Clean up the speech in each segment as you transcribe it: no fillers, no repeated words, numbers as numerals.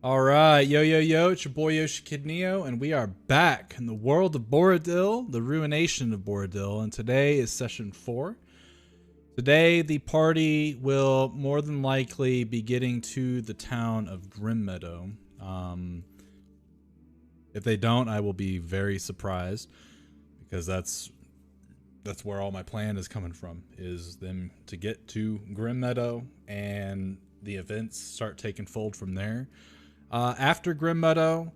All right, yo, it's your boy Yoshi Kid Neo, and we are back in the world of Boridil, the ruination of Boridil, and today is session 4. Today, the party will more than likely be getting to the town of Grimmeadow. If they don't, I will be very surprised, because that's where all my plan is coming from, is them to get to Grimmeadow, and the events start taking fold from there. After Grimmeadow,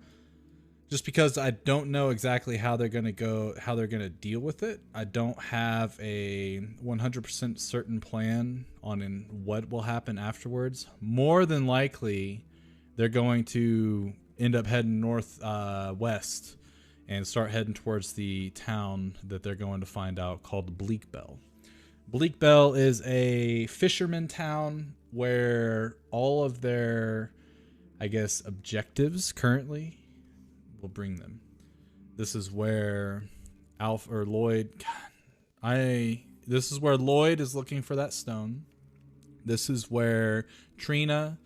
just because I don't know exactly how they're gonna deal with it. I don't have a 100% certain plan on what will happen afterwards. More than likely, they're going to end up heading west and start heading towards the town that they're going to find out, called Bleakbell. Bleakbell is a fisherman town where all of their, I guess, objectives currently will bring them. This is where Lloyd this is where Lloyd is looking for that stone. This is where Trina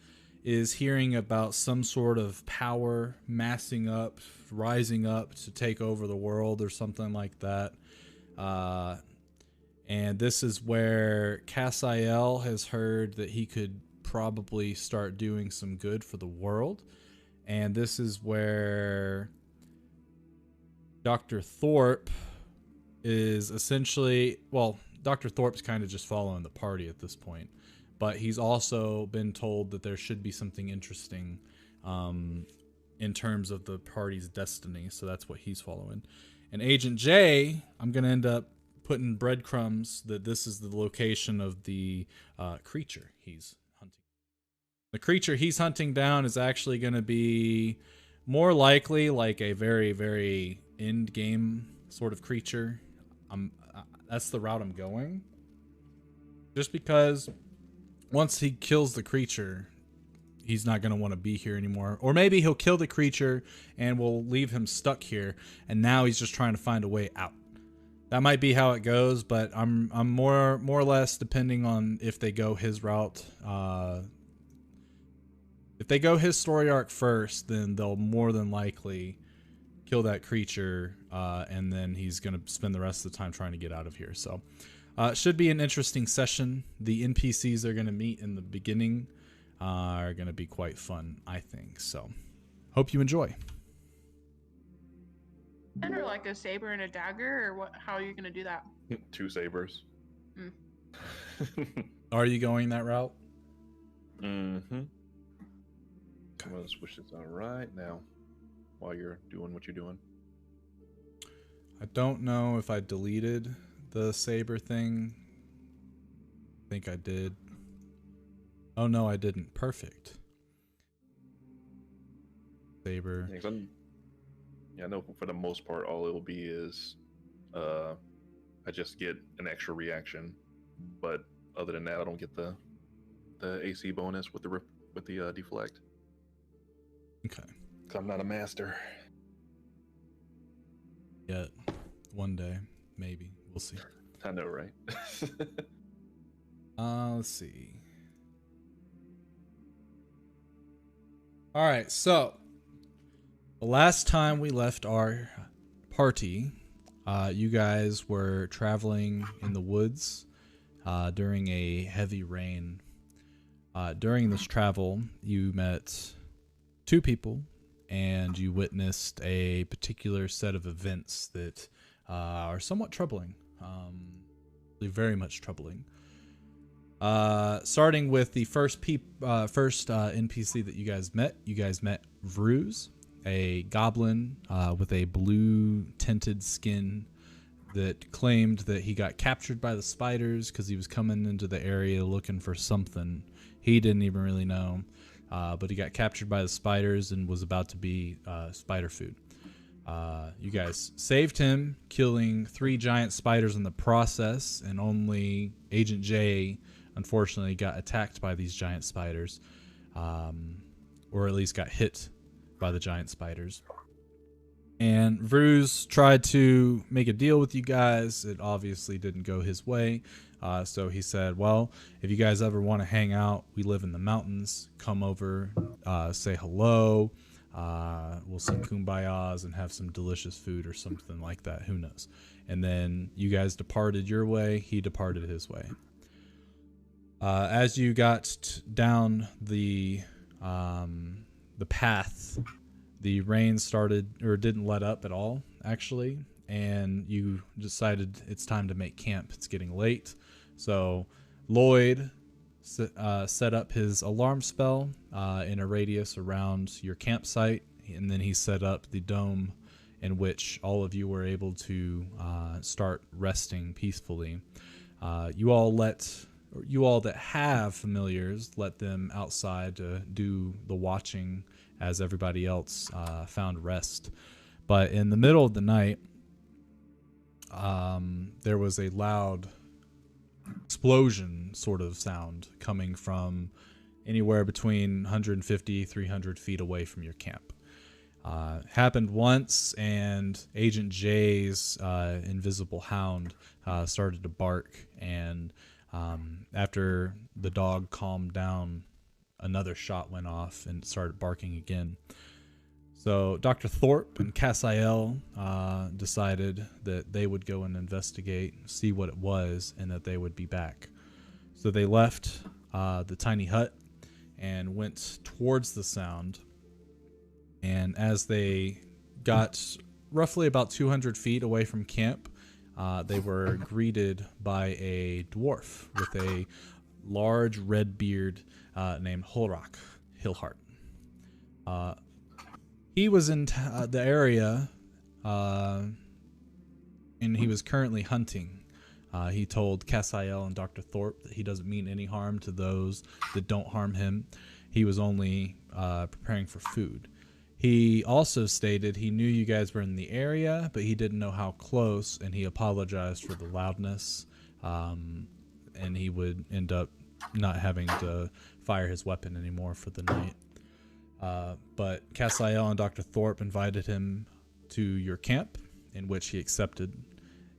is hearing about some sort of power rising up to take over the world or something like that. And this is where Cassiel has heard that he could probably start doing some good for the world. And this is where Dr. Thorpe is essentially, well, Dr. Thorpe's kind of just following the party at this point, but he's also been told that there should be something interesting in terms of the party's destiny, so that's what he's following. And Agent J, I'm going to end up putting breadcrumbs that this is the location of the creature he's hunting. The creature he's hunting down is actually going to be more likely like a very, very end game sort of creature. That's the route I'm going. Just because once he kills the creature, he's not going to want to be here anymore. Or maybe he'll kill the creature and we'll leave him stuck here, and now he's just trying to find a way out. That might be how it goes, but I'm more or less depending on if they go his route. If they go his story arc first, then they'll more than likely kill that creature, and then he's going to spend the rest of the time trying to get out of here. So it should be an interesting session. The NPCs they're going to meet in the beginning are going to be quite fun, I think. So hope you enjoy. Or like a saber and a dagger, or what? How are you gonna do that? 2 sabers. Are you going that route? Mm-hmm. I'm gonna switch this on right now while you're doing what you're doing. I don't know if I deleted the saber thing. I think I did. Oh no, I didn't. Perfect. Saber. Yeah, I know for the most part all it'll be is I just get an extra reaction, but other than that I don't get the AC bonus with the deflect. Okay. 'Cause I'm not a master Yet. One day, maybe. We'll see. I know, right? Let's see. All right, so the last time we left our party, you guys were traveling in the woods during a heavy rain. During this travel, you met 2 people, and you witnessed a particular set of events that are somewhat troubling. Very much troubling. Starting with the first NPC that you guys met Vruz, a goblin with a blue tinted skin that claimed that he got captured by the spiders because he was coming into the area looking for something. He didn't even really know, but he got captured by the spiders and was about to be spider food. You guys saved him, killing 3 giant spiders in the process, and only Agent J unfortunately got attacked by these giant spiders, or at least got hit by the giant spiders. And Vruz tried to make a deal with you guys. It obviously didn't go his way. So he said, well, if you guys ever want to hang out, we live in the mountains. Come over, say hello. We'll sing kumbayas and have some delicious food or something like that. Who knows? And then you guys departed your way. He departed his way. As you got down the path, the rain started, or didn't let up at all, actually, and you decided it's time to make camp. It's getting late. So Lloyd set up his alarm spell in a radius around your campsite, and then he set up the dome in which all of you were able to start resting peacefully. You all that have familiars, let them outside to do the watching as everybody else found rest. But in the middle of the night, there was a loud explosion sort of sound coming from anywhere between 150, 300 feet away from your camp. Happened once, and Agent J's invisible hound started to bark, and after the dog calmed down, another shot went off and started barking again. So Dr. Thorpe and Cassiel decided that they would go and investigate, see what it was, and that they would be back. So they left the tiny hut and went towards the sound. And as they got roughly about 200 feet away from camp, they were greeted by a dwarf with a large red beard named Hilhart. He was in the area, and he was currently hunting. He told Cassiel and Dr. Thorpe that he doesn't mean any harm to those that don't harm him. He was only preparing for food. He also stated he knew you guys were in the area, but he didn't know how close, and he apologized for the loudness, and he would end up not having to fire his weapon anymore for the night. But Cassiel and Dr. Thorpe invited him to your camp, in which he accepted,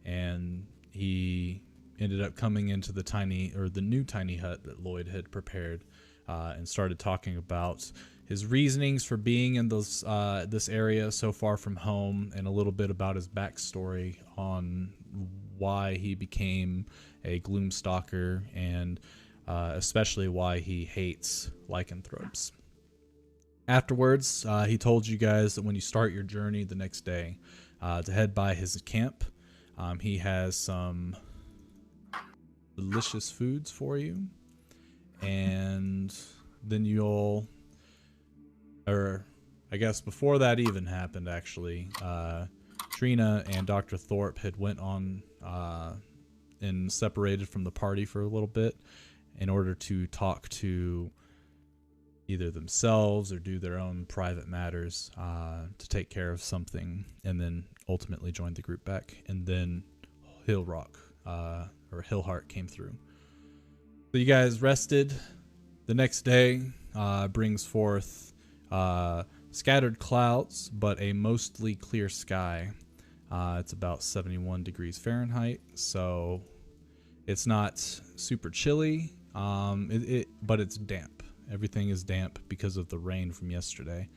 and he ended up coming into the new tiny hut that Lloyd had prepared, and started talking about his reasonings for being in this area so far from home, and a little bit about his backstory on why he became a gloomstalker, and especially why he hates lycanthropes. Afterwards, he told you guys that when you start your journey the next day, to head by his camp. He has some delicious foods for you, and then I guess before that even happened, actually, Trina and Dr. Thorpe had went on and separated from the party for a little bit in order to talk to either themselves or do their own private matters to take care of something, and then ultimately joined the group back. And then Hilhart came through. So you guys rested. The next day brings forth scattered clouds, but a mostly clear sky. It's about 71 degrees Fahrenheit, so it's not super chilly, but it's damp. Everything is damp because of the rain from yesterday.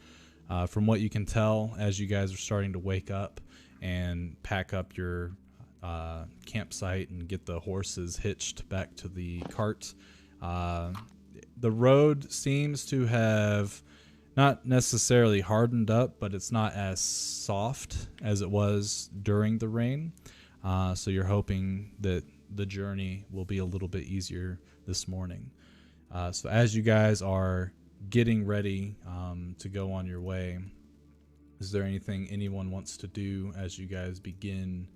From what you can tell, as you guys are starting to wake up and pack up your campsite and get the horses hitched back to the cart, the road seems to have not necessarily hardened up, but it's not as soft as it was during the rain. So you're hoping that the journey will be a little bit easier this morning. So as you guys are getting ready to go on your way, is there anything anyone wants to do as you guys begin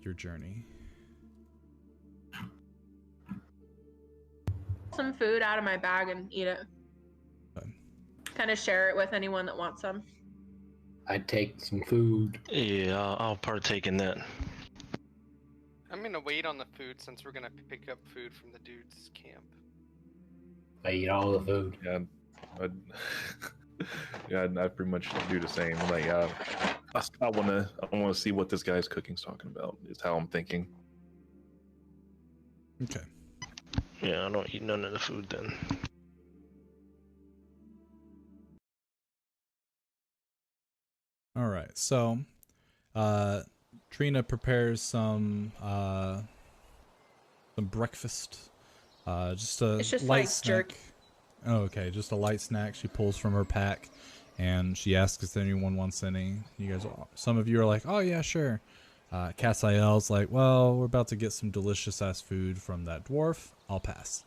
your journey? Some food out of my bag and eat it. Okay. Kind of share it with anyone that wants some. I'd take some food. Yeah, I'll partake in that. I'm gonna wait on the food since we're gonna pick up food from the dude's camp. I eat all the food. Yeah, Yeah, I pretty much do the same. Like, I wanna see what this guy's cooking's talking about. Is how I'm thinking. Okay. Yeah, I don't eat none of the food then. All right. So, Trina prepares some breakfast. Just a It's just light like snack. jerk. Oh, okay. Just a light snack she pulls from her pack, and she asks if anyone wants any. You guys, some of you are like, "Oh yeah, sure." Cassiel's like, "Well, we're about to get some delicious ass food from that dwarf. I'll pass."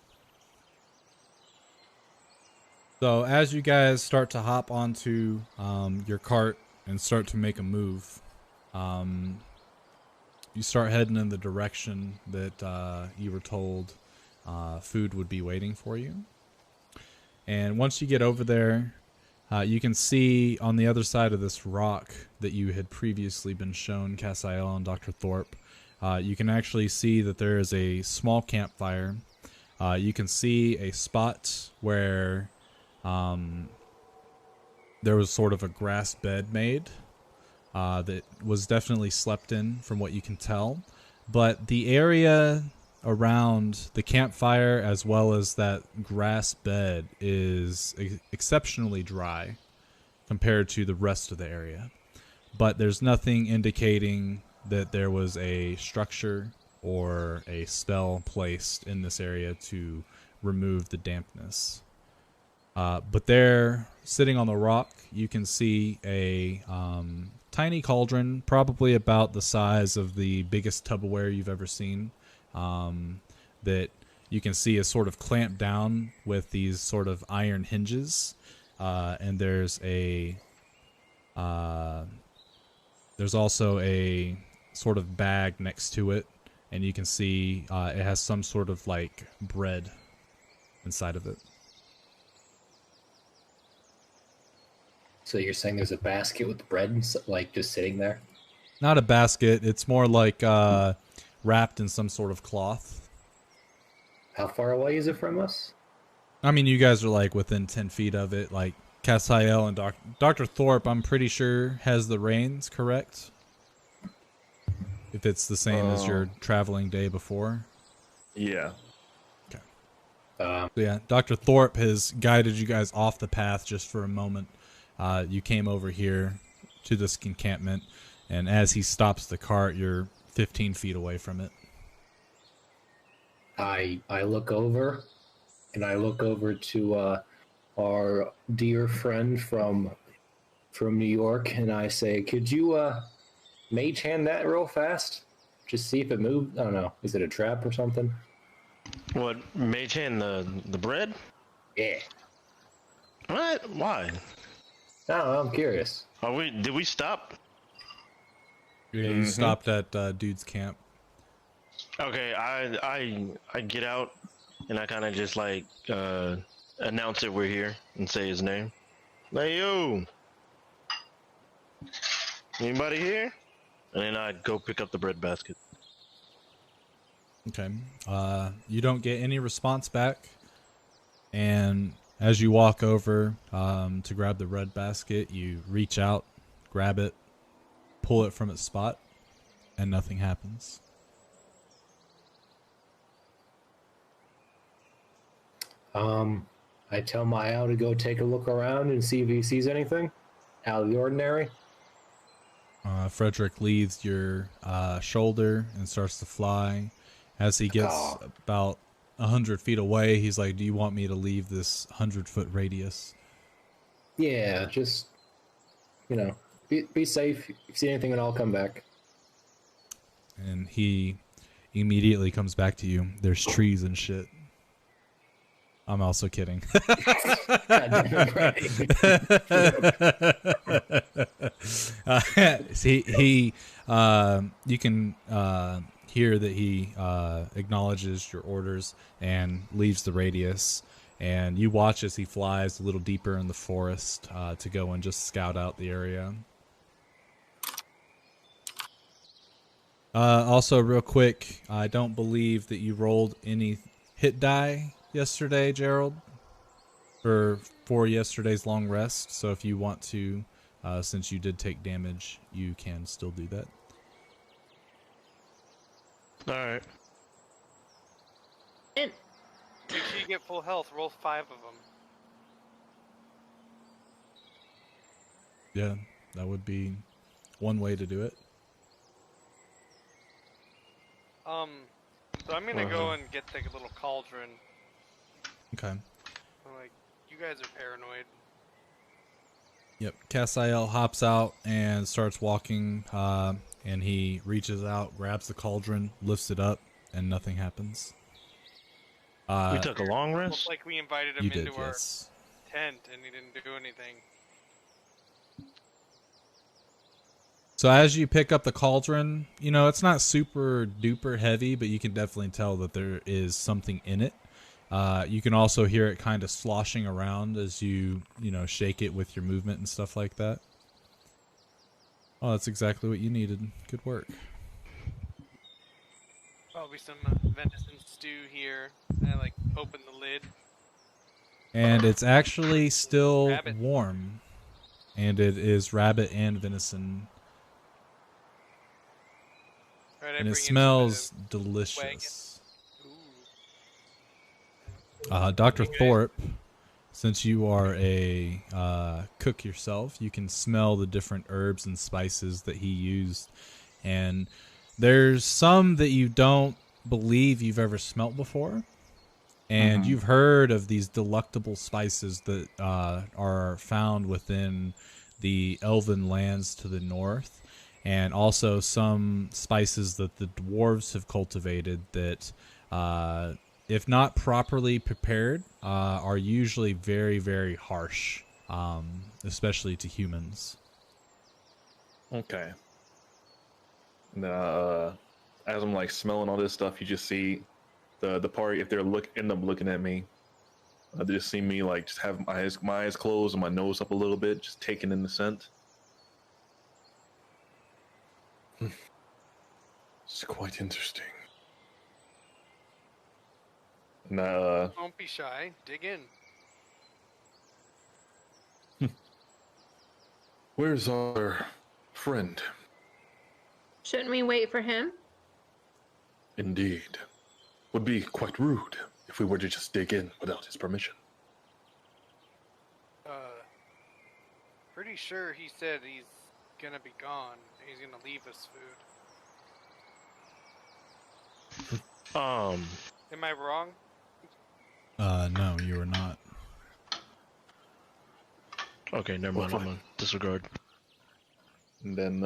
So as you guys start to hop onto your cart and start to make a move, you start heading in the direction that you were told food would be waiting for you. And once you get over there, you can see on the other side of this rock that you had previously been shown, Cassiel and Dr. Thorpe, you can actually see that there is a small campfire. You can see a spot where there was sort of a grass bed made that was definitely slept in from what you can tell. But the area around the campfire as well as that grass bed is exceptionally dry compared to the rest of the area. But there's nothing indicating that there was a structure or a spell placed in this area to remove the dampness. But there, sitting on the rock, you can see a tiny cauldron, probably about the size of the biggest Tupperware you've ever seen, that you can see is sort of clamped down with these sort of iron hinges. And there's also a sort of bag next to it, and you can see it has some sort of like bread inside of it. So you're saying there's a basket with the bread and like just sitting there? Not a basket. It's more like wrapped in some sort of cloth. How far away is it from us? I mean, you guys are like within 10 feet of it. Like Cassiel and Dr. Thorpe, I'm pretty sure, has the reins, correct? If it's the same as your traveling day before. Yeah. Okay. So yeah, Dr. Thorpe has guided you guys off the path just for a moment. You came over here to this encampment, and as he stops the cart, you're 15 feet away from it. I look over, and I look over to our dear friend from New York, and I say, "Could you mage hand that real fast? Just see if it moved. I don't know. Is it a trap or something?" What, mage hand the bread? Yeah. What? Why? I don't know. I'm curious. Did we stop? Yeah, you stopped at dude's camp. Okay, I get out and I kind of just like announce that we're here and say his name. Like, yo, anybody here? And then I go pick up the bread basket. Okay. You don't get any response back, and as you walk over to grab the bread basket, you reach out, grab it, pull it from its spot, and nothing happens. I tell Maya to go take a look around and see if he sees anything out of the ordinary. Frederick leaves your shoulder and starts to fly. As he gets about 100 feet away, he's like, "Do you want me to leave this 100-foot radius?" Yeah, just, be safe. If you see anything, and I'll come back. And he immediately comes back to you. There's trees and shit. I'm also kidding. You can hear that he acknowledges your orders and leaves the radius, and you watch as he flies a little deeper in the forest to go and just scout out the area. Also, real quick, I don't believe that you rolled any hit die yesterday, Gerald. for yesterday's long rest. So if you want to, since you did take damage, you can still do that. All right. And Make sure you get full health. Roll 5 of them. Yeah, that would be one way to do it. So I'm gonna go and get the little cauldron. Okay. I'm like, you guys are paranoid. Yep. Cassiel hops out and starts walking, and he reaches out, grabs the cauldron, lifts it up, and nothing happens. We took a long Looks rest. like we invited him You into did, our yes. tent and he didn't do anything. So as you pick up the cauldron, you know, it's not super duper heavy, but you can definitely tell that there is something in it. You can also hear it kind of sloshing around as you know, shake it with your movement and stuff like that. Oh, that's exactly what you needed. Good work. Probably some venison stew here. I like open the lid. And it's actually still Rabbit. warm. And it is rabbit and venison. Right, I And it bring in smells some, delicious. Ooh. Dr. You guys- Thorpe, since you are a cook yourself, you can smell the different herbs and spices that he used. And there's some that you don't believe you've ever smelt before. And you've heard of these delectable spices that are found within the elven lands to the north. And also some spices that the dwarves have cultivated that, if not properly prepared, are usually very, very harsh, especially to humans. Okay. And as I'm like smelling all this stuff, you just see the party. If they're end up looking at me, they just see me like just have my eyes closed and my nose up a little bit, just taking in the scent. It's quite interesting. And Don't be shy. Dig in. where's our friend? shouldn't we wait for him? Indeed. Would be quite rude if we were to just dig in without his permission. Pretty sure he said he's gonna be gone. He's gonna leave us food. Am I wrong? No, you are not. Okay, never mind. I'm gonna disregard. And then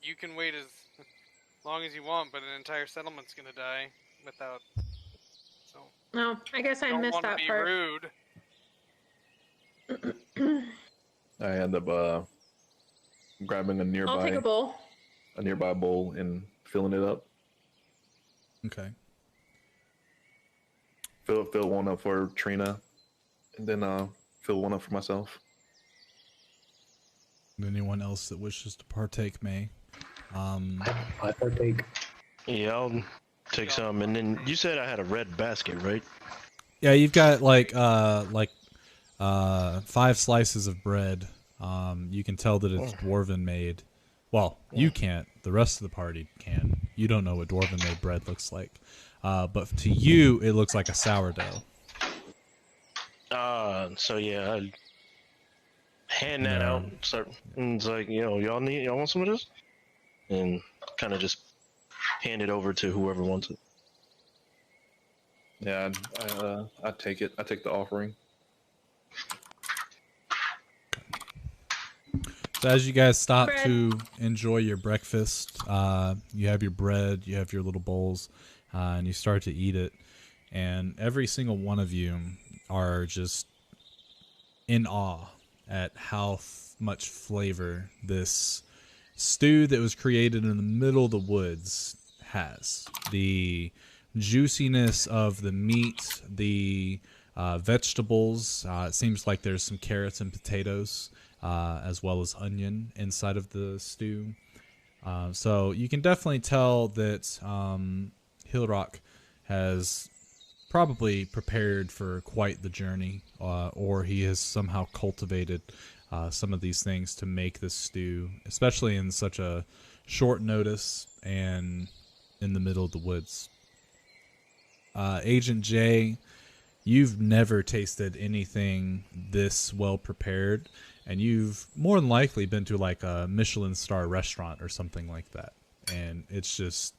You can wait as long as you want, but an entire settlement's gonna die without. So No, I guess I don't missed want to that be part. rude. I end up grabbing I'll take a a bowl. nearby bowl and filling it up. Okay. Fill one up for Trina, and then fill one up for myself. Anyone else that wishes to partake may. I partake. Yeah, I'll take some. And then you said I had a red basket, right? Yeah, you've got like 5 slices of bread. You can tell that it's dwarven made. Well, you can't. The rest of the party can. You don't know what dwarven made bread looks like. But to you, it looks like a sourdough. So yeah, I hand that out. And it's like, y'all want some of this? And kind of just hand it over to whoever wants it. Yeah, I take it. I take the offering. So as you guys stop Bread. to enjoy your breakfast, you have your bread, you have your little bowls, and you start to eat it. And every single one of you are just in awe at how much flavor this stew that was created in the middle of the woods has. The juiciness of the meat, the vegetables. It seems like there's some carrots and potatoes, as well as onion inside of the stew. So you can definitely tell that Hillrock has probably prepared for quite the journey, or he has somehow cultivated some of these things to make this stew, especially in such a short notice and in the middle of the woods. Agent J, you've never tasted anything this well prepared, and you've more than likely been to like a Michelin star restaurant or something like that, and it's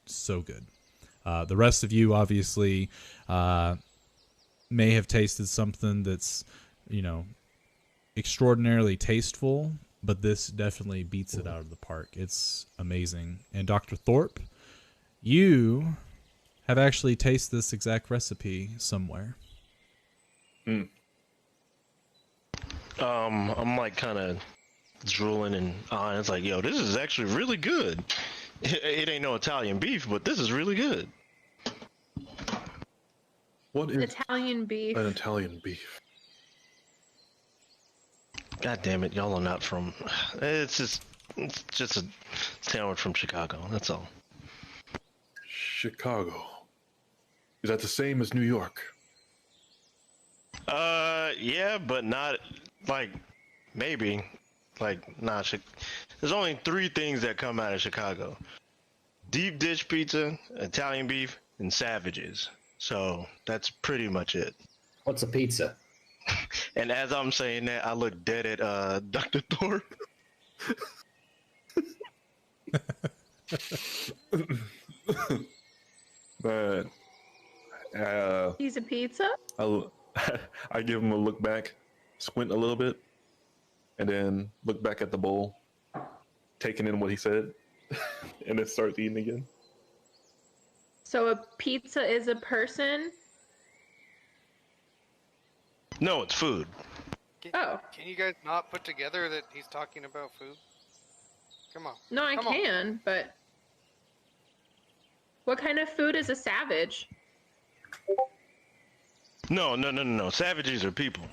so good. The rest of you obviously may have tasted something that's, extraordinarily tasteful, but this definitely beats it out of the park. It's amazing. And Dr. Thorpe, you have actually tasted this exact recipe somewhere. I'm like kind of drooling and it's like, yo, this is actually really good. It ain't no Italian beef, but this is really good. What is Italian beef. an Italian beef? God damn it, y'all are not from. It's just a sandwich from Chicago. That's all. Chicago. Is that the same as New York? Yeah, but not like maybe like nah. There's only 3 things that come out of Chicago: deep dish pizza, Italian beef, and savages. So that's pretty much it. What's a pizza? And as I'm saying that, I look dead at Dr. Thorpe. But Piece of pizza? I give him a look back, squint a little bit, and then look back at the bowl, taking in what he said, and then start eating again. So a pizza is a person? No, it's food. Oh. Can you guys not put together that he's talking about food? Come on. No, I Come on. can, but what kind of food is a savage? No. Savages are people.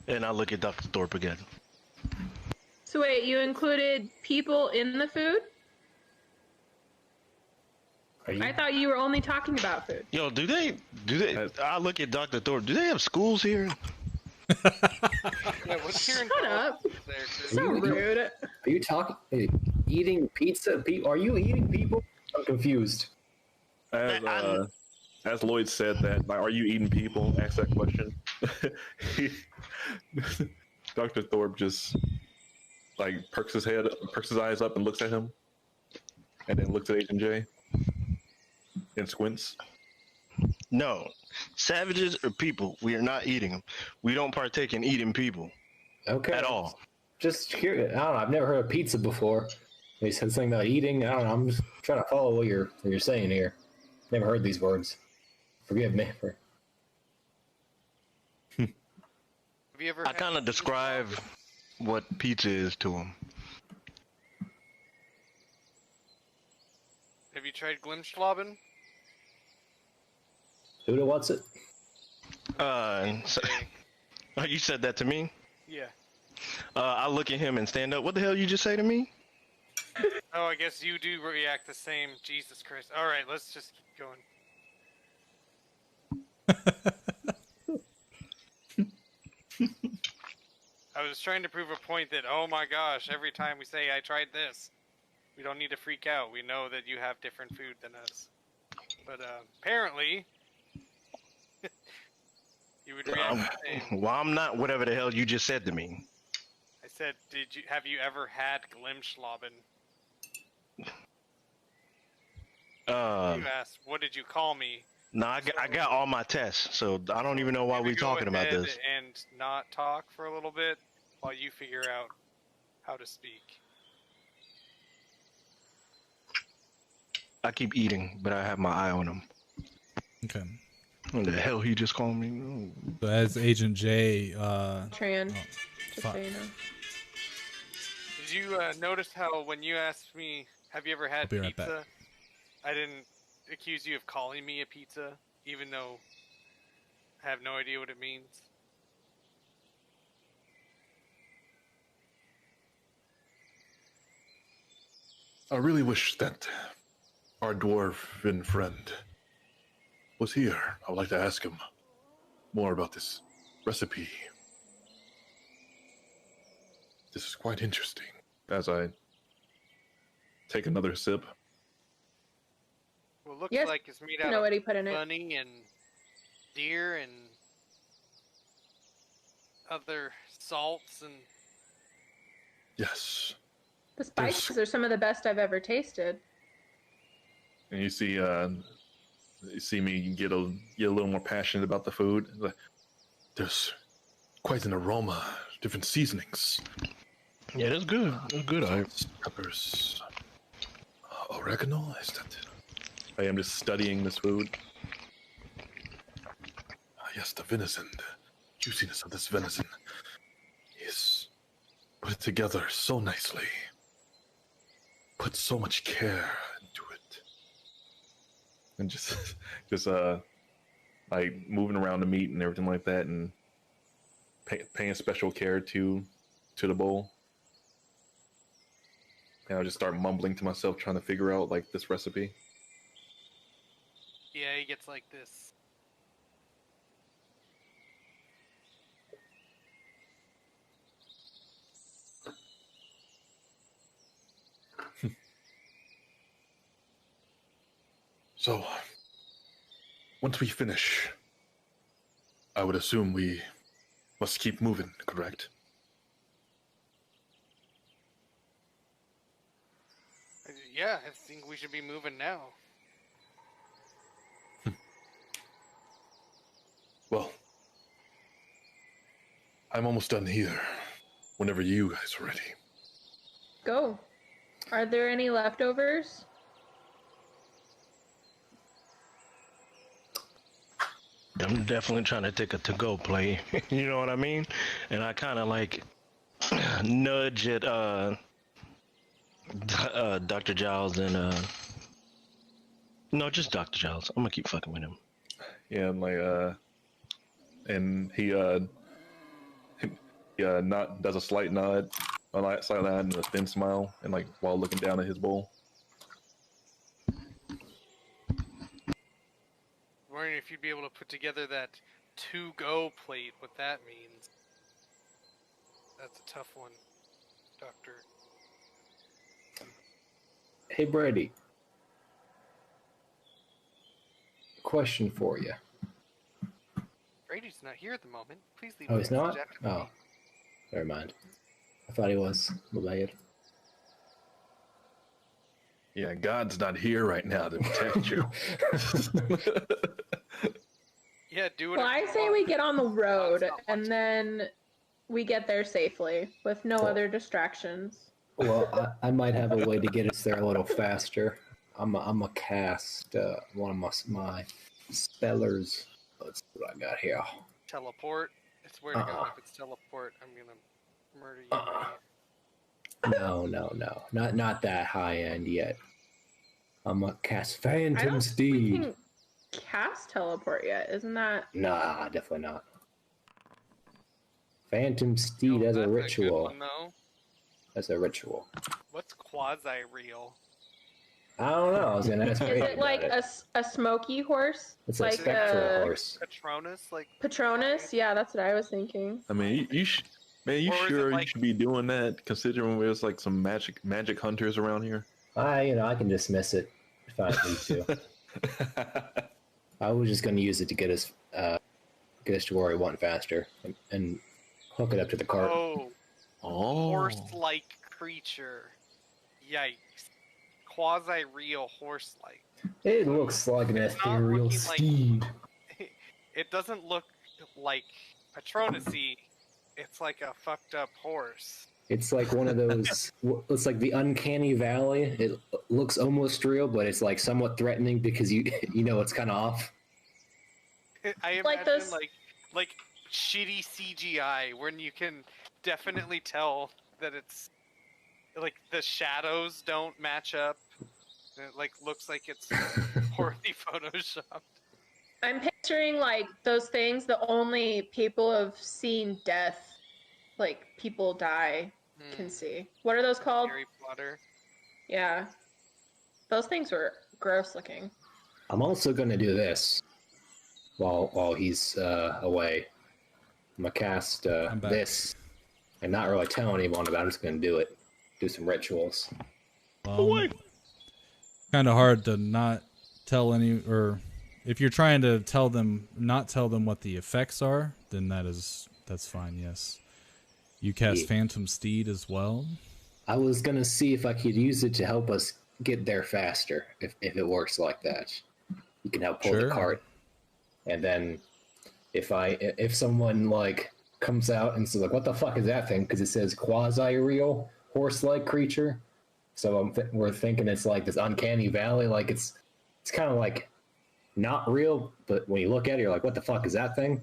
And I look at Dr. Thorpe again. So wait, you included people in the food? I thought you were only talking about food. Yo, do they? I look at Dr. Thorpe. Do they have schools here? Yeah, what's here in Shut up. there? So rude. Are you talking? Eating pizza? Are you eating people? I'm confused. As Lloyd said that, like, are you eating people? Asked that question. Dr. Thorpe just like perks his eyes up and looks at him, and then looks at Agent J and squints. No. Savages are people. We are not eating them. We don't partake in eating people. Okay. At all. Just curious. I don't know. I've never heard of pizza before. They said something about eating. I don't know. I'm just trying to follow what you're saying here. Never heard these words. Forgive me for. Have you ever I kind of describe what pizza is to them. Have you tried Glimschlaben? Who what's it? You said that to me? Yeah. I look at him and stand up. What the hell you just say to me? Oh, I guess you do react the same. Jesus Christ. All right, let's just keep going. I was trying to prove a point that, oh my gosh, every time we say I tried this, we don't need to freak out. We know that you have different food than us. But apparently, you would react the same. Well, I'm not whatever the hell you just said to me. I said, have you ever had Glimschlaben? You asked, what did you call me? No, I got all my tests, so I don't even know why we're talking about this. And not talk for a little bit while you figure out how to speak. I keep eating, but I have my eye on him. Okay. What the hell he just called me? So as Agent J, Tran. Just fuck. so you know. Did you notice how when you asked me, have you ever had I'll be right pizza? back. I didn't accuse you of calling me a pizza, even though I have no idea what it means. I really wish that our dwarven friend was here, I would like to ask him more about this recipe. This is quite interesting. As I take another sip. Well, it looks Yes, like it's made I out know of what he put in it. bunny and deer and other salts and. Yes. The spices are some of the best I've ever tasted. And you see me get a little more passionate about the food. There's quite an aroma, different seasonings. Yeah, that's good. That's good. Peppers, oregano. Is that? I am just studying this food. Yes, the venison, the juiciness of this venison is put together so nicely. Put so much care into it, and just like moving around the meat and everything like that, and paying special care to the bowl. And I'll just start mumbling to myself, trying to figure out like this recipe. Yeah, he gets like this. So, once we finish, I would assume we must keep moving, correct? Yeah, I think we should be moving now. Well, I'm almost done here. Whenever you guys are ready. Go. Are there any leftovers? I'm definitely trying to take a to-go play. You know what I mean? And I kind of like nudge at Dr. Giles and no, just Dr. Giles. I'm gonna keep fucking with him. Yeah, and like and he does a slight nod, and a thin smile, and like while looking down at his bowl. Wondering if you'd be able to put together that to-go plate, what that means. That's a tough one, Doctor. Hey, Brady. Question for you. Brady's not here at the moment. Please leave. Oh, a he's message not? after the Oh, beep. never mind. I thought he was. My bad. Yeah, God's not here right now to protect you. Yeah, do it. Well, I say we get on the road and then we get there safely with no other distractions. Well, I might have a way to get us there a little faster. I'm a cast one of my spellers. Let's see what I got here. Teleport. I swear to God, if it's teleport, I'm gonna murder you. No. Not that high end yet. I'm a cast I Phantom don't think we Steed. can cast teleport yet. Isn't that? Nah, definitely not. Phantom Steed as a That's ritual. good one, though. As a ritual. What's quasi-real? I don't know. I was gonna ask. Is Brady it like about a smoky horse? It's like a spectral horse. Patronus, like Patronus? Yeah, that's what I was thinking. I mean, you should, man. You Or is it sure you like- should be doing that? Considering there's like some magic hunters around here. I can dismiss it if I need to. I was just gonna use it to get us to where we want faster and hook it up to the cart. oh, horse-like creature. Yikes! Quasi-real horse-like. It looks like an It's not ethereal looking like- steed. It doesn't look like Patronus-y. It's like a fucked up horse. It's like one of those. It's like the uncanny valley. It looks almost real, but it's like somewhat threatening because you know it's kind of off. I imagine Like those- like shitty CGI when you can definitely tell that it's like the shadows don't match up. It like looks like it's poorly photoshopped. I'm picturing like those things that only people who've seen death, like people die, can see. What are those called? Harry Potter. Yeah. Those things were gross looking. I'm also gonna do this. while he's away. I'm gonna cast I'm back. this and not really tell anyone about it. I'm just gonna do it. Do some rituals. Well, kind of hard to not tell any, or if you're trying to tell them, not tell them what the effects are, then that's fine. Yes, you cast Yeah. Phantom Steed as well. I was gonna see if I could use it to help us get there faster. If it works like that, you can help pull Sure. the cart, and then if someone like comes out and says like, "What the fuck is that thing?" Because it says quasi-real horse-like creature, so we're thinking it's like this uncanny valley. Like it's kind of like not real, but when you look at it, you're like, "What the fuck is that thing?"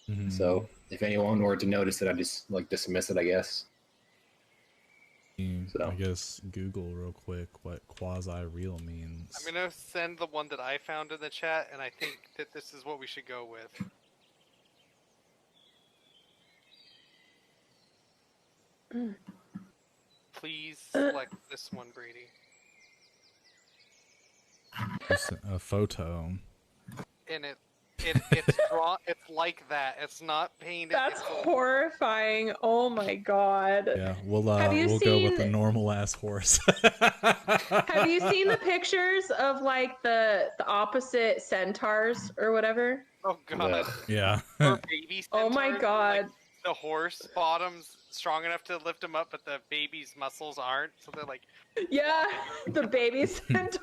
Mhm. So if anyone were to notice it, I just like dismiss it, I guess. So. I guess Google real quick what quasi-real means. I'm gonna send the one that I found in the chat, and I think that this is what we should go with. Please select this one, Brady. Just a photo. And it's drawn. It's like that. It's not painted. That's it's horrifying. Oh my god. Yeah, we'll Have you we'll go with a seen- normal ass horse. Have you seen the pictures of like the opposite centaurs or whatever? Oh god. Yeah. Or baby Oh my centaurs, god. like, the horse bottom's strong enough to lift him up, but the baby's muscles aren't. So they're like, Yeah, the baby centaurs.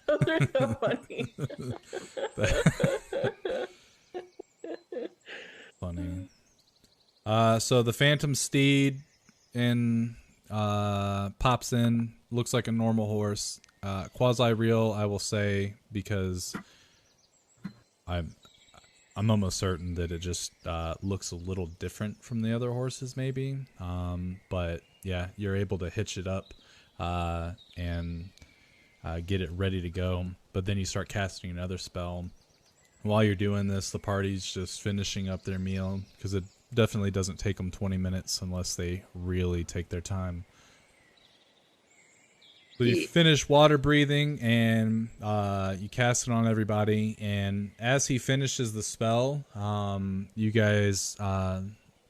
Those are so funny. Funny. So the Phantom Steed pops in, looks like a normal horse. Quasi-real, I will say, because I'm almost certain that it just looks a little different from the other horses, maybe. But yeah, you're able to hitch it up and get it ready to go. But then you start casting another spell. While you're doing this, the party's just finishing up their meal, because it definitely doesn't take them 20 minutes unless they really take their time. So you finish water breathing, and you cast it on everybody, and as he finishes the spell, you guys,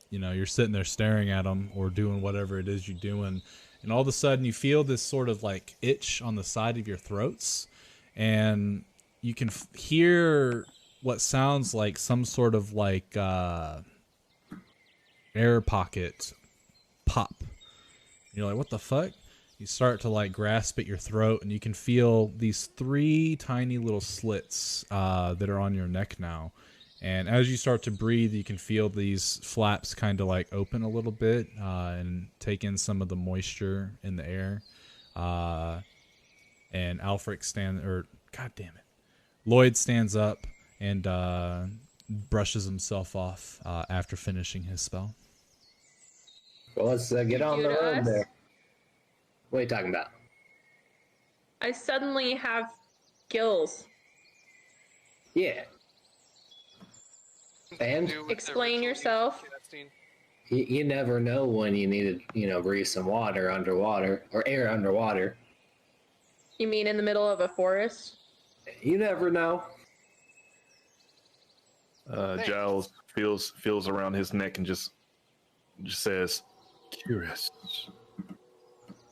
you're sitting there staring at him or doing whatever it is you're doing, and all of a sudden you feel this sort of like itch on the side of your throats, and you can hear what sounds like some sort of like air pocket pop. You're like, what the fuck? You start to like grasp at your throat, and you can feel these 3 tiny little slits that are on your neck now. And as you start to breathe, you can feel these flaps kind of like open a little bit and take in some of the moisture in the air. And Lloyd stands up and brushes himself off after finishing his spell. Well, let's get on the You road us? there. What are you talking about? I suddenly have gills. Yeah. And do with the Explain ritual yourself. casting. you never know when you need to, breathe some water underwater or air underwater. You mean in the middle of a forest? You never know. Giles feels around his neck and just says, "Curious."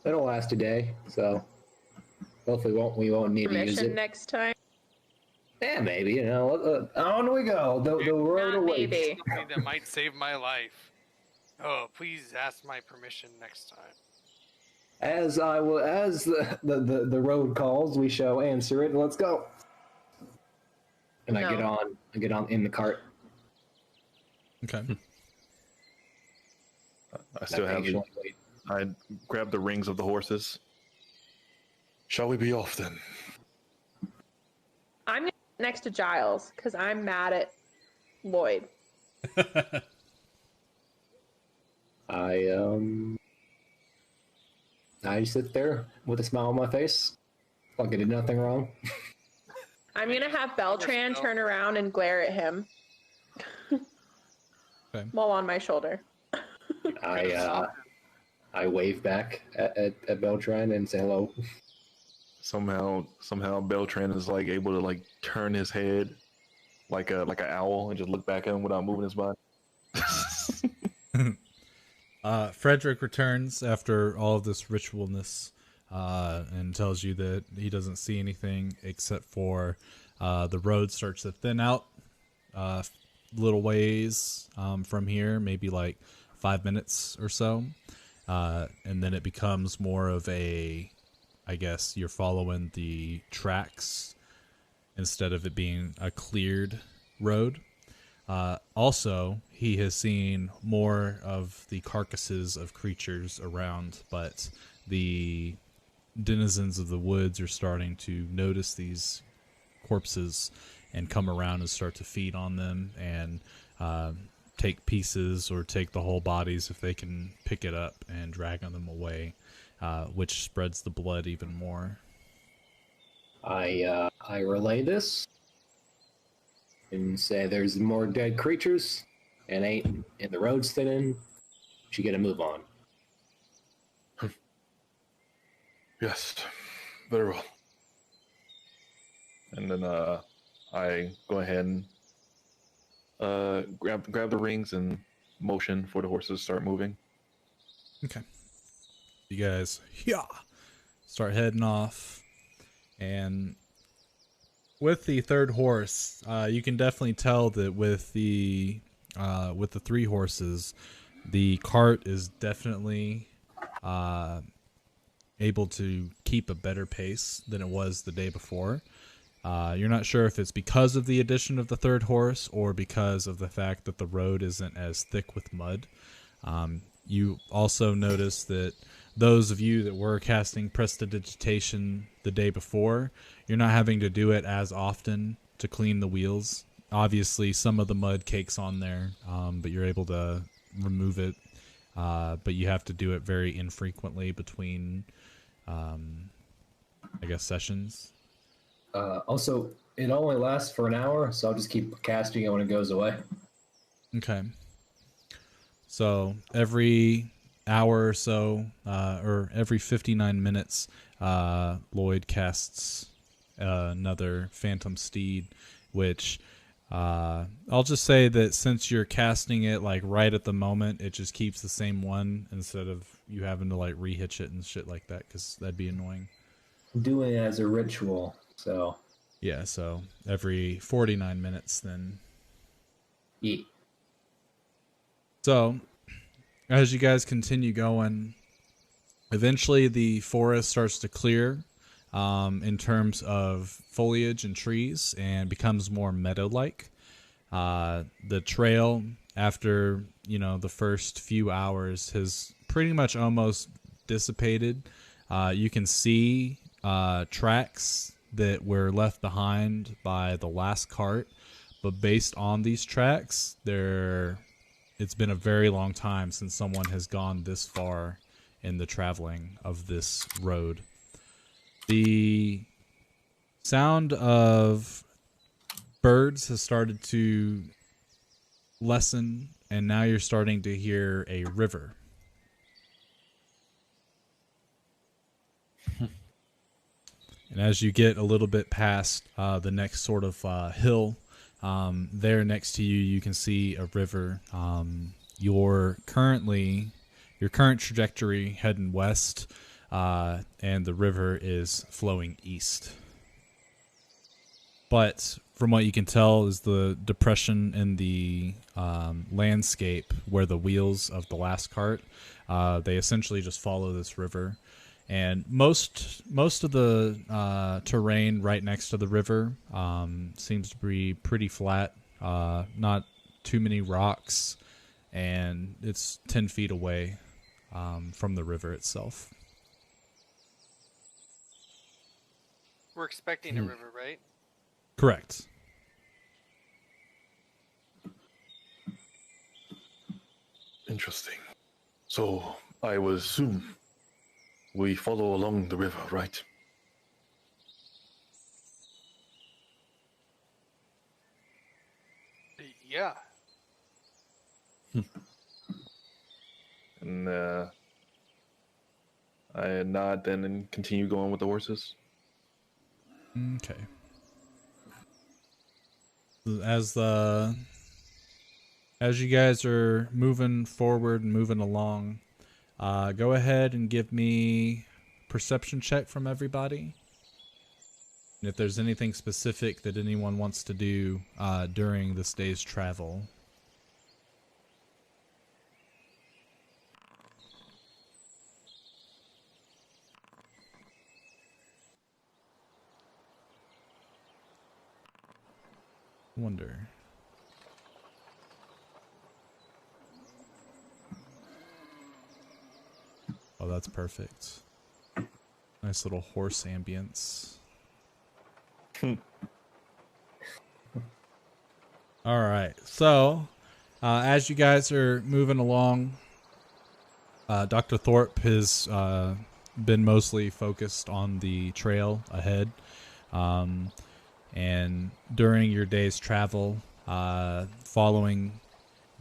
It'll last a day, so hopefully we won't need to use Permission it. next time? Yeah, maybe, on we go. The road Not awaits. maybe. Something that might save my life. Oh, please ask my permission next time. As the road calls, we shall answer it. Let's go. And No. I get on in the cart. Okay. I still have it. I grab the rings of the horses. Shall we be off then? I'm gonna sit next to Giles because I'm mad at Lloyd. I sit there with a smile on my face, like I did nothing wrong. I'm gonna have Beltran turn around and glare at him Okay. while on my shoulder. I wave back at Beltran and say hello. Somehow Beltran is like able to like turn his head like an owl and just look back at him without moving his body. Frederick returns after all of this ritualness and tells you that he doesn't see anything except for the road starts to thin out little ways from here, maybe like 5 minutes or so. And then it becomes more of a, I guess you're following the tracks instead of it being a cleared road. Also, he has seen more of the carcasses of creatures around, but the denizens of the woods are starting to notice these corpses and come around and start to feed on them and take pieces or take the whole bodies if they can pick it up and drag them away, which spreads the blood even more. I relay this and say there's more dead creatures and the road's thinning. You gotta move on. Yes, very well. And then I go ahead and grab the rings and motion for the horses to start moving. Okay. You guys, start heading off, and with the third horse, you can definitely tell that with the 3 horses, the cart is definitely able to keep a better pace than it was the day before. You're not sure if it's because of the addition of the third horse or because of the fact that the road isn't as thick with mud. You also notice that those of you that were casting prestidigitation the day before, you're not having to do it as often to clean the wheels. Obviously, some of the mud cakes on there, but you're able to remove it. But you have to do it very infrequently between, I guess, sessions. Also, it only lasts for an hour, so I'll just keep casting it when it goes away. Okay. So every hour or so, or every 59 minutes, Lloyd casts another Phantom Steed, which I'll just say that since you're casting it like right at the moment, it just keeps the same one instead of you having to like rehitch it and shit like that, because that'd be annoying. I'm doing it as a ritual, so... Yeah, so every 49 minutes then. Yeah. So, as you guys continue going, eventually the forest starts to clear in terms of foliage and trees and becomes more meadow-like. The trail, after, the first few hours, has pretty much almost dissipated. You can see tracks that were left behind by the last cart, but based on these tracks, it's been a very long time since someone has gone this far in the traveling of this road. The sound of birds has started to lessen, and now you're starting to hear a river. And as you get a little bit past the next sort of hill, there next to you, you can see a river. Your current trajectory heading west, and the river is flowing east. But from what you can tell is the depression in the landscape where the wheels of the last cart, they essentially just follow this river. And most of the terrain right next to the river seems to be pretty flat, not too many rocks, and it's 10 feet away from the river itself. We're expecting a river, right? Correct. Interesting. So I would assume we follow along the river, right? Yeah. And I nod then and continue going with the horses. Okay. as you guys are moving forward and moving along, go ahead and give me perception check from everybody. And if there's anything specific that anyone wants to do during this day's travel. Wonder. Oh, that's perfect. Nice little horse ambience. All right. So, as you guys are moving along, Dr. Thorpe has been mostly focused on the trail ahead. And during your day's travel, following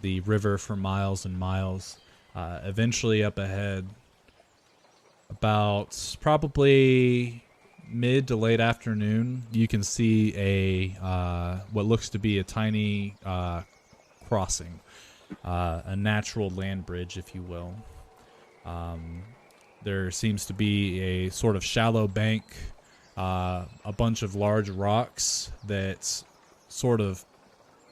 the river for miles and miles, eventually up ahead, about probably mid to late afternoon, you can see a what looks to be a tiny crossing, a natural land bridge, if you will. There seems to be a sort of shallow bank, a bunch of large rocks that sort of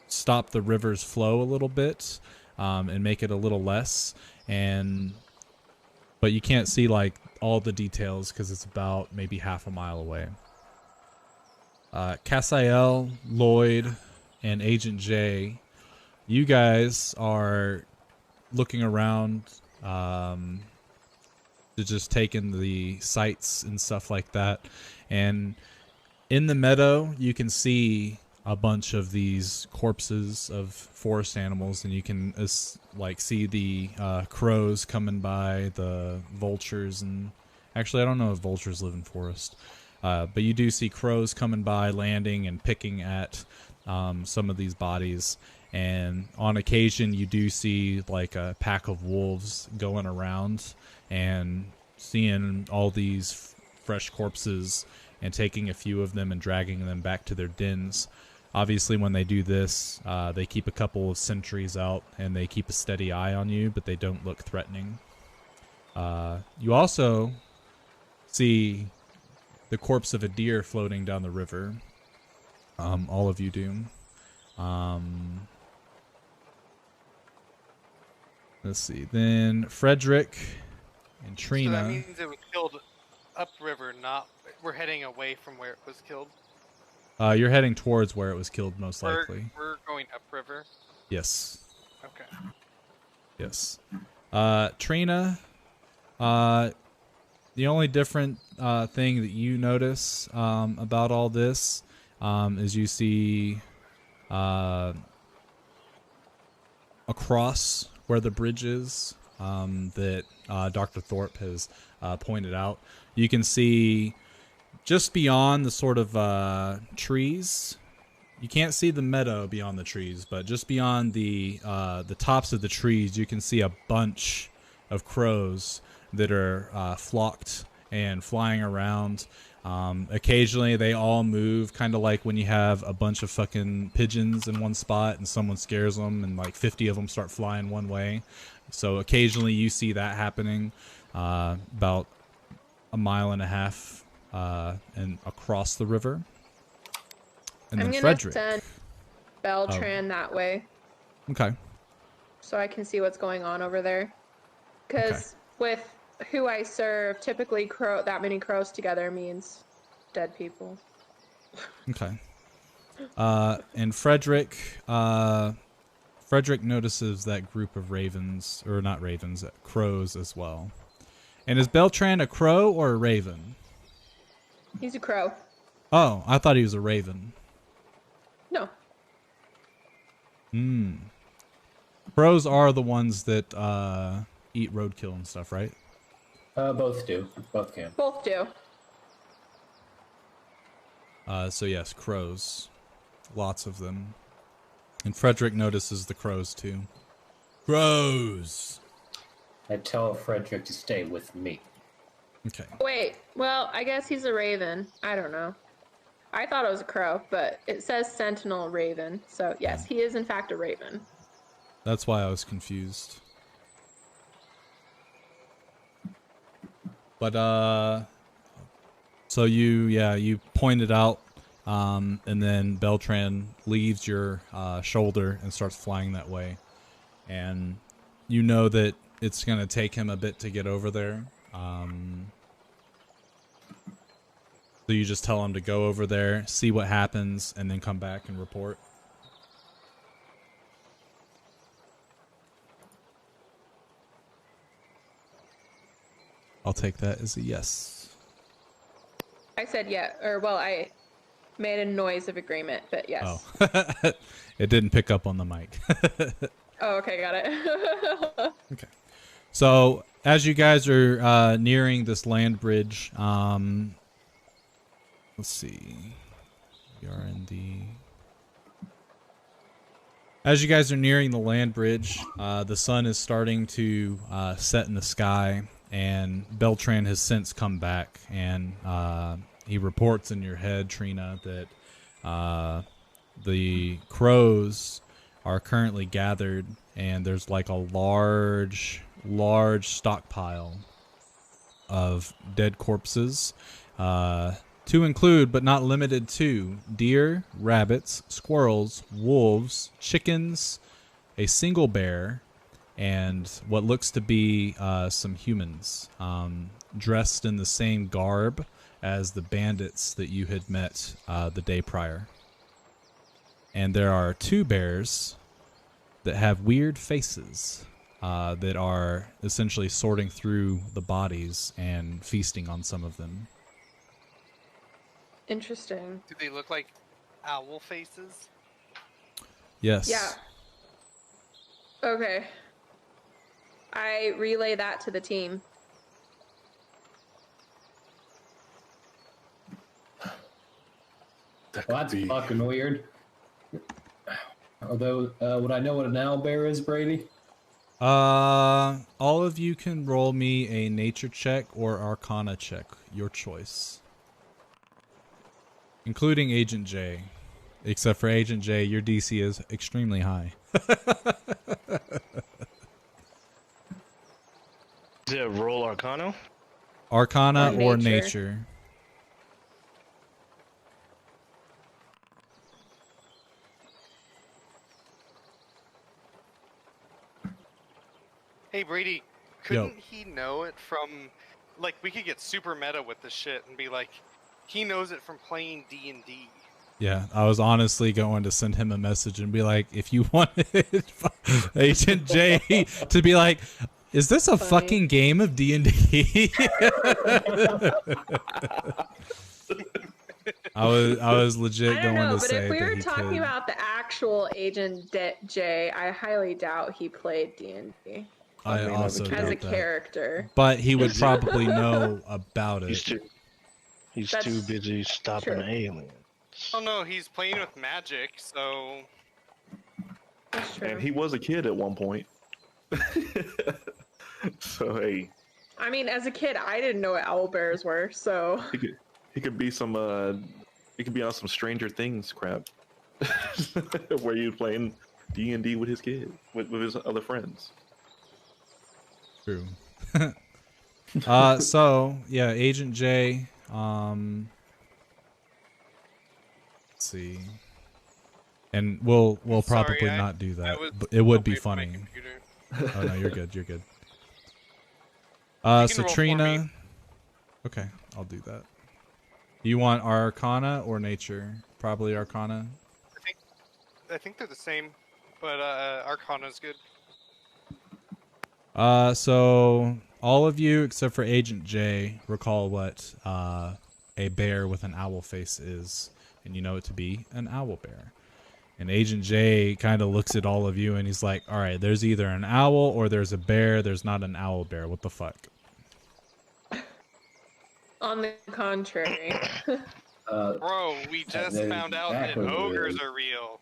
stop the river's flow a little bit and make it a little less. But you can't see like all the details because it's about maybe half a mile away. Cassiel, Lloyd, and Agent J, you guys are looking around to just take in the sights and stuff like that. And in the meadow, you can see a bunch of these corpses of forest animals, and you can like see the crows coming by, the vultures, and actually I don't know if vultures live in forest, but you do see crows coming by, landing and picking at some of these bodies. And on occasion you do see like a pack of wolves going around and seeing all these fresh corpses and taking a few of them and dragging them back to their dens. Obviously, when they do this, they keep a couple of sentries out and they keep a steady eye on you, but they don't look threatening. You also see the corpse of a deer floating down the river. All of you do. Let's see. Then Frederick and Trina. So that means it was killed upriver, not... We're heading away from where it was killed? You're heading towards where it was killed, most likely. We're going upriver? Yes. Okay. Yes. Trina, the only different thing that you notice about all this is you see across where the bridge is that Dr. Thorpe has pointed out, you can see just beyond the sort of trees. You can't see the meadow beyond the trees, but just beyond the tops of the trees, you can see a bunch of crows that are flocked and flying around. Occasionally, they all move, kind of like when you have a bunch of fucking pigeons in one spot and someone scares them, and like 50 of them start flying one way. So occasionally, you see that happening about a mile and a half and across the river. And I'm then gonna Frederick. send Beltran that way. Okay. So I can see what's going on over there. Because with who I serve, typically that many crows together means dead people. Okay. And Frederick notices that group of ravens, or not ravens, crows as well. And is Beltran a crow or a raven? He's a crow. Oh, I thought he was a raven. No. Crows are the ones that eat roadkill and stuff, right? Both do. Both can. Both do. So yes, crows. Lots of them. And Frederick notices the crows too. Crows! I tell Frederick to stay with me. Okay. Wait, well, I guess he's a raven. I don't know. I thought it was a crow, but it says sentinel raven. So yes, he is in fact a raven. That's why I was confused. But so you pointed out, and then Beltran leaves your shoulder and starts flying that way, and you know that it's gonna take him a bit to get over there. So you just tell him to go over there, see what happens, and then come back and report. I'll take that as a yes. I said yeah, or well, I made a noise of agreement, but yes. Oh, it didn't pick up on the mic. Oh, okay, got it. Okay. So as you guys are nearing this land bridge, let's see. We are in the. As you guys are nearing the land bridge, the sun is starting to set in the sky, and Beltran has since come back, and he reports in your head, Trina, that the crows are currently gathered, and there's like a large stockpile of dead corpses, to include but not limited to deer, rabbits, squirrels, wolves, chickens, a single bear, and what looks to be some humans dressed in the same garb as the bandits that you had met the day prior. And there are 2 bears that have weird faces that are essentially sorting through the bodies and feasting on some of them. Interesting. Do they look like owl faces? Yes. Yeah. Okay. I relay that to the team. That Well, could that's be. fucking weird. Although, would I know what an owl bear is, Brady? All of you can roll me a nature check or arcana check, your choice. Including Agent J. Except for Agent J, your DC is extremely high. Is it roll Arcana? Arcana Or or nature. nature. Hey Brady, couldn't he know it from, like, we could get super meta with this shit and be like, he knows it from playing D&D. Yeah, I was honestly going to send him a message and be like, if you wanted Agent J to be like, is this a Funny. fucking game of D&D? I was legit I don't going know, to but say if we that were he talking could. about the actual Agent J, I highly doubt he played D&D I I mean, also as as a doubt that. character. But he would Is it- probably know about He's it. too. He's That's too busy stopping true. aliens. Oh no, he's playing with magic, so That's true. And he was a kid at one point. So hey, I mean, as a kid, I didn't know what owlbears were, so he could be some he could be on some Stranger Things crap. Where you playing D&D with his kid, with his other friends. True. So yeah, Agent J. Let's see. And we'll Sorry, probably I- not do I that. was But it would be away from my funny. computer. Oh no, you're good. You're good. You can So roll for Trina. me. Okay, I'll do that. You want Arcana or Nature? Probably Arcana. I think they're the same, but Arcana's good. So all of you except for Agent J recall what a bear with an owl face is, and you know it to be an owl bear. And Agent J kind of looks at all of you and he's like, all right, there's either an owl or there's a bear. There's not an owl bear. What the fuck? on the contrary. Bro, we just that is found out that exactly what it ogres is. are real.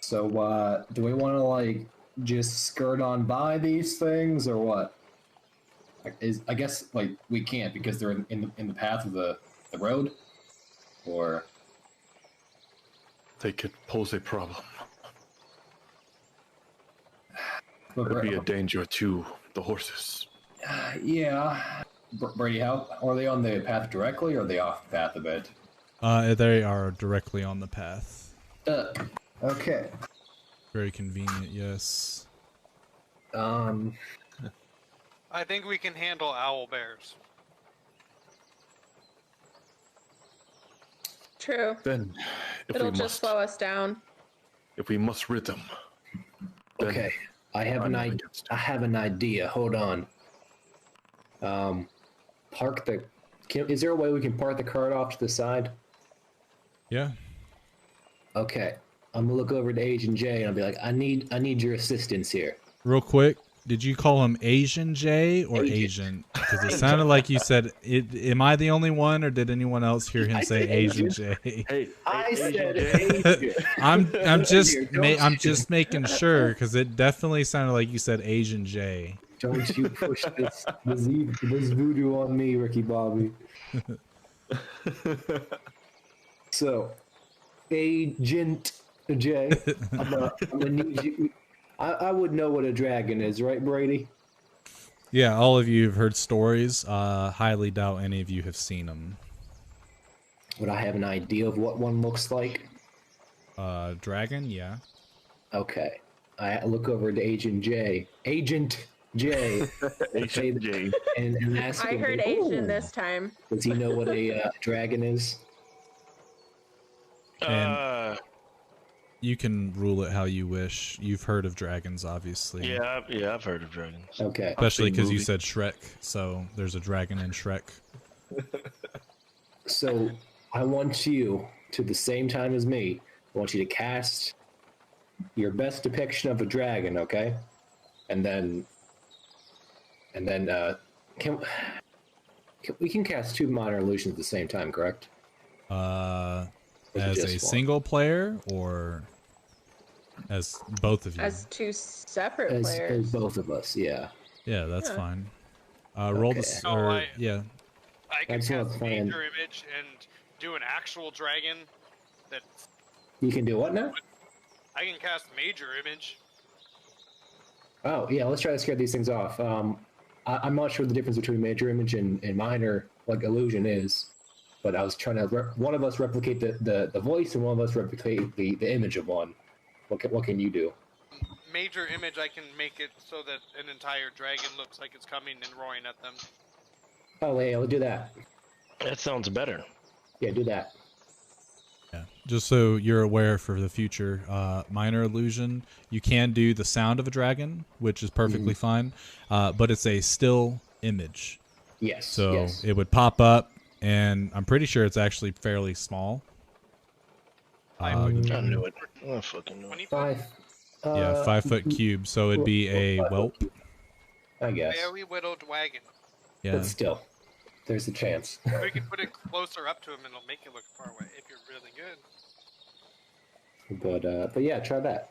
So, do we want to, like, just skirt on by these things, or what? I guess like we can't because they're in the path of the road, or They could pose a problem. but Could be a danger to the horses. yeah. Brady, how are they on the path directly, or are they off the path a bit? They are directly on the path. Okay. Very convenient, yes. I think we can handle owl bears. True. Then, if It'll we just must, slow us down. if we must rid them, then Okay. I have I'm an not idea. against it. I have an idea. Hold on. Park the. Is there a way we can park the cart off to the side? Yeah. Okay. I'm gonna look over to Agent J and I'll be like, I need your assistance here. Real quick, did you call him Asian J or Agent. Asian? Because it sounded like you said it. Am I the only one, or did anyone else hear him I say said Asian Agent. J? Hey, I said Jay. Agent. I'm just Don't I'm you- just making sure, because it definitely sounded like you said Asian J. Don't you push this voodoo on me, Ricky Bobby. So, Agent J, I'm gonna need you. I would know what a dragon is, right, Brady? Yeah, all of you have heard stories. Highly doubt any of you have seen them. Would I have an idea of what one looks like? Dragon, yeah. Okay. I look over to Agent J. Agent J. Agent J. And ask I him, heard "Ooh, Asian this time. does he know what a dragon is? You can rule it how you wish. You've heard of dragons, obviously. Yeah, I've heard of dragons. Okay. Especially seen because you movie. said Shrek, so there's a dragon in Shrek. So I want you, to the same time as me, I want you to cast your best depiction of a dragon, okay? And then we can cast two minor illusions at the same time, correct? Or is it As just a one? single player, or as both of you? As two separate As players. both of us, yeah. Yeah, that's Yeah. fine. Roll Okay. this, Oh, or yeah. I can That's what cast I'm saying. major image and do an actual dragon. That You can do what now? I can cast major image. Oh, yeah, let's try to scare these things off. I'm not sure the difference between major image and minor like illusion is, but I was trying to one of us replicate the voice and one of us replicate the image of one. What can you do? Major image, I can make it so that an entire dragon looks like it's coming and roaring at them. Oh, yeah, we'll do that. That sounds better. Yeah, do that. Yeah. Just so you're aware for the future, minor illusion, you can do the sound of a dragon, which is perfectly fine, but it's a still image. Yes. So yes. it would pop up, and I'm pretty sure it's actually fairly small. I knew it. I fucking knew it. 20 foot? 5. Yeah, 5 foot cube, so it'd be a whelp. I guess. Very whittled wagon. Yeah. But still, there's a chance. We can put it closer up to him and it'll make it look far away if you're really good. But yeah, try that.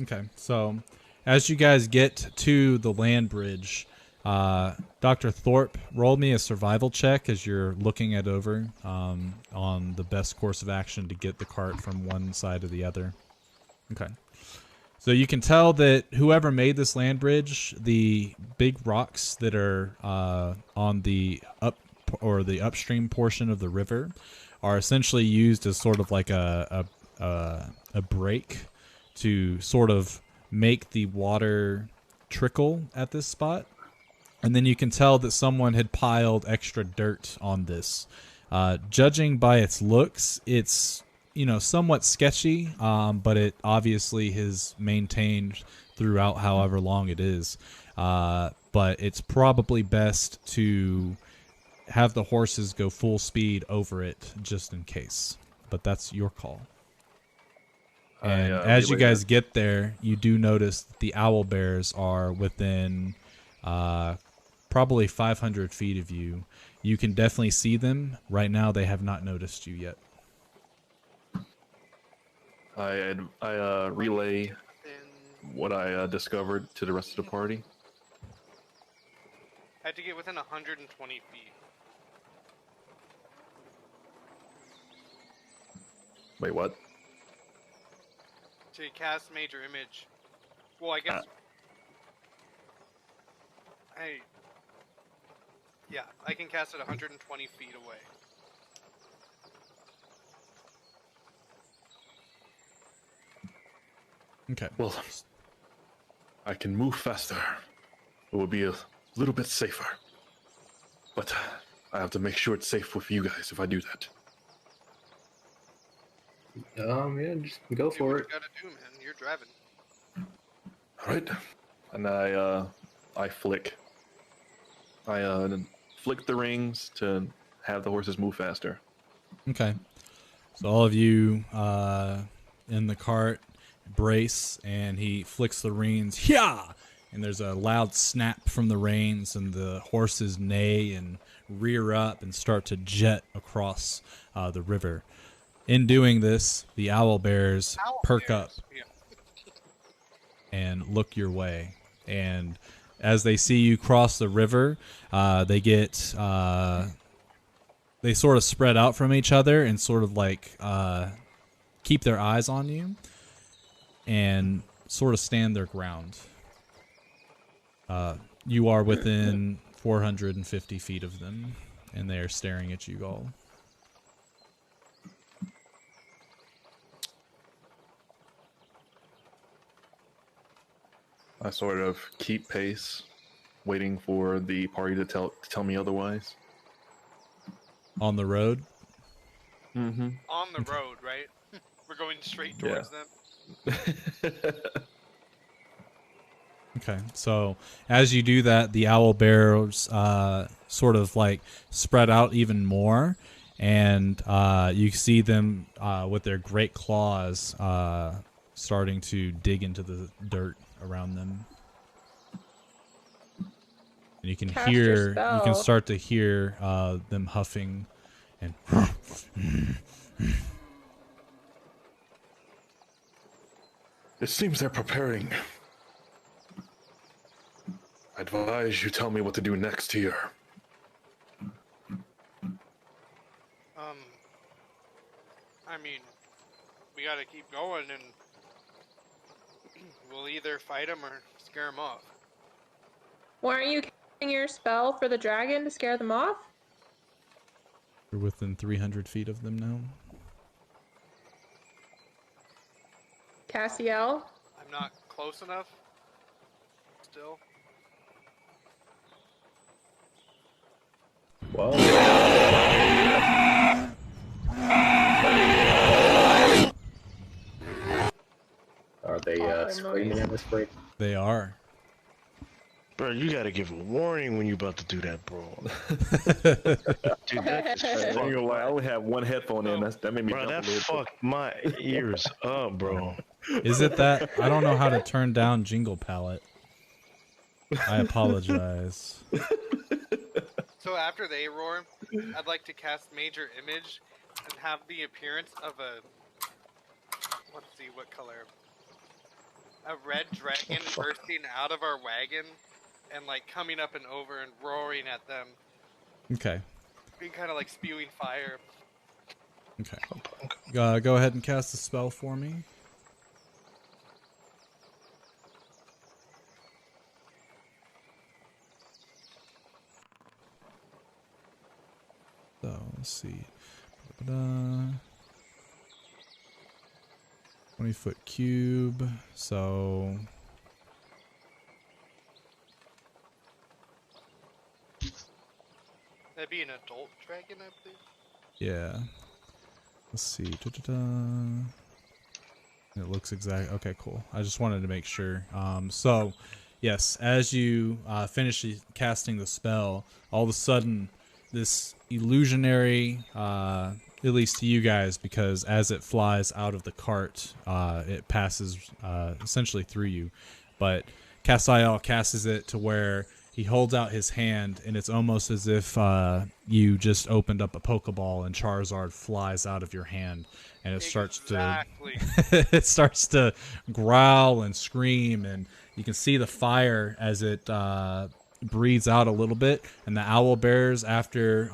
Okay, so as you guys get to the land bridge, Dr. Thorpe, roll me a survival check as you're looking it over on the best course of action to get the cart from one side to the other. Okay. So you can tell that whoever made this land bridge, the big rocks that are on the upstream portion of the river are essentially used as sort of like a break to sort of make the water trickle at this spot. And then you can tell that someone had piled extra dirt on this. Judging by its looks, it's somewhat sketchy, but it obviously has maintained throughout however long it is. But it's probably best to have the horses go full speed over it just in case. But that's your call. And as you guys get there, you do notice that the owl bears are within probably 500 feet of you. You can definitely see them. Right now, they have not noticed you yet. I relay what I discovered to the rest of the party. Had to get within 120 feet. Wait, what? To cast Major Image. Well, I guess... Yeah, I can cast it 120 feet away. Okay. Well, I can move faster. It will be a little bit safer. But I have to make sure it's safe with you guys if I do that. Yeah, just go Do for what it. you gotta do, man. You're driving. All right. And I flick. I flick the rings to have the horses move faster. Okay. So all of you in the cart brace, and he flicks the reins. Yeah! And there's a loud snap from the reins, and the horses neigh and rear up and start to jet across the river. In doing this, the owl bears perk up Yeah. and look your way. And as they see you cross the river, they get they sort of spread out from each other and sort of like keep their eyes on you and sort of stand their ground. You are within 450 feet of them, and they are staring at you all. I sort of keep pace, waiting for the party to tell me otherwise. On the road? Mm-hmm. On the road, right? We're going straight towards them. Okay, so as you do that, the owl bears sort of like spread out even more, and you see them with their great claws starting to dig into the dirt around them. And you can Cast your you can spell. start to hear them huffing and It seems they're preparing. I advise you tell me what to do next here. I mean, we gotta keep going, and we'll either fight them or scare them off. Weren't you casting your spell for the dragon to scare them off? you're within 300 feet of them now. Cassiel? I'm not close enough. Still. Well, are they screaming at us right? They are. Bro, you gotta give a warning when you about to do that, bro. Dude, that just I fucked I only have one headphone in. That made me Bro, jump that a little bit. fucked my ears up, bro. Is it that? I don't know how to turn down Jingle Palette. I apologize. So after they roar, I'd like to cast Major Image and have the appearance of a... Let's see, what color? A red dragon bursting out of our wagon and like coming up and over and roaring at them. Okay. Being kind of like spewing fire. Okay. Go ahead and cast a spell for me. So, let's see. 20-foot cube. So, That'd be an adult dragon, I believe. yeah. Let's see. It looks exact. Okay, cool. I just wanted to make sure. So, yes, as you finish casting the spell, all of a sudden, this illusionary, at least to you guys, because as it flies out of the cart, it passes essentially through you. But Cassiel casts it to where he holds out his hand, and it's almost as if you just opened up a Pokeball and Charizard flies out of your hand, and it starts to it starts to growl and scream, and you can see the fire as it breathes out a little bit, and the owl bears, after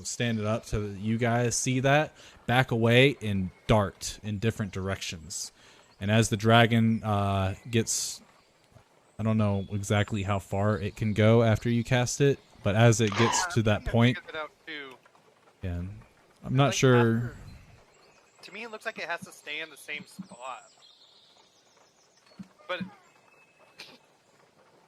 standing up to you guys, see that, back away and dart in different directions. And as the dragon gets, I don't know exactly how far it can go after you cast it, but as it gets to that point, yeah, I'm not sure. To me, it looks like it has to stay in the same spot. But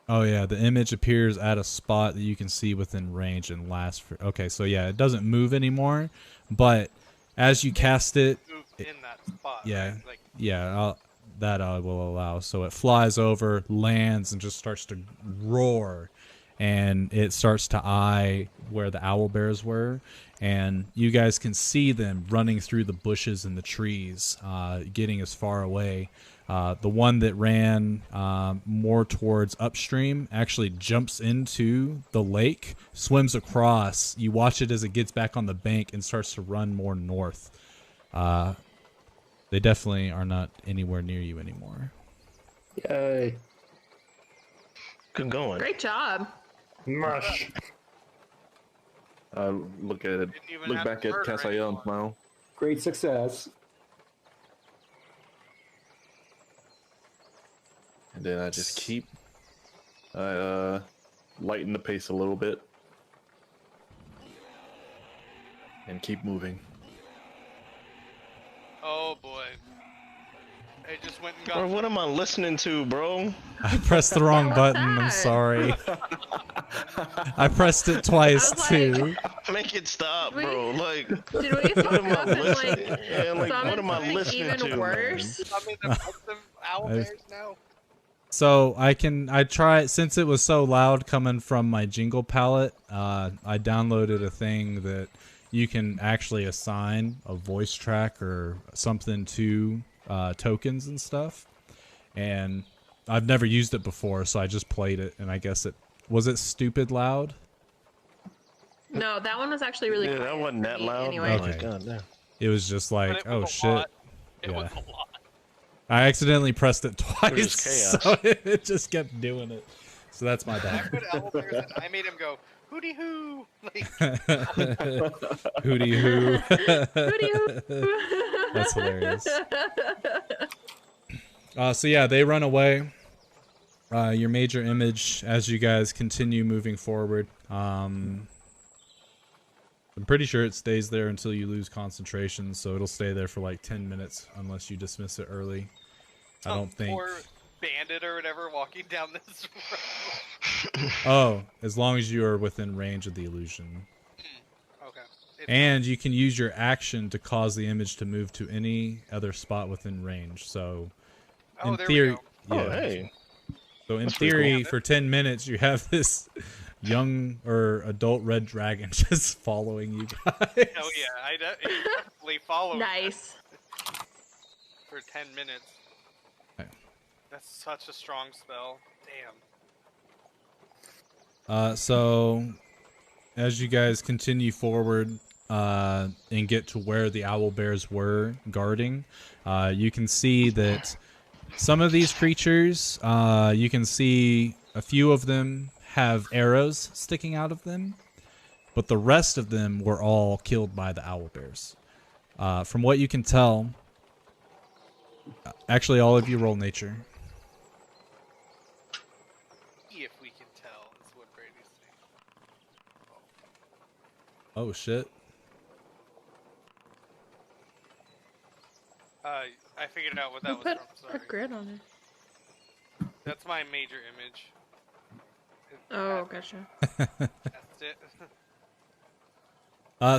oh yeah, the image appears at a spot that you can see within range and lasts for. Okay, so yeah, it doesn't move anymore, but as you cast it, in that spot. Yeah, right? Like, that I will allow. So it flies over, lands, and just starts to roar, and it starts to eye where the owl bears were, and you guys can see them running through the bushes and the trees, getting as far away. The one that ran more towards upstream actually jumps into the lake, swims across. You watch it as it gets back on the bank and starts to run more north. They definitely are not anywhere near you anymore. Yay. Good going. Great job. Mush. Look at it. Didn't even Look have back to at murder Casael and anyone. smile. Great success. And then I just keep lighten the pace a little bit and keep moving. oh boy. It just went and got. Bro, what am I listening to, bro? I pressed the wrong button. I'm that? sorry. I pressed it twice I was too. Make it stop, Wait. bro. Like, Did we what am fuck I up and listening? like Yeah, like, what summon am I something listening even to? man? worse? I mean, the owl I've- bears now. So I try, since it was so loud coming from my jingle palette, I downloaded a thing that you can actually assign a voice track or something to tokens and stuff. And I've never used it before, so I just played it, and I guess was it stupid loud? No, that one was actually really Yeah, quiet that wasn't for that me loud. anyway. Okay. Like, God damn. It was just But like, it oh was a shit. lot. It Yeah. was a lot. I accidentally pressed it twice, chaos. so it just kept doing it. So that's my I bad. put owl bears in, I made him go hooty hoo. Like, Hootie hoo. Hooty-hoo. That's hilarious. So yeah, they run away. Your major image, as you guys continue moving forward, I'm pretty sure it stays there until you lose concentration, so it'll stay there for like 10 minutes unless you dismiss it early. I some don't think. poor bandit or whatever walking down this road. Oh, as long as you are within range of the illusion. Okay. And you can use your action to cause the image to move to any other spot within range. So, Oh, in there we theory, go. yeah. Oh, hey. So in That's pretty theory, cool. for 10 minutes, you have this young or adult red dragon just following you guys. Hell yeah, he definitely followed Nice. for 10 minutes. Okay. That's such a strong spell. Damn. So as you guys continue forward and get to where the owl bears were guarding, you can see that some of these creatures, you can see a few of them have arrows sticking out of them, but the rest of them were all killed by the owl bears. From what you can tell, actually all of you roll nature. If we can tell, is what Brady's saying. Oh shit. I figured out what that Who was put from. a Sorry. grid on it? That's my major image. Oh, gotcha. That's it.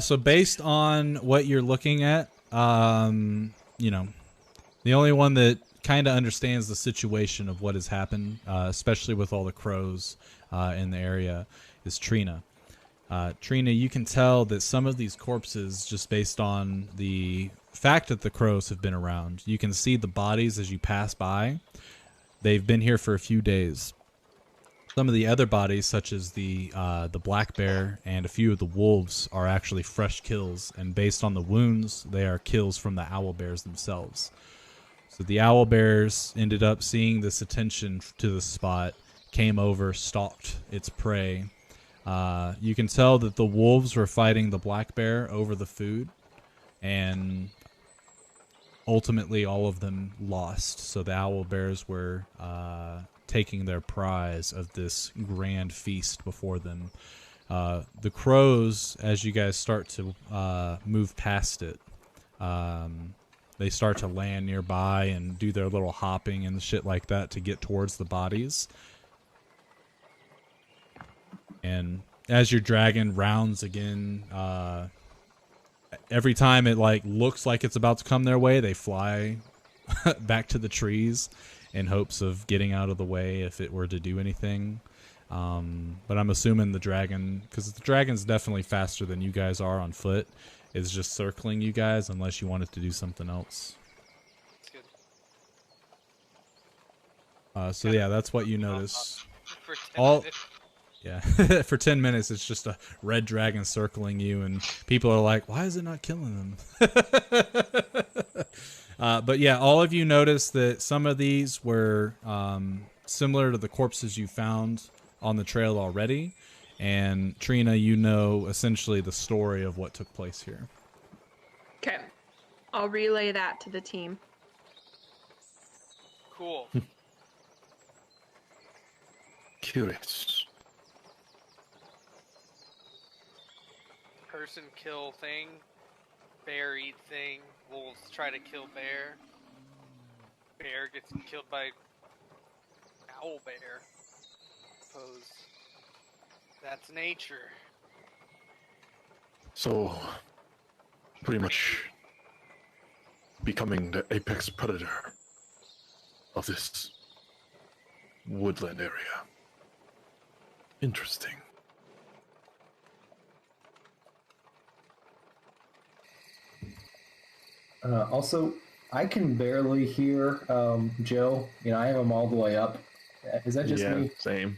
So based on what you're looking at, you know, the only one that kind of understands the situation of what has happened, especially with all the crows in the area, is Trina. Trina, you can tell that some of these corpses, just based on the fact that the crows have been around, you can see the bodies as you pass by. They've been here for a few days. Some of the other bodies, such as the black bear and a few of the wolves, are actually fresh kills, and based on the wounds, they are kills from the owl bears themselves. So the owl bears ended up seeing this attention to the spot, came over, stalked its prey. You can tell that the wolves were fighting the black bear over the food, and ultimately all of them lost. So the owl bears were taking their prize of this grand feast before them. The crows, as you guys start to move past it, they start to land nearby and do their little hopping and shit like that to get towards the bodies. And as your dragon rounds again, every time it like looks like it's about to come their way, they fly back to the trees in hopes of getting out of the way if it were to do anything. But I'm assuming the dragon, because the dragon's definitely faster than you guys are on foot, is just circling you guys unless you want it to do something else. So yeah, that's what you notice. For 10 All minutes. yeah, for 10 minutes it's just a red dragon circling you, and people are like, "Why is it not killing them?" But yeah, all of you notice that some of these were similar to the corpses you found on the trail already. And Trina, you know essentially the story of what took place here. Okay. I'll relay that to the team. Cool. Curious. Person kill thing. Bear eat thing. Wolves try to kill bear. Bear gets killed by owl bear. Suppose that's nature. So, pretty much becoming the apex predator of this woodland area. Interesting. Also, I can barely hear Joe. You know, I have him all the way up. Is that just me? Same.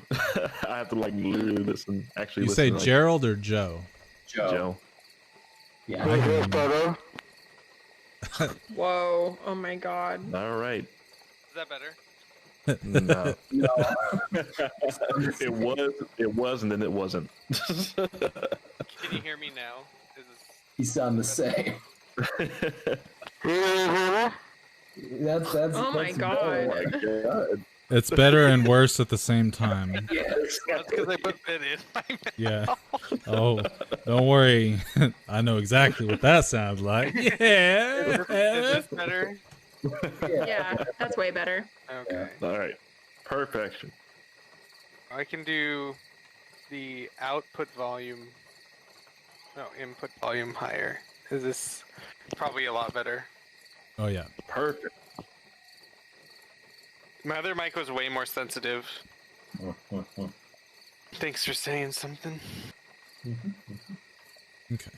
I have to like literally listen. Actually, You say listen, like, Gerald or Joe? Joe. Yeah. I can- Whoa. Oh my god. All right. Is that better? No, No. it was, and then it wasn't. Can you hear me now? Is this... You sound the same. That's Oh my that's god. better. It's better and worse at the same time. Yes. That's because I put it in my mouth. Yeah. Oh, don't worry. I know exactly what that sounds like. Yeah. Is this better? Yeah, that's way better. Okay. All right. Perfection. I can do the output volume. No, input volume higher. Is this probably a lot better? Oh yeah. Perfect. My other mic was way more sensitive. Thanks for saying something. Okay.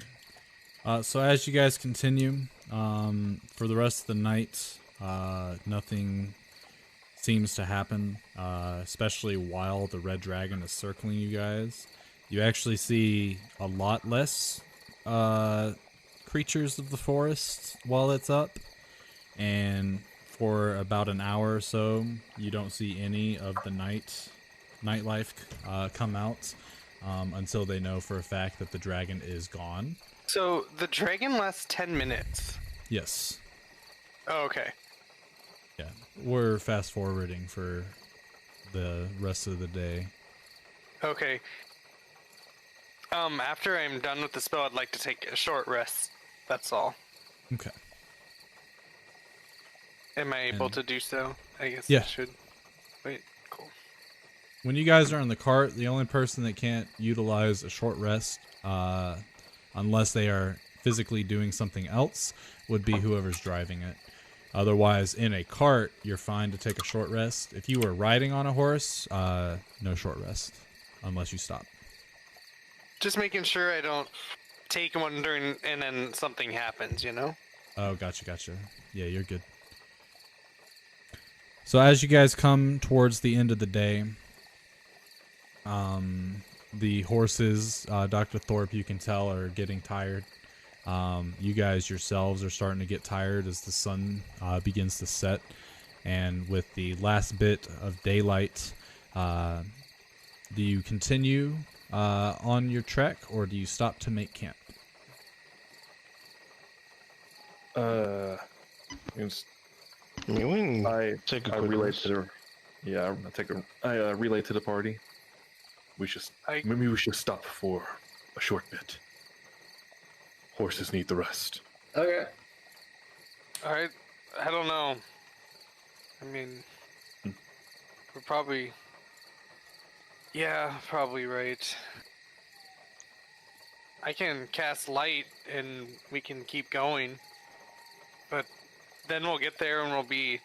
So as you guys continue, for the rest of the night, nothing seems to happen, especially while the red dragon is circling you guys. You actually see a lot less creatures of the forest while it's up, and for about an hour or so, you don't see any of the nightlife come out until they know for a fact that the dragon is gone. So the dragon lasts 10 minutes. Yes. Oh, okay. Yeah. We're fast forwarding for the rest of the day. Okay. After I'm done with the spell, I'd like to take a short rest. That's all. Okay. Am I able And- to do so? I guess Yeah. I should. Wait, cool. When you guys are in the cart, the only person that can't utilize a short rest, unless they are physically doing something else, would be whoever's driving it. Otherwise, in a cart, you're fine to take a short rest. If you were riding on a horse, no short rest, unless you stop. Just making sure I don't take one during and then something happens, you know? Oh, gotcha. Yeah, you're good. So as you guys come towards the end of the day, the horses, Dr. Thorpe, you can tell, are getting tired. You guys yourselves are starting to get tired as the sun begins to set. And with the last bit of daylight, Do you continue on your trek, or do you stop to make camp? It's- I mean, we can I take a I quick relate rest. to the I relate to the party. Maybe we should stop for a short bit. Horses need the rest. Okay. I don't know. I mean, we're probably. Yeah, probably right. I can cast light and we can keep going. But then we'll get there and we'll be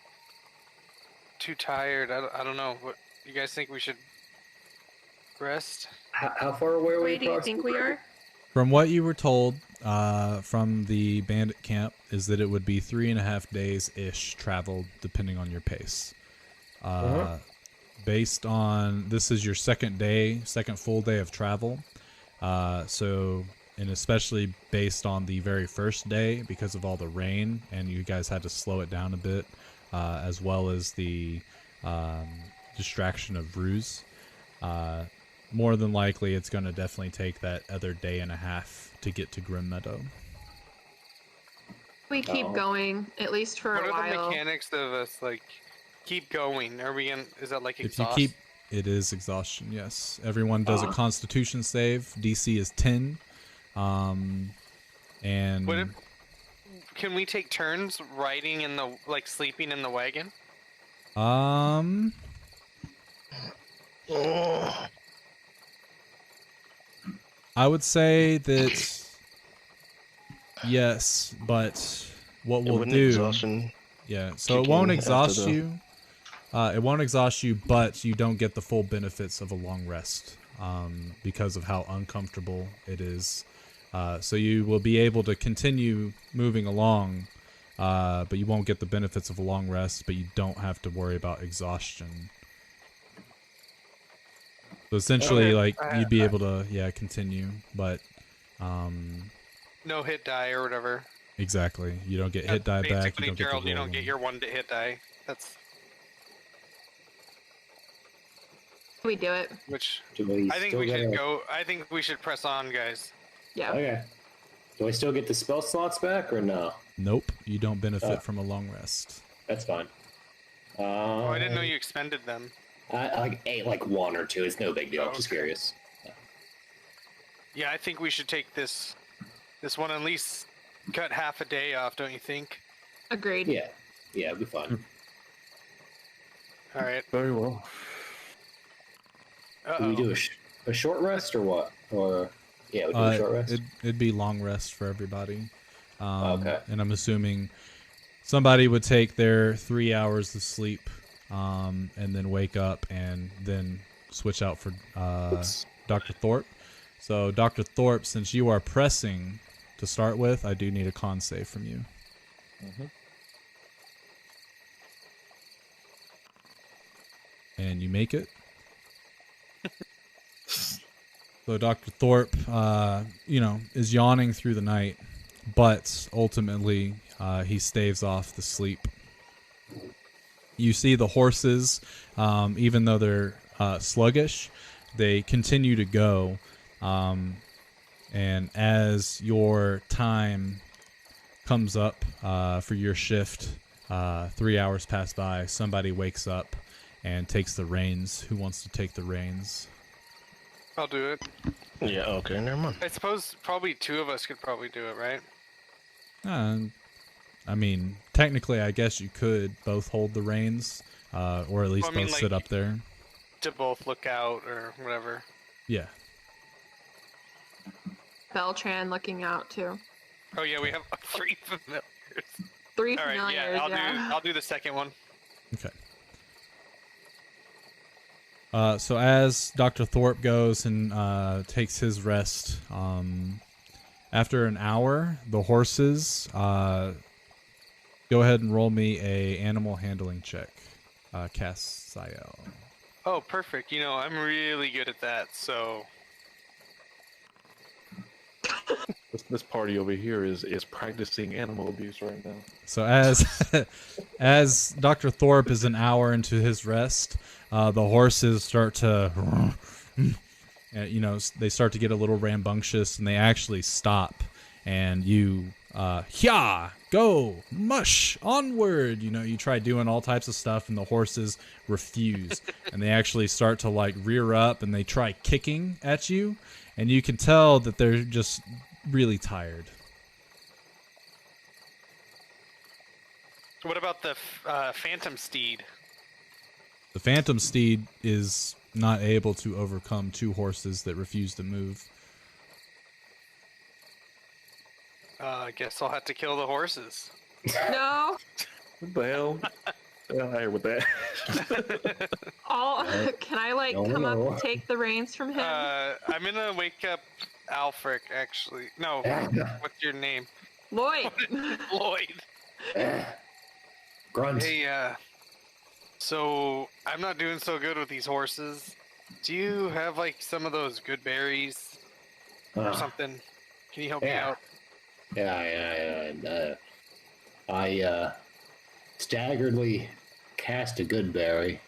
too tired. I don't know. What you guys think we should rest? How far away are we? Where do you think we are? From what you were told from the bandit camp is that it would be 3.5 days-ish traveled, depending on your pace. Based on, this is your second full day of travel. And especially based on the very first day, because of all the rain, and you guys had to slow it down a bit, as well as the distraction of Ruse. More than likely, it's going to definitely take that other day and a half to get to Grim Meadow. We keep going, at least for What a are while. the mechanics of us like keep going? Are we in? Is that like If exhaust? you keep, it is exhaustion. Yes, everyone does a Constitution save. DC is 10, and Can we take turns riding in the sleeping in the wagon? I would say that yes, but what we'll do, exhaustion. yeah. So it kick won't in exhaust after the- you. It won't exhaust you, but you don't get the full benefits of a long rest because of how uncomfortable it is. So you will be able to continue moving along, but you won't get the benefits of a long rest. But you don't have to worry about exhaustion. So essentially, like you'd be able to, continue, but No hit die or whatever. exactly, you don't get hit die back. You Basically, don't get Gerald, the you roll don't get one. your one to hit die. That's We do it. which Do we I think still we should gotta- go. I think we should press on, guys. Yeah. Okay. Do I still get the spell slots back or no? Nope, you don't benefit Oh. from a long rest. That's fine. Oh, I didn't know you expended them. I ate like one or two. It's no big deal. Oh, Just okay. curious. Yeah, I think we should take this one at least cut half a day off. Don't you think? Agreed. Yeah. Yeah, it'll be fun. All right. Very well. Do we do a short rest or what? Or yeah, we do a short rest. It'd be long rest for everybody. Okay. And I'm assuming somebody would take their 3 hours of sleep, and then wake up and then switch out for Dr. Thorpe. So Dr. Thorpe, since you are pressing to start with, I do need a con save from you. And you make it. So Dr. Thorpe, is yawning through the night, but ultimately he staves off the sleep. You see the horses, even though they're sluggish, they continue to go. And as your time comes up for your shift, 3 hours pass by, somebody wakes up and takes the reins. Who wants to take the reins? I'll do it. Yeah, okay, never mind. I suppose probably two of us could probably do it, right? I mean, technically, I guess you could both hold the reins, or at least Well, I mean, both like- sit up there. To both look out or whatever. Yeah. Beltran looking out too. Oh yeah, we have 3 familiars. 3 All right, familiars. yeah, I'll do the second one. Okay. So as Dr. Thorpe goes and takes his rest, after an hour, the horses go ahead and roll me a animal handling check. Cast Sayel. Oh, perfect. I'm really good at that. So This party over here is practicing animal abuse right now. So as Dr. Thorpe is an hour into his rest, the horses start to, they start to get a little rambunctious, and they actually stop. And you, go, mush, onward. You try doing all types of stuff, and the horses refuse. And they actually start to like rear up, and they try kicking at you, and you can tell that they're just really tired. What about the phantom steed? The phantom steed is not able to overcome two horses that refuse to move. I guess I'll have to kill the horses. No. What the hell? I'm here with that. Can I come up and take the reins from him? I'm gonna wake up Alfric, actually. No, what's your name? Lloyd. Lloyd. Grunt. Hey, so I'm not doing so good with these horses. Do you have like some of those good berries or something? Can you help me out? Yeah. I staggeredly cast a good berry.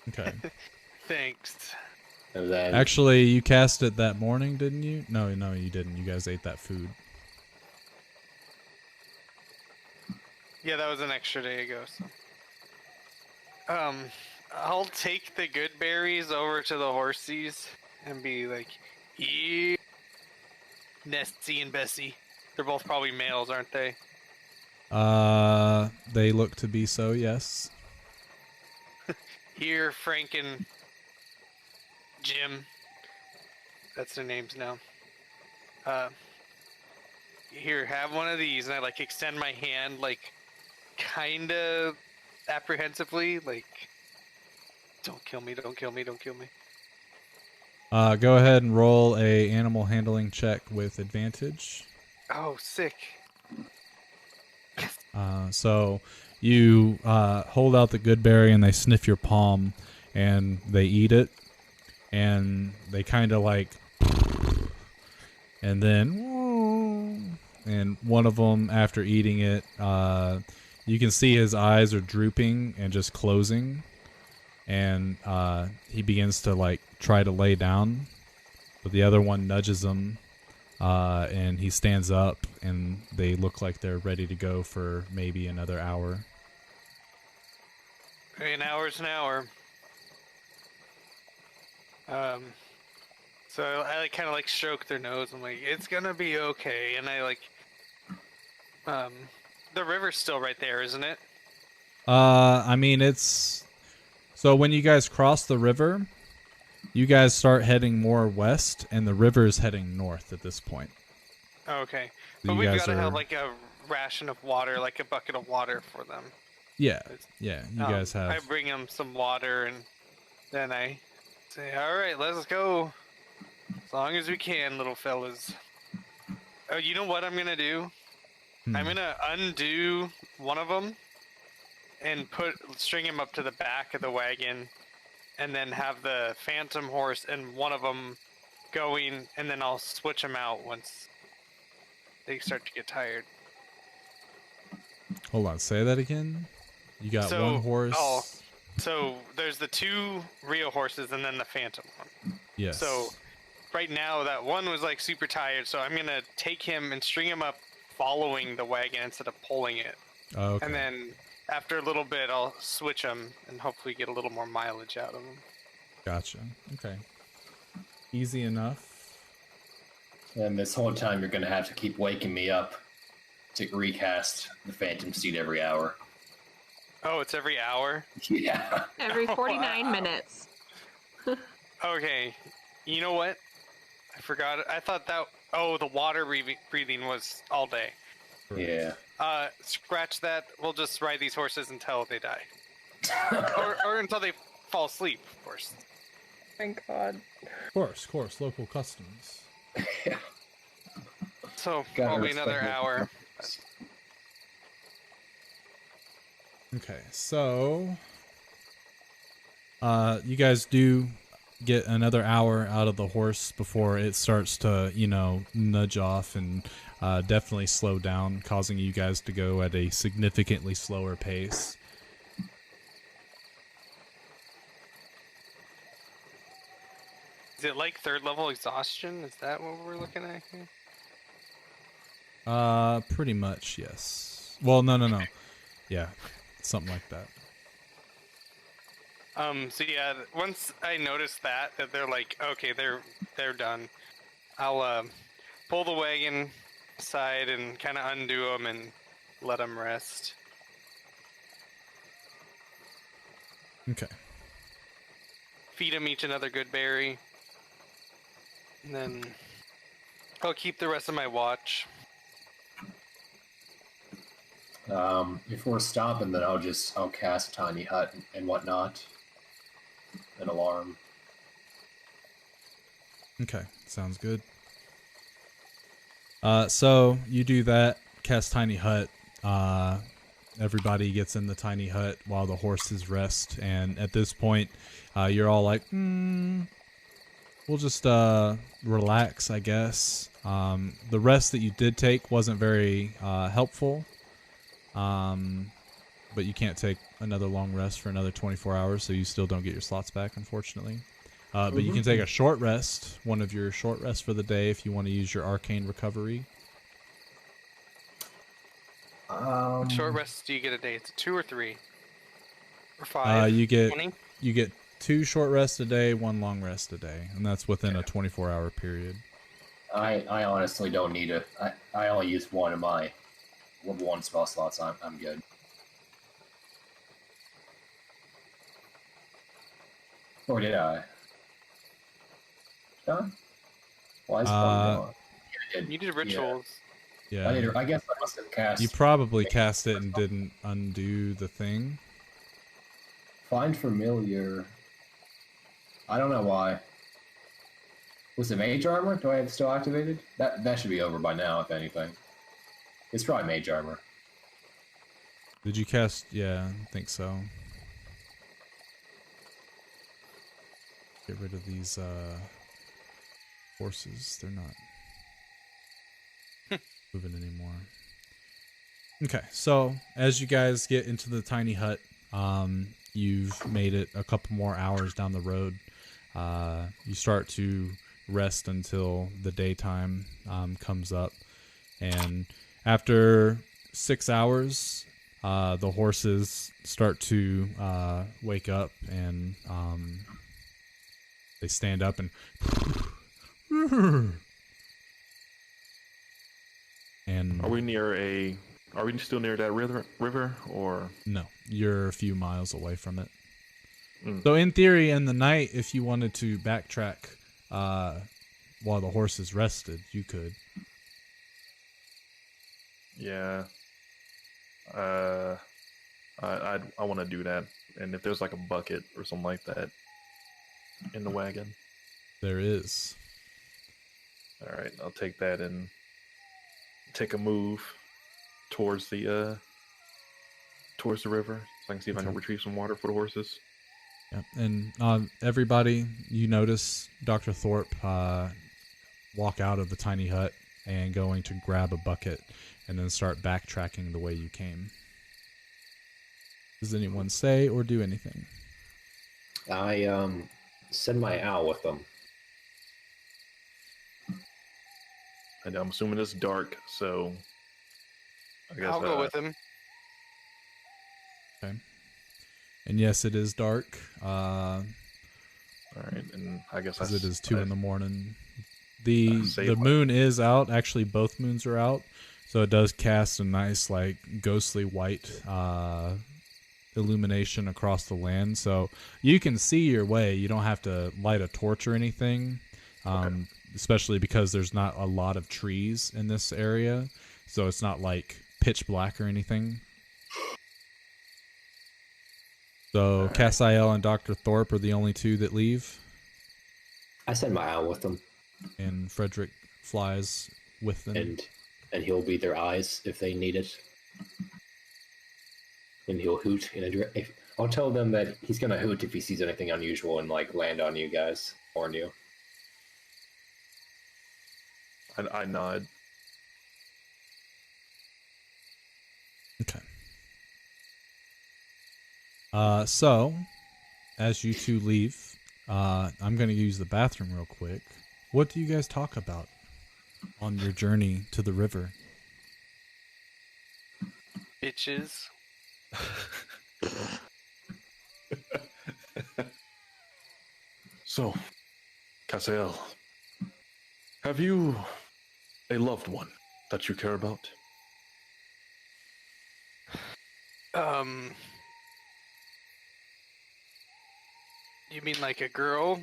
Okay. Thanks. And then Actually, you cast it that morning, didn't you? No, you didn't. You guys ate that food. Yeah, that was an extra day ago. So. I'll take the good berries over to the horsies and be like, here, Nessie and Bessie. They're both probably males, aren't they? They look to be so, yes. Here, Frank and Jim. That's their names now. Here, have one of these, and I like extend my hand, like, kind of apprehensively, like, don't kill me, don't kill me, don't kill me. Go ahead and roll a animal handling check with advantage. Oh, sick. So you hold out the good berry, and they sniff your palm, and they eat it, and they kind of like, and then, and one of them, after eating it, you can see his eyes are drooping and just closing, and he begins to like try to lay down, but the other one nudges him, and he stands up, and they look like they're ready to go for maybe another hour. An hour's an hour. So I like kind of like stroke their nose. I'm like, it's gonna be okay, and I like, the river's still right there, isn't it? I mean, it's so when you guys cross the river, you guys start heading more west, and the river's heading north at this point. Okay, So but you we've guys got to are- have like a ration of water, like a bucket of water for them. Yeah, you guys have. I bring them some water, and then I say, "All right, let's go. As long as we can, little fellas." Oh, you know what I'm gonna do? I'm gonna undo one of them and string him up to the back of the wagon, and then have the phantom horse and one of them going, and then I'll switch them out once they start to get tired. Hold on, say that again. You got one horse. Oh, so there's the two real horses and then the phantom one. Yes. So right now that one was like super tired, so I'm gonna take him and string him up following the wagon instead of pulling it. Oh, okay. And then after a little bit, I'll switch them and hopefully get a little more mileage out of them. Gotcha. Okay. Easy enough. And this whole time, you're going to have to keep waking me up to recast the Phantom Steed every hour. Oh, it's every hour? Yeah. Every 49 Wow. minutes. Okay. You know what? I forgot. I thought that... Oh, the water breathing was all day. Yeah. Scratch that. We'll just ride these horses until they die. or until they fall asleep, of course. Thank God. Of course, local customs. So, Gotta probably respect another it. hour. Okay, so you guys do get another hour out of the horse before it starts to, nudge off and definitely slow down, causing you guys to go at a significantly slower pace. Is it like third level exhaustion? Is that what we're looking at here? Pretty much, yes. Well, no. Yeah, something like that. So yeah, once I notice that they're like, okay, they're done, I'll pull the wagon aside and kind of undo them and let them rest. Okay. Feed them each another good berry. And then I'll keep the rest of my watch. If we're stopping, then I'll cast Tiny Hut and whatnot. An alarm. Okay, sounds good. So you do that, cast Tiny Hut. Everybody gets in the tiny hut while the horses rest, and at this point, you're all like, we'll just relax, I guess. The rest that you did take wasn't very helpful, but you can't take another long rest for another 24 hours, so you still don't get your slots back, unfortunately. But you can take a short rest, one of your short rests for the day, if you want to use your arcane recovery. Short rests do you get a day? It's 2 or 3 or 5. You get 20? you get 2 short rests a day, 1 long rest a day, and that's within a 24-hour period. I honestly don't need it. I only use one of my level 1 spell slots. I'm good. Or did I? Done? Why is one gone? Yeah, I did. You did rituals. Yeah. I guess I must have cast. You probably cast it and didn't undo the thing. Find familiar. I don't know why. Was it mage armor? Do I have it still activated? That should be over by now, if anything. It's probably mage armor. Did you cast? Yeah, I think so. Get rid of these horses. They're not moving anymore. Okay, so as you guys get into the tiny hut, you've made it a couple more hours down the road. You start to rest until the daytime comes up, and after 6 hours, the horses start to wake up, and they stand up and Are we still near that river or no, you're a few miles away from it. So in theory, in the night, if you wanted to backtrack while the horses rested, you could. Yeah. I want to do that. And if there's like a bucket or something like that in the wagon. There is. All right, I'll take that and take a move towards the river so I can see if I can retrieve some water for the horses. Yeah, and everybody, you notice Dr. Thorpe walk out of the tiny hut and going to grab a bucket and then start backtracking the way you came. Does anyone say or do anything? I send my owl with them. And I'm assuming it's dark, so I guess I'll go with him. Okay. And yes, it is dark. All right, and I guess it is 2 in the morning. The moon is out. Actually, both moons are out, so it does cast a nice, like, ghostly white illumination across the land. So you can see your way. You don't have to light a torch or anything. Okay. Especially because there's not a lot of trees in this area, so it's not like pitch black or anything. So right. Cassiel and Dr. Thorpe are the only 2 that leave. I send my owl with them. And Frederick flies with them. And he'll be their eyes if they need it. And he'll hoot in I'll tell them that he's gonna hoot if he sees anything unusual and like land on you guys, warn you. I nod. Okay. So, as you two leave, I'm going to use the bathroom real quick. What do you guys talk about on your journey to the river? Bitches. So, Cassiel, have you a loved one that you care about? You mean like a girl?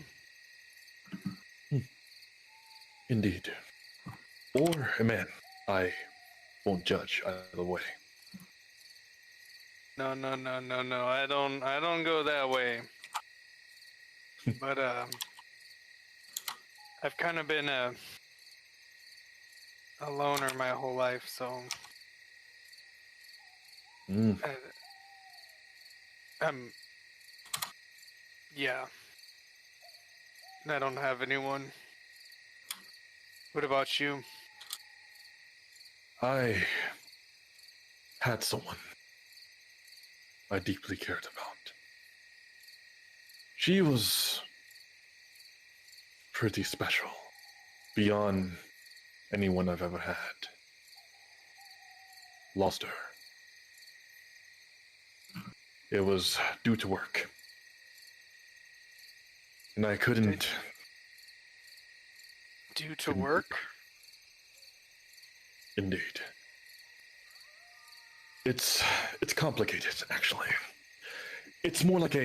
Indeed. Or a man. I won't judge either way. No. I don't go that way. But I've kind of been a loner my whole life, so yeah. I don't have anyone. What about you? I had someone I deeply cared about. She was pretty special, beyond anyone I've ever had. Lost her. It was due to work. And I couldn't... Due to work? Indeed. It's complicated, actually. It's more like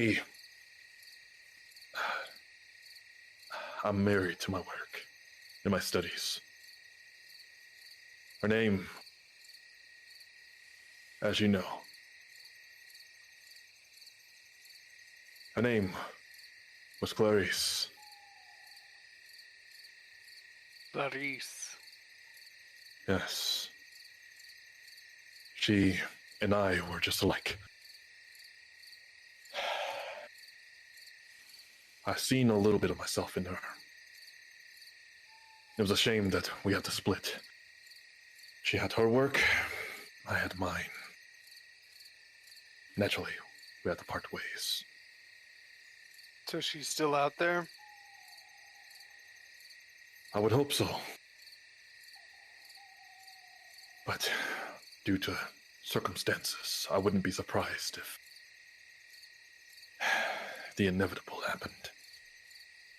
I'm married to my work and my studies. Her name, as you know, her name was Clarice. Clarice. Yes. She and I were just alike. I've seen a little bit of myself in her. It was a shame that we had to split. She had her work, I had mine. Naturally, we had to part ways. So she's still out there? I would hope so. But due to circumstances, I wouldn't be surprised if the inevitable happened.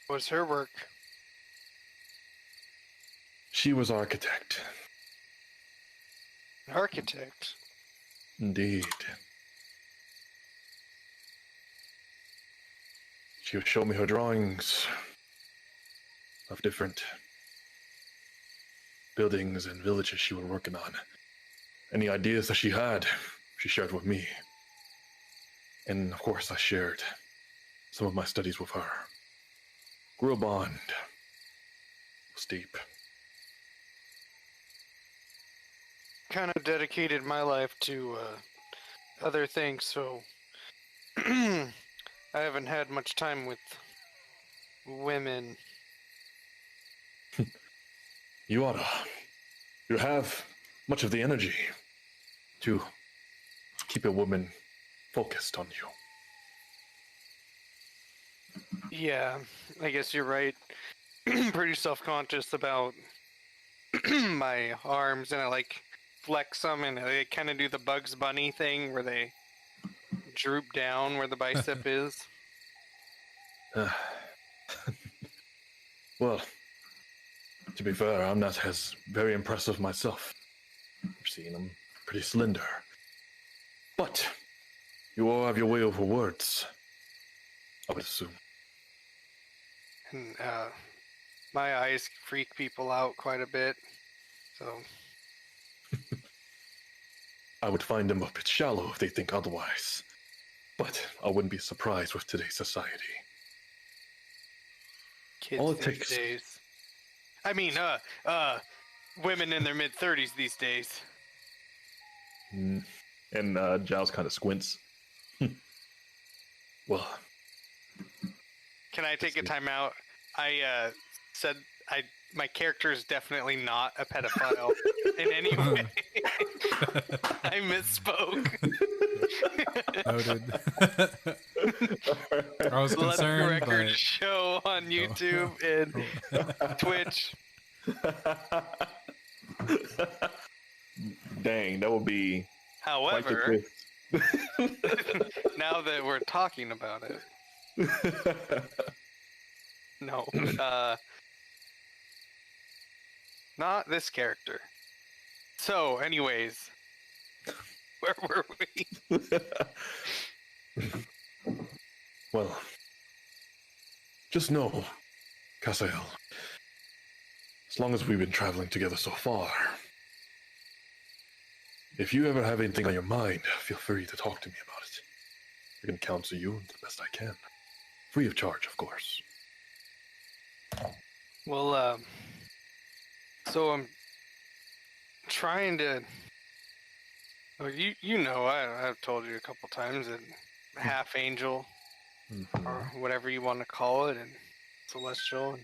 What was her work? She was architect. An architect? Indeed. She would show me her drawings of different buildings and villages she was working on. Any ideas that she had, she shared with me. And of course, I shared some of my studies with her. Grew a bond. It was deep. Kind of dedicated my life to other things, so I haven't had much time with women. You oughta. You have much of the energy to keep a woman focused on you. Yeah, I guess you're right. Pretty self-conscious about my arms, and I like flex them, and I kind of do the Bugs Bunny thing where they droop down where the bicep is. Well, to be fair, I'm not as very impressive myself. You're seeing I'm pretty slender. But you all have your way over words, I would assume. And my eyes freak people out quite a bit, so... I would find them a bit shallow if they think otherwise. But I wouldn't be surprised with today's society. Kids All it these takes... days. I mean, women in their mid-30s these days. And Giles kind of squints. Well, Can I take a timeout? I said my character is definitely not a pedophile in any way. I misspoke. Noted. I was Let the concerned, record but show on YouTube and Twitch. dang, that would be quite the However, twist. now that we're talking about it, no, not this character. So, anyways, where were we? Well, just know, Casael, as long as we've been traveling together so far, if you ever have anything on your mind, feel free to talk to me about it. I can counsel you the best I can. Free of charge, of course. Well, so I'm trying to. Well, you know, I've told you a couple times that half angel, or whatever you want to call it, and celestial.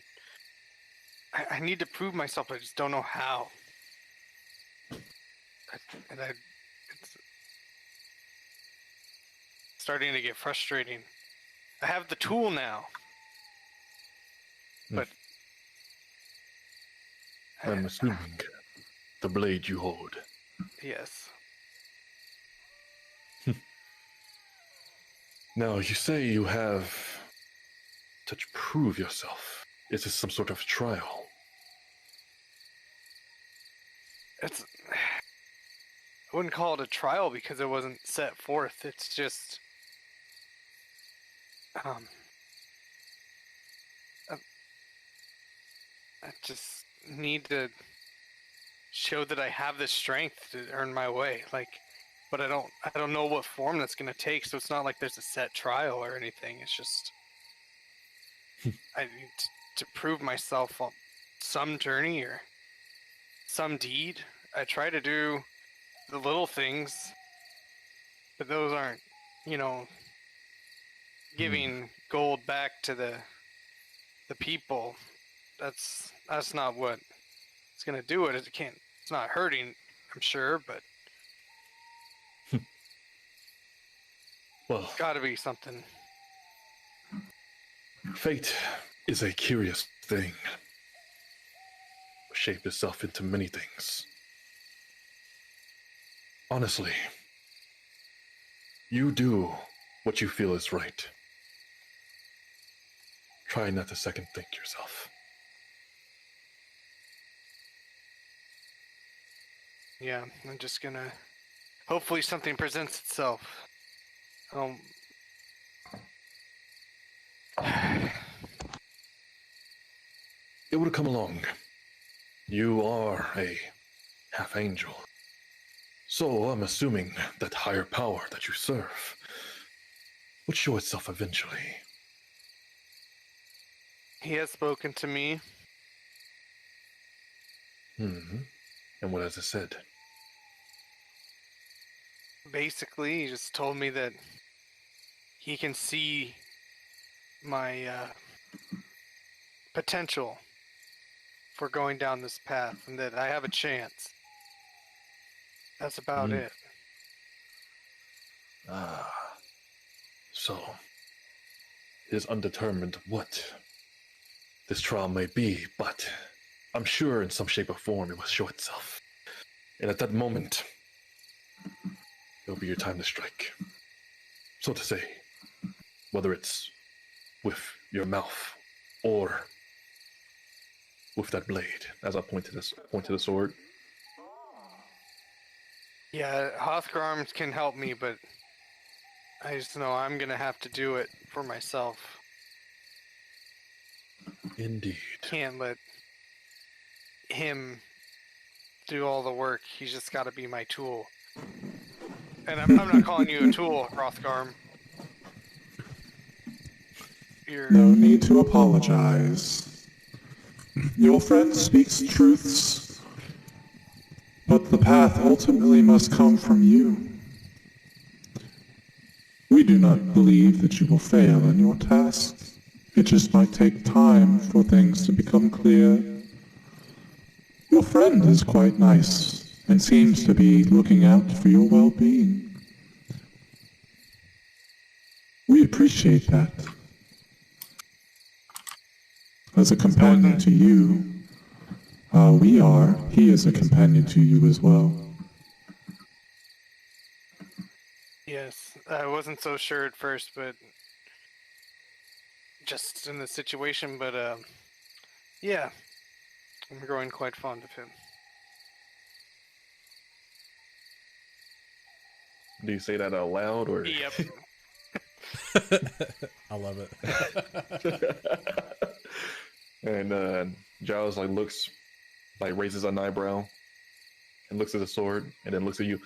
And I need to prove myself. I just don't know how. It's starting to get frustrating. I have the tool now, but I'm assuming the blade you hold. yes. Now, you say you have to prove yourself. Is this some sort of trial? It's. I wouldn't call it a trial because it wasn't set forth. It's just. I just need to show that I have the strength to earn my way. But I don't know what form that's gonna take. So it's not like there's a set trial or anything. It's just I need to prove myself on some journey or some deed. I try to do the little things, but those aren't, giving gold back to the people. That's not what it's gonna do it. It's not hurting, I'm sure, but Well, gotta be something. fate is a curious thing. Shape itself into many things. Honestly, you do what you feel is right. Try not to second think yourself. Yeah, I'm just gonna. Hopefully, something presents itself. It would come along. You are a half angel. So I'm assuming that higher power that you serve would show itself eventually. He has spoken to me. And what has it said? Basically, he just told me that he can see my potential for going down this path and that I have a chance. That's about it. So it is undetermined what this trial may be, but I'm sure in some shape or form it will show itself. And at that moment, it'll be your time to strike. So to say, whether it's with your mouth or with that blade, as I point to the sword. Yeah, Hothgarm can help me, but I just know I'm gonna have to do it for myself. Indeed. Can't let him do all the work. He's just got to be my tool. And I'm not calling you a tool, Hrothgarm. No need to apologize. Your friend speaks truths, but the path ultimately must come from you. We do not believe that you will fail in your tasks. It just might take time for things to become clear. Your friend is quite nice and seems to be looking out for your well-being. We appreciate that. As a companion to you, he is a companion to you as well. Yes, I wasn't so sure at first, but just in the situation, but yeah, I'm growing quite fond of him. Do you say that out loud or? Yep. I love it. And Giles raises an eyebrow and looks at the sword and then looks at you.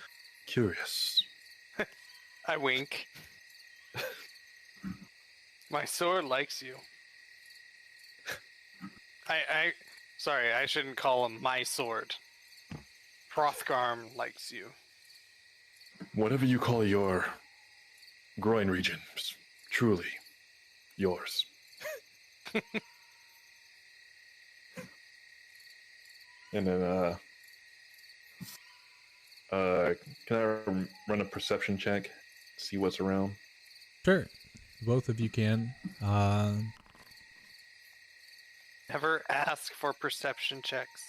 Curious. I wink. My sword likes you. Sorry, I shouldn't call him my sword. Hrothgarm likes you. Whatever you call your groin region, is truly yours. And then, can I run a perception check? See what's around? Sure. Both of you can. Never ask for perception checks.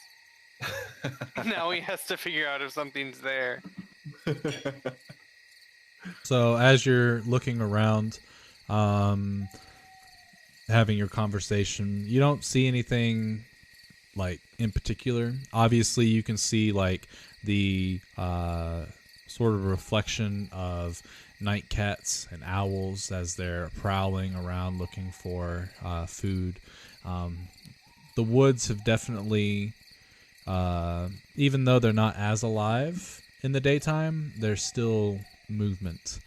Now he has to figure out if something's there. So as you're looking around, having your conversation, you don't see anything like in particular. Obviously you can see like the sort of reflection of night cats and owls as they're prowling around looking for food. The woods have definitely, even though they're not as alive in the daytime, there's still movement,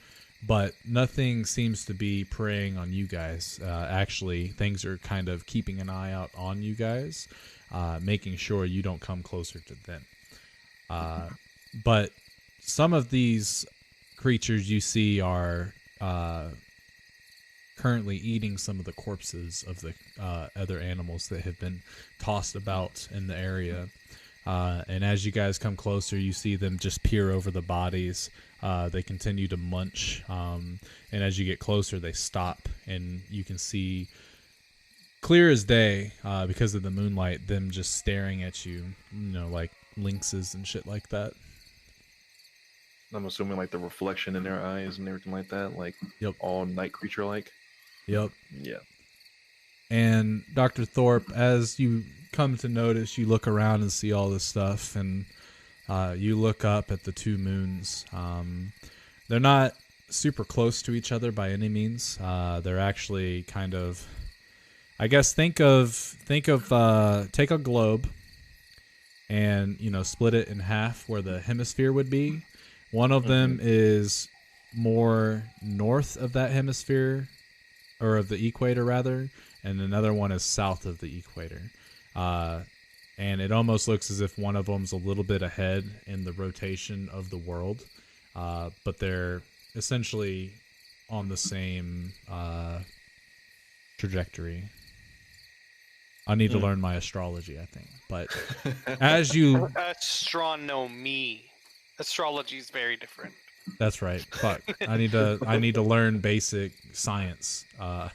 but nothing seems to be preying on you guys. Actually, things are kind of keeping an eye out on you guys, making sure you don't come closer to them. But some of these creatures you see are currently eating some of the corpses of the other animals that have been tossed about in the area. And as you guys come closer, you see them just peer over the bodies. They continue to munch. And as you get closer, they stop. And you can see clear as day, because of the moonlight, them just staring at you, like lynxes and shit like that. I'm assuming like the reflection in their eyes and everything like that, like Yep. all night creature like. Yep. Yeah. And Dr. Thorpe, as you come to notice, you look around and see all this stuff, and you look up at the two moons. They're not super close to each other by any means. They're actually kind of, I guess, take a globe and, split it in half where the hemisphere would be. One of them is more north of that hemisphere, or of the equator rather, and another one is south of the equator. And it almost looks as if one of them's a little bit ahead in the rotation of the world, but they're essentially on the same trajectory. I need to learn my astrology, I think. But as you... Astronomy. Astrology is very different. That's right. Fuck. I need to learn basic science. Dr.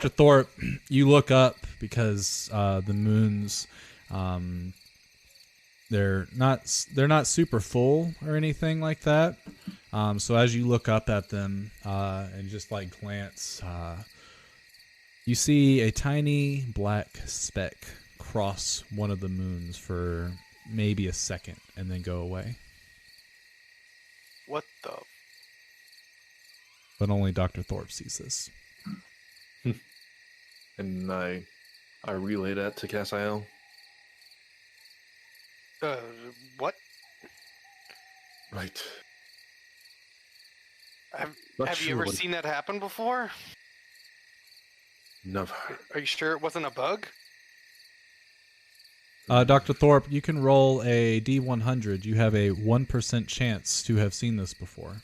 Thorpe, you look up because the moons, they're not super full or anything like that. So as you look up at them and just like glance, you see a tiny black speck cross one of the moons for maybe a second and then go away. What the? But only Dr. Thorpe sees this. And I relay that to Cassiel. What? Right. Have you ever seen that happen before? Never. Are you sure it wasn't a bug? Dr. Thorpe, you can roll a D100. You have a 1% chance to have seen this before.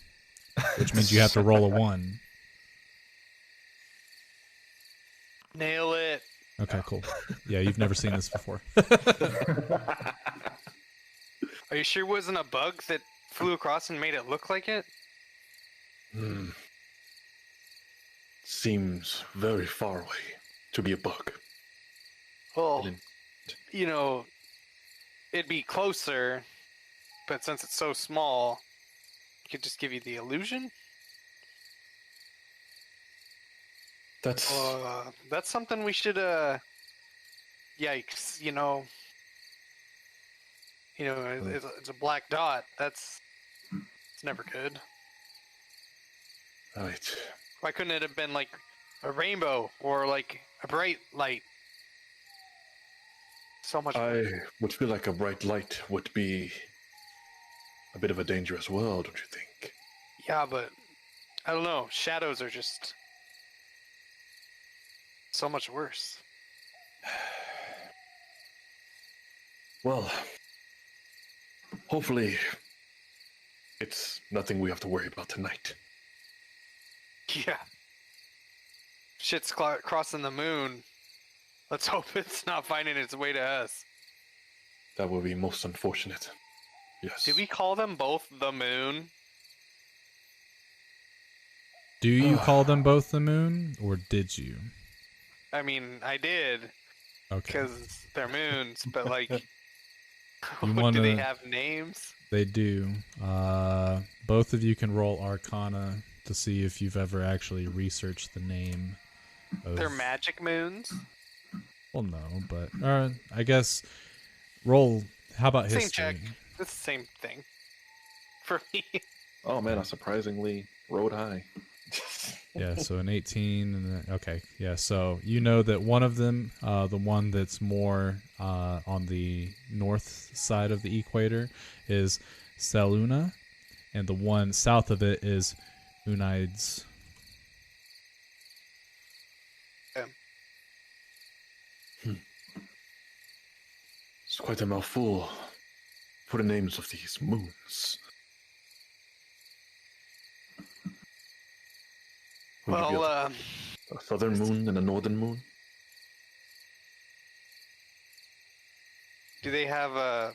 which means you have to roll a 1. Nail it. Okay, cool. Yeah, you've never seen this before. Are you sure it wasn't a bug that flew across and made it look like it? Seems very far away to be a bug. Well, you know, it'd be closer, but since it's so small, it could just give you the illusion. That's something we should, yikes, it's a black dot. It's never good. right. Why couldn't it have been like a rainbow or like a bright light? So much. I would feel like a bright light would be a bit of a dangerous world, don't you think? Yeah, but I don't know. Shadows are just so much worse. Well, hopefully it's nothing we have to worry about tonight. Yeah. Shit's crossing the moon. Let's hope it's not finding its way to us. That would be most unfortunate. Yes. Did we call them both the moon? Do you call them both the moon, or did you? I mean, I did. Okay. Because they're moons, but like, wanna... do they have names? They do. Both of you can roll Arcana to see if you've ever actually researched the name of... They're magic moons? Well, no, but I guess roll. How about same history? check. It's the same thing for me. Oh man, I surprisingly rode high. Yeah, so an 18 and then, okay, yeah. So you know that one of them, the one that's more on the north side of the equator, is Seluna, and the one south of it is Unides. It's quite a mouthful for the names of these moons. Well, a southern moon and a northern moon? do they have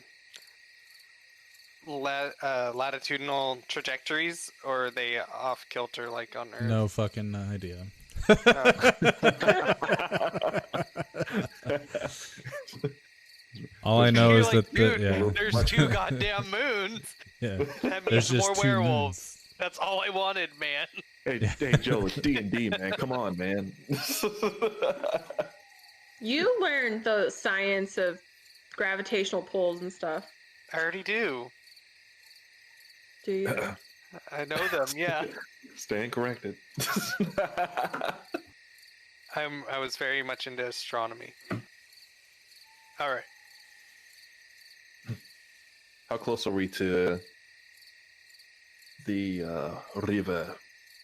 latitudinal trajectories, or are they off kilter like on Earth? No fucking idea. All I know is that there's 2 goddamn moons. Yeah, That there's means just more 2 werewolves. moons. That's all I wanted, man. Hey, Joe, it's D&D, man. Come on, man. You learned the science of gravitational pulls and stuff. I already do. Do you? I know them, yeah. Stand corrected. I was very much into astronomy. All right. How close are we to the river?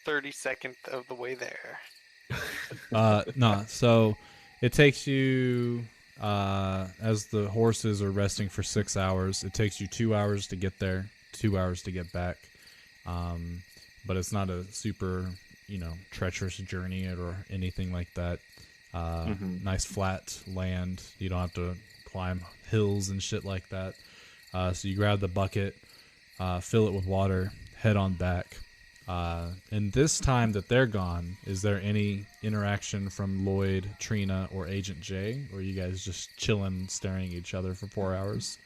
32nd of the way there. No, so it takes you, as the horses are resting for 6 hours, it takes you 2 hours to get there, 2 hours to get back. But it's not a super, treacherous journey or anything like that. Nice flat land. You don't have to climb hills and shit like that. So you grab the bucket, fill it with water, head on back. And this time that they're gone, is there any interaction from Lloyd, Trina, or Agent J? Or are you guys just chilling, staring at each other for 4 hours?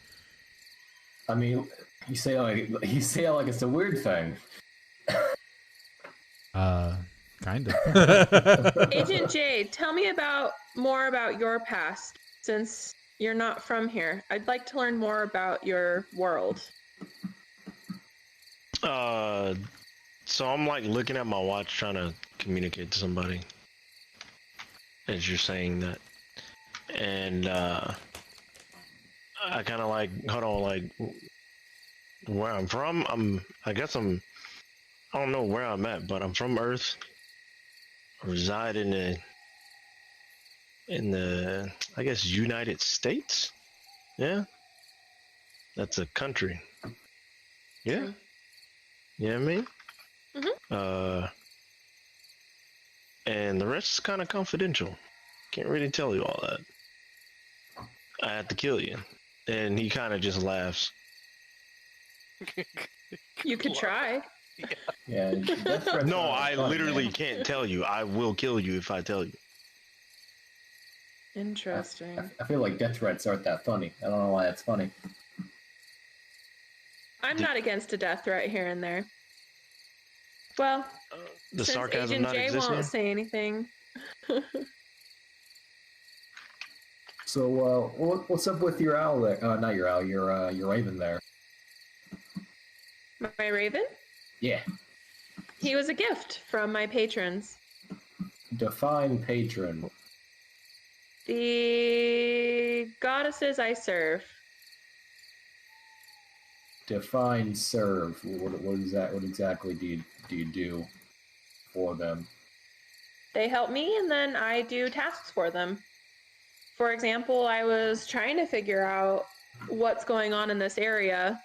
I mean, you say it like it's a weird thing. Kind of. Agent J, tell me more about your past, since you're not from here. I'd like to learn more about your world. So I'm like looking at my watch trying to communicate to somebody as you're saying that. And I kind of like, hold on, like where I'm from, I don't know where I'm at, but I'm from Earth. I reside in the I guess United States. Yeah. That's a country. Yeah. You know what I mean? And the rest is kind of confidential. Can't really tell you all that. I have to kill you. And he kind of just laughs. You could try. Yeah. Death threats No, are I fun, literally man. can't tell you. I will kill you if I tell you. Interesting. I feel like death threats aren't that funny. I don't know why that's funny. I'm not against a death threat here and there. Well, The since sarcasm Agent not J existing. won't say anything. So, what's up with your owl there? Not your owl, your raven there. My raven? Yeah. He was a gift from my patrons. Define patron. The goddesses I serve. Define serve. What is that? What exactly do you do for them? They help me, and then I do tasks for them. For example, I was trying to figure out what's going on in this area.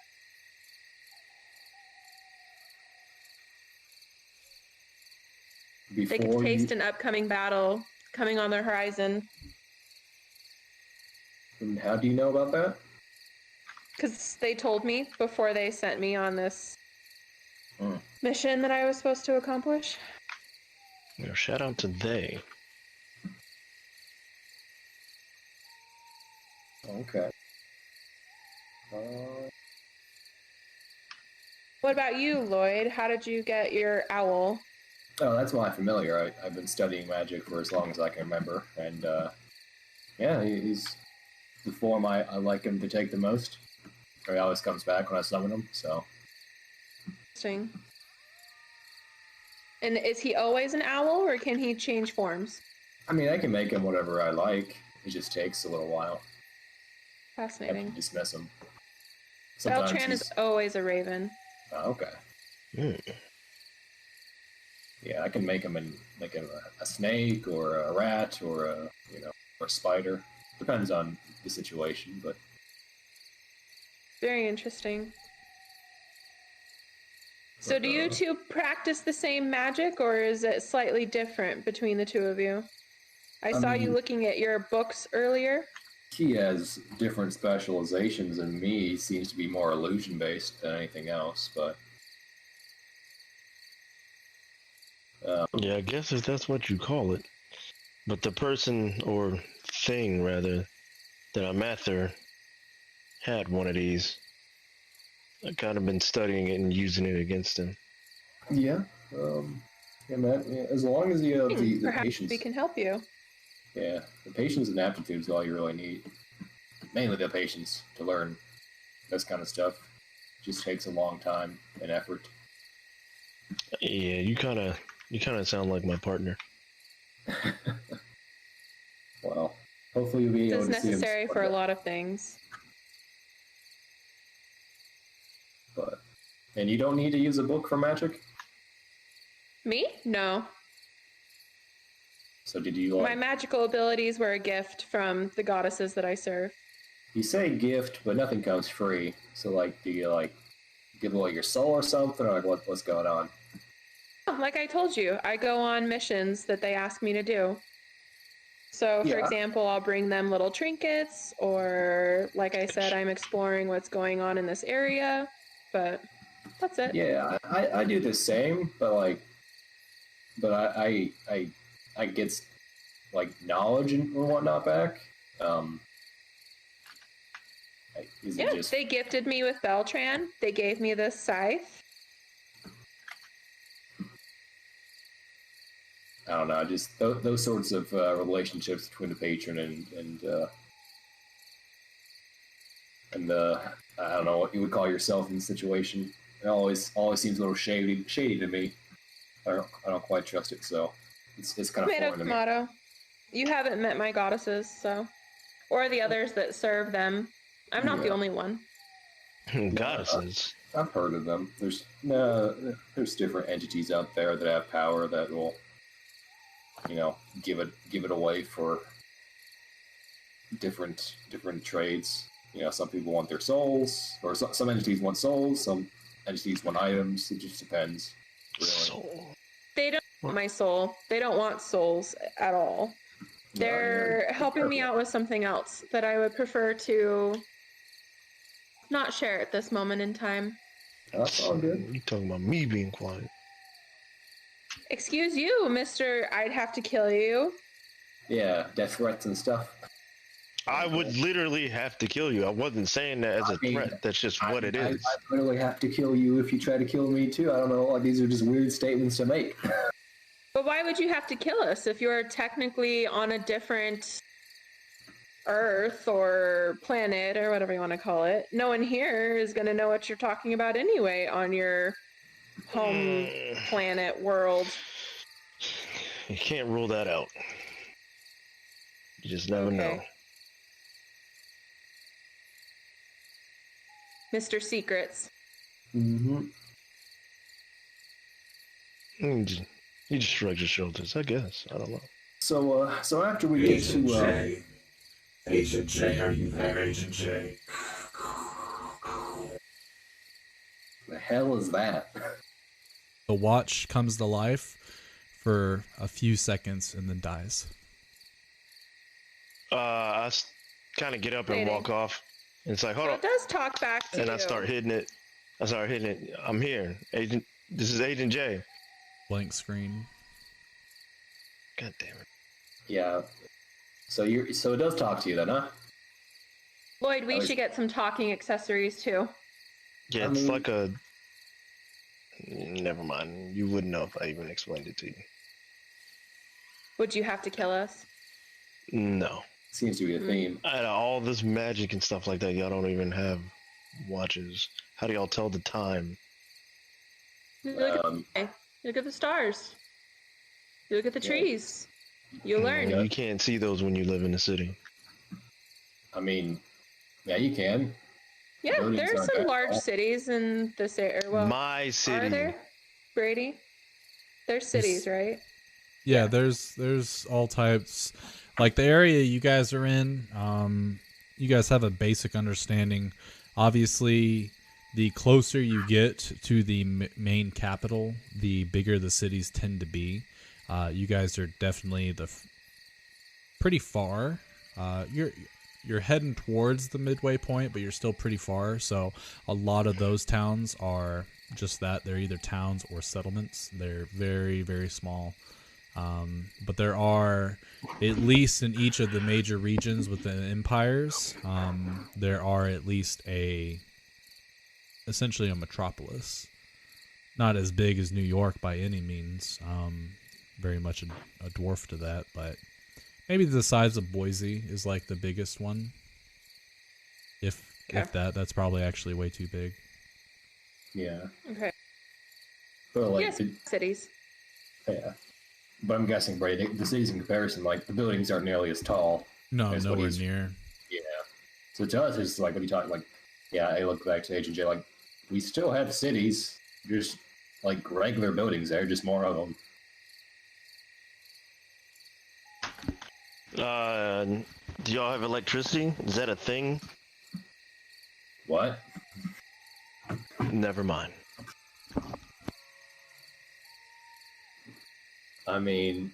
They could taste an upcoming battle coming on the horizon. And how do you know about that? Because they told me before they sent me on this mission that I was supposed to accomplish. Shout out to they. Okay. What about you, Lloyd? How did you get your owl? Oh, that's my familiar. I've been studying magic for as long as I can remember, and yeah, he's the form I like him to take the most. He always comes back when I summon him, so. Interesting. And is he always an owl, or can he change forms? I mean, I can make him whatever I like. It just takes a little while. I have Fascinating. to dismiss him. Beltran is always a raven. Oh, okay. Yeah, I can make him a snake or a rat or or a spider. Depends on the situation, but Very interesting. So do you two practice the same magic, or is it slightly different between the two of you? I saw you looking at your books earlier. he has different specializations than me. He seems to be more illusion based than anything else, but Yeah, I guess if that's what you call it. But the person, or thing rather, that I'm after had one of these. I've kind of been studying it and using it against him. yeah, man, yeah, as long as you have the Perhaps patience. we can help you. Yeah, the patience and aptitude is all you really need. Mainly the patience to learn this kind of stuff. Just takes a long time and effort. Yeah, you kind of sound like my partner. Well, hopefully you'll be This able is to see him. necessary for a lot of things. And you don't need to use a book for magic? Me? No. So did you My magical abilities were a gift from the goddesses that I serve. You say gift, but nothing comes free. So do you give away your soul or something, or what's going on? Like I told you, I go on missions that they ask me to do. So, for example, I'll bring them little trinkets, or like I said, I'm exploring what's going on in this area, but that's it. Yeah, I do the same, but I get knowledge and whatnot back. They gifted me with Beltran. They gave me this scythe. I don't know, just those sorts of relationships between the patron and I don't know what you would call yourself in the situation. It always seems a little shady to me. I don't quite trust it, so it's kind of foreign to me. Tomato. You haven't met my goddesses, so, or the others that serve them. I'm not the only one. Goddesses. I've heard of them. There's different entities out there that have power that will, give it away for different trades. Some people want their souls, or some entities want souls. Some entities want items. It just depends. Soul. They don't want my soul. They don't want souls at all. They're helping me out with something else that I would prefer to not share at this moment in time. That's all good. You talking about me being quiet? Excuse you, Mr. I'd have to kill you. Yeah, death threats and stuff. I would literally have to kill you. I wasn't saying that as a threat. That's just what it is. I literally have to kill you if you try to kill me too. I don't know. These are just weird statements to make. But why would you have to kill us if you're technically on a different Earth or planet or whatever you want to call it? No one here is going to know what you're talking about anyway on your home planet world. You can't rule that out. You just never know. Mr. Secrets. Mm-hmm. He just shrugs his shoulders, I guess. I don't know. So after we get to Agent J, are you there, Agent J? the hell is that? The watch comes to life for a few seconds and then dies. I kind of get up and walk off. And it's like, hold on. It does talk back to you. And I start hitting it. I'm here. Agent. This is Agent J. Blank screen. God damn it. Yeah. So it does talk to you then, huh? Lloyd, we should get some talking accessories too. Yeah, it's like a... Never mind. You wouldn't know if I even explained it to you. Would you have to kill us? No. Seems to be a theme. Out of all this magic and stuff like that, y'all don't even have watches. How do y'all tell the time? You look at the stars. You look at the trees. You learn. You can't see those when you live in the city. I mean, yeah, you can. Yeah, there's some large cities in this area. Well, my city. Are there, Brady? There's cities, right? Yeah, there's all types. Like the area you guys are in, you guys have a basic understanding. Obviously, the closer you get to the main capital, the bigger the cities tend to be. You guys are definitely pretty far. You're heading towards the midway point, but you're still pretty far. So a lot of those towns are just that. They're either towns or settlements. They're very, very small. But there are, at least in each of the major regions within empires, there are at least essentially a metropolis. Not as big as New York by any means. Very much a dwarf to that, but maybe the size of Boise is like the biggest one. If that's probably actually way too big. Yeah. Okay. But like yes, cities. Yeah. But I'm guessing, Brady, the cities in comparison, like the buildings aren't nearly as tall. No, nowhere near. Yeah. So to us, it's like when you talk, like, yeah, I look back to Agent J, like, we still have cities, just like regular buildings there, just more of them. Do y'all have electricity? Is that a thing? What? Never mind. I mean,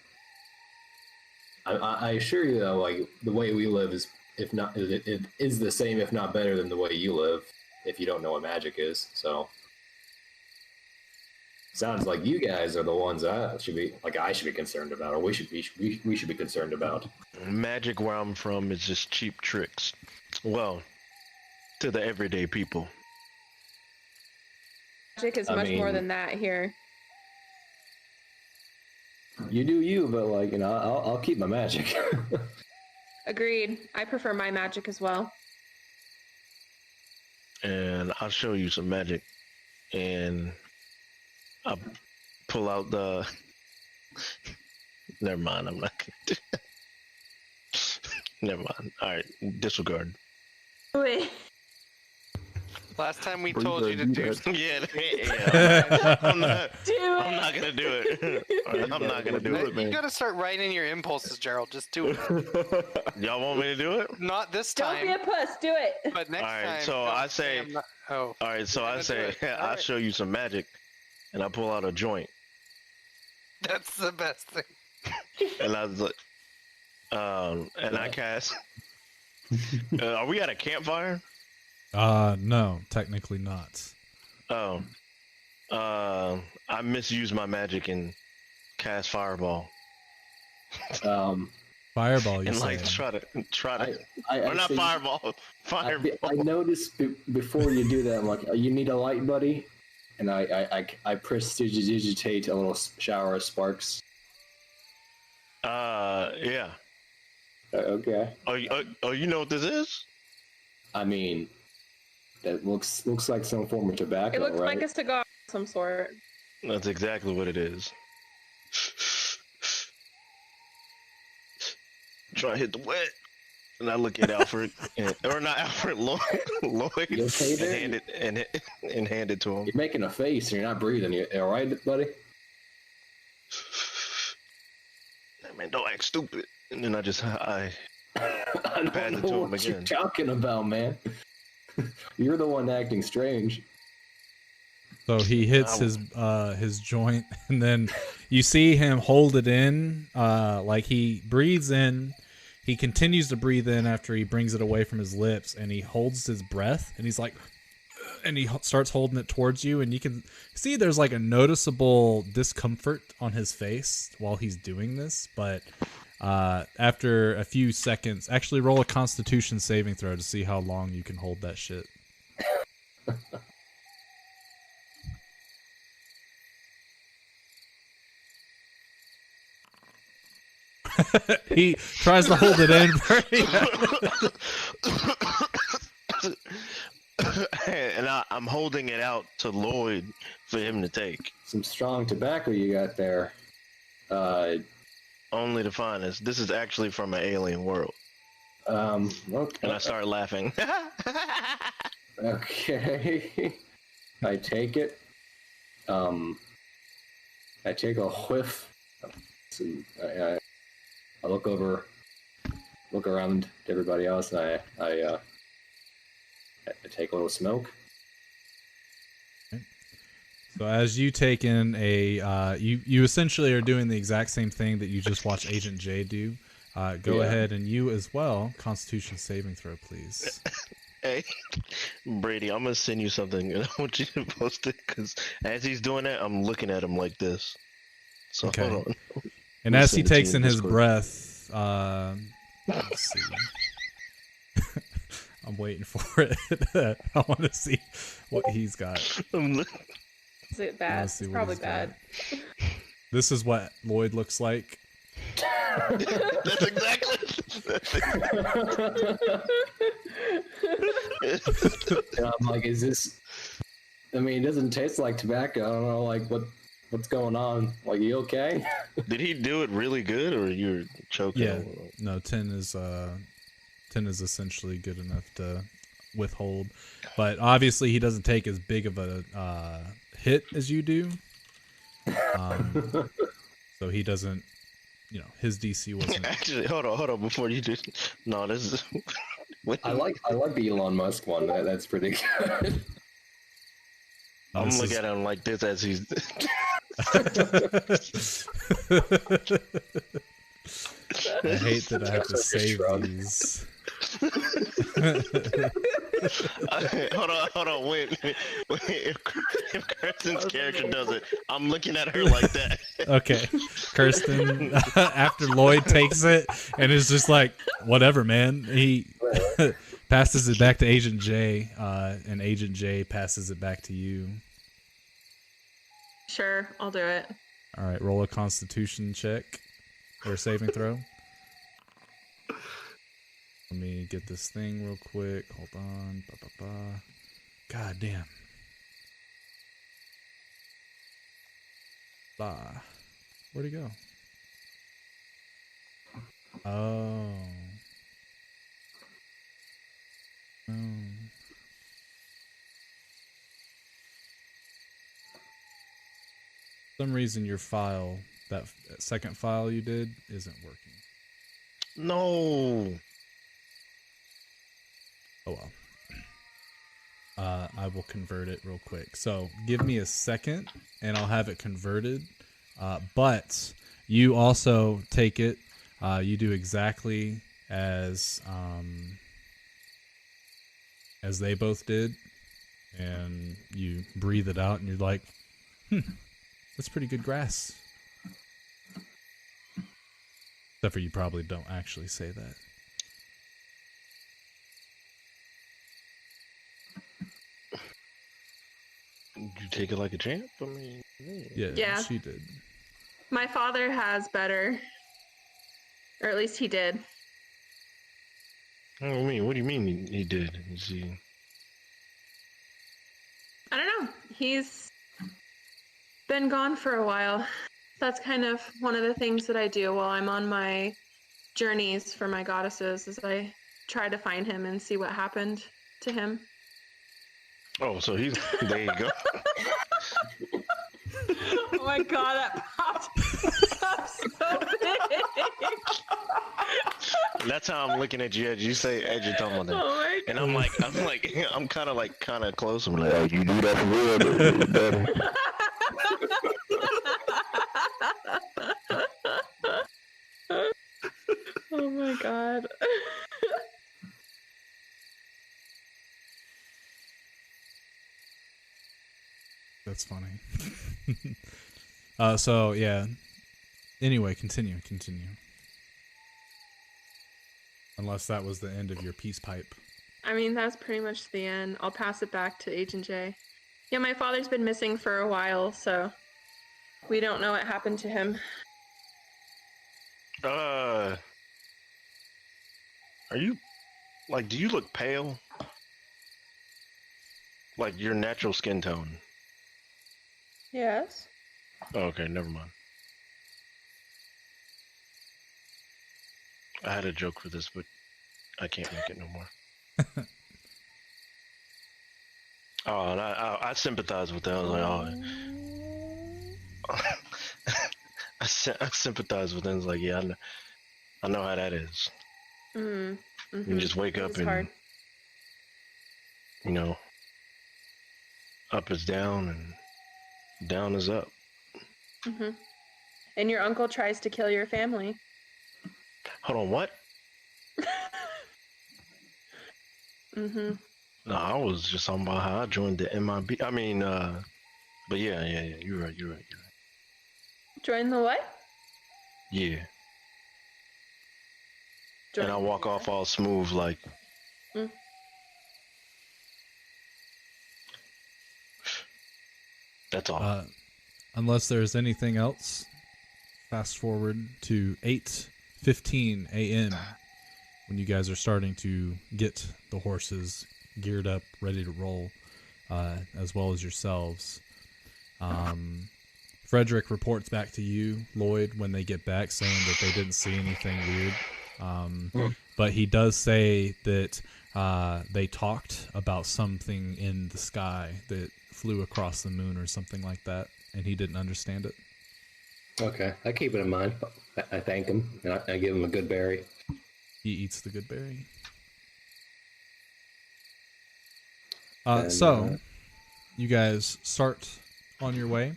I assure you though, like the way we live is, if not, it is the same, if not better than the way you live. If you don't know what magic is, so sounds like you guys are the ones I should be concerned about, or we should be concerned about. Magic where I'm from is just cheap tricks. Well, to the everyday people. Magic is much more than that here. You do you, but like, you know, I'll keep my magic. Agreed. I prefer my magic as well. And I'll show you some magic, and I'll pull out the... Never mind, I'm not gonna do that. Never mind. Alright, disregard. Wait. Last time we told you to do something. Yeah. I'm not gonna do it. I'm not gonna do it, man. You gotta start writing in your impulses, Gerald. Just do it. Y'all want me to do it? Not this time. Don't be a puss. Do it. But next time. Alright, so I say... Oh. Alright, so I say, I'll show you some magic, and I pull out a joint, That's the best thing. And I was like, and I cast. Are we at a campfire? No, technically not. Oh, I misused my magic and cast fireball. Fireball, you And say? like try to, or not say- fireball, fireball. I noticed before you do that, I'm like, you need a light, buddy? And I prestidigitate a little shower of sparks. Yeah. Okay. Oh, you know what this is? I mean, that looks like some form of tobacco, It looks right? like a cigar of some sort. That's exactly what it is. Try to hit the wet. And I look at Alfred, or not Alfred, Lloyd, You okay there? and hand it to him. You're making a face and you're not breathing. You all right, buddy? Man, don't act stupid. And then I I Pass don't it know to him what you're again. talking about, man. You're the one acting strange. So he hits his joint, and then you see him hold it in. Like he breathes in. He continues to breathe in after he brings it away from his lips, and he holds his breath, and he's like, and he starts holding it towards you, and you can see there's like a noticeable discomfort on his face while he's doing this. But after a few seconds, actually roll a Constitution saving throw to see how long you can hold that shit. He tries to hold it in. And I'm holding it out to Lloyd for him to take. Some strong tobacco you got there. Only to find this. This is actually from an alien world. Okay. And I start laughing. Okay. I take it. I take a whiff. I look around to everybody else, and I take a little smoke. So as you take in you essentially are doing the exact same thing that you just watched Agent J do. Go ahead and you as well. Constitution saving throw, please. Hey, Brady, I'm gonna send you something, and I want you to post it because as he's doing that, I'm looking at him like this. So Okay. hold on. And Let me as he send it to takes you in his Discord. breath, let's see. I'm waiting for it. I want to see what he's got. Is it bad? Let's see It's what probably he's bad. This is what Lloyd looks like. That's exactly. And I'm like, is this? I mean, it doesn't taste like tobacco. I don't know, like what's going on. Like, you okay? Did he do it really good, or you're choking? Yeah. No, 10 is essentially good enough to withhold. But obviously he doesn't take as big of a hit as you do. So he doesn't, his DC wasn't. Actually, hold on, before you do. No, this is. I like the Elon Musk one. That's pretty good. I'm looking at him like this as he's. I hate that I have to save these. Hold on, wait. If Kirsten's character does it, I'm looking at her like that. Okay, Kirsten, after Lloyd takes it and is just like, whatever, man. He passes it back to Agent J, and Agent J passes it back to you. Sure, I'll do it. All right, roll a Constitution check or saving throw. Let me get this thing real quick. Hold on. God damn. Where'd he go? Oh. No. For some reason your file, that second file you did, isn't working. No. Oh well. I will convert it real quick. So give me a second and I'll have it converted. But you also take it. You do exactly as they both did, and you breathe it out, and you're like, that's pretty good grass. Except for you probably don't actually say that. You take it like a champ? I mean, Yeah. She did. My father has better, or at least he did. I mean, what do you mean he did? Is he... I don't know. He's been gone for a while. That's kind of one of the things that I do while I'm on my journeys for my goddesses, is I try to find him and see what happened to him. Oh, so he's... There you go. Oh my god, that popped up so big. That's how I'm looking at you as you say as you're talking about that. Oh my And I'm kind of close. I'm like, oh, you do that for real? Better. Oh my god. That's funny. So yeah. Anyway, continue. Unless that was the end of your peace pipe. I mean, that's pretty much the end. I'll pass it back to Agent J. Yeah, my father's been missing for a while, so we don't know what happened to him. Are you, like, do you look pale? Like your natural skin tone? Yes. Oh, okay, never mind. I had a joke for this, but I can't make it no more. Oh, and I sympathize with that. I was like, oh. I sympathize with them. It's like, yeah, I know how that is. Mm-hmm. You just wake up It's and, hard. you know, up is down and down is up. Mm-hmm. And your uncle tries to kill your family. Hold on, what? Mm-hmm. No, I was just talking about how I joined the M.I.B. I mean, but yeah, you're right. Join the what? Yeah. Join And I walk the- off all smooth like. Mm. That's all. Unless there's anything else, fast forward to 8:15 a.m. when you guys are starting to get the horses geared up, ready to roll, as well as yourselves. Frederick reports back to you, Lloyd, when they get back, saying that they didn't see anything weird. But he does say that they talked about something in the sky that flew across the moon or something like that, and he didn't understand it. Okay, I keep it in mind. I thank him, and I give him a good berry. He eats the good berry. And, so, you guys start on your way,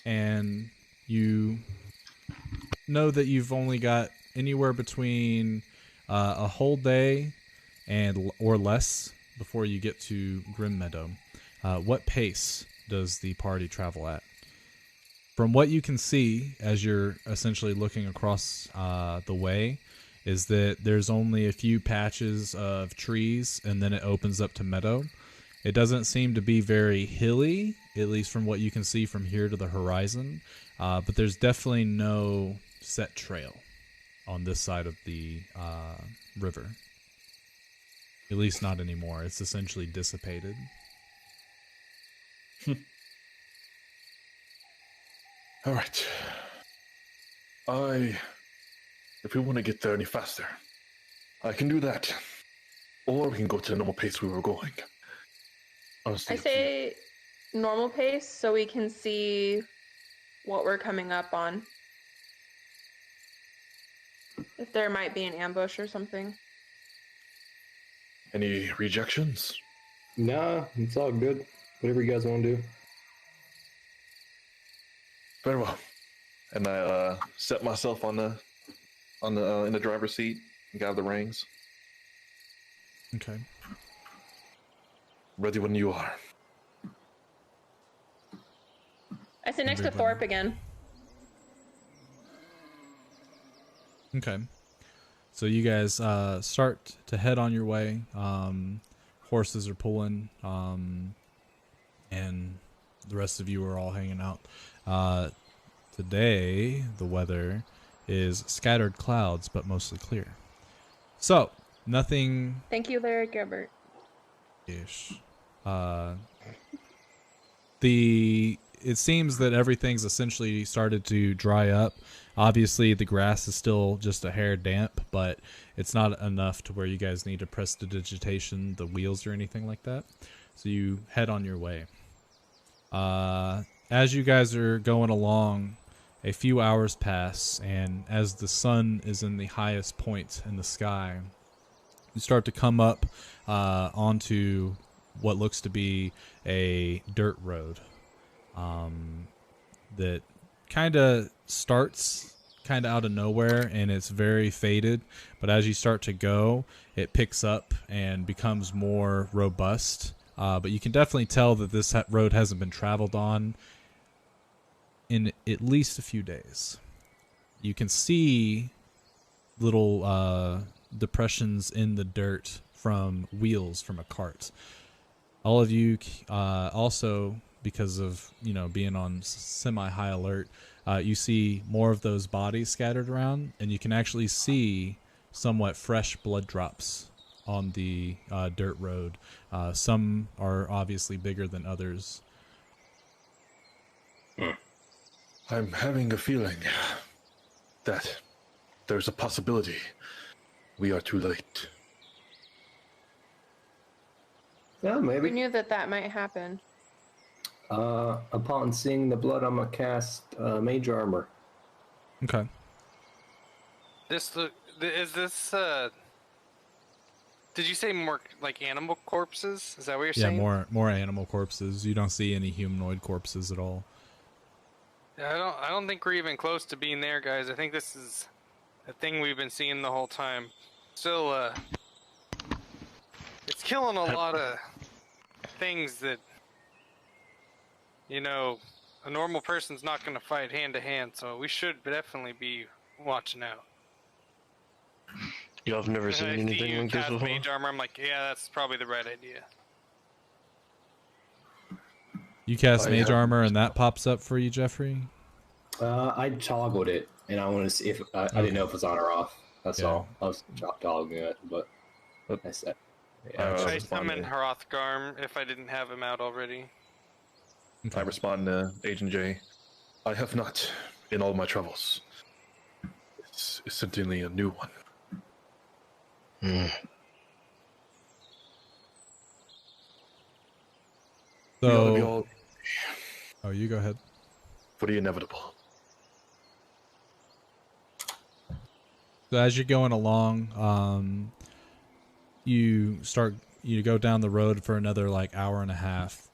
and you know that you've only got anywhere between a whole day or less before you get to Grim Meadow. What pace does the party travel at? From what you can see as you're essentially looking across the way, is that there's only a few patches of trees, and then it opens up to meadow. It doesn't seem to be very hilly, at least from what you can see from here to the horizon, but there's definitely no set trail on this side of the river. At least not anymore. It's essentially dissipated. All right. If we want to get there any faster, I can do that. Or we can go to the normal pace we were going. Honestly, I say normal pace so we can see what we're coming up on. If there might be an ambush or something. any rejections? Nah, it's all good. Whatever you guys want to do. Very well. And I set myself on the in the driver's seat and got the reins. Okay. Ready when you are. I sit next to Everybody. Thorpe again. Okay. So you guys start to head on your way. Horses are pulling, and the rest of you are all hanging out. Today, the weather is scattered clouds, but mostly clear. So, nothing Thank you, Larry Gilbert. ish. It seems that everything's essentially started to dry up. Obviously, the grass is still just a hair damp, but it's not enough to where you guys need to press the digitation, the wheels, or anything like that. So you head on your way. As you guys are going along, a few hours pass, and as the sun is in the highest point in the sky, you start to come up onto what looks to be a dirt road that kind of starts kind of out of nowhere, and it's very faded, but as you start to go, it picks up and becomes more robust. But you can definitely tell that this road hasn't been traveled on in at least a few days. You can see little depressions in the dirt from wheels from a cart. All of you also, because of being on semi-high alert, you see more of those bodies scattered around, and you can actually see somewhat fresh blood drops on the dirt road. Some are obviously bigger than others. I'm having a feeling that there's a possibility we are too late. Yeah, We maybe. knew that might happen. Upon seeing the blood, I'm gonna cast Mage Armor. Okay. Is this did you say more like animal corpses? Is that what you're Yeah, saying? more animal corpses. You don't see any humanoid corpses at all. Yeah, I don't think we're even close to being there, guys. I think this is a thing we've been seeing the whole time. Still, it's killing a lot of things that, a normal person's not going to fight hand to hand, so we should definitely be watching out. Y'all have never And seen I see anything you like this cast before? mage armor, I'm like, yeah, that's probably the right idea. You cast I mage have- armor and that pops up for you, Jeffrey? I toggled it, and I want to see if I didn't know if it was on or off. That's Yeah. all. I was toggling it, but I said, yeah. I I respond summon to- Hrothgarm if I didn't have him out already. Okay. I respond to Agent J. I have not, in all my travels. It's certainly a new one. Hmm. We ought to be So, all oh, you go ahead. for the inevitable. So as you're going along, you go down the road for another like hour and a half,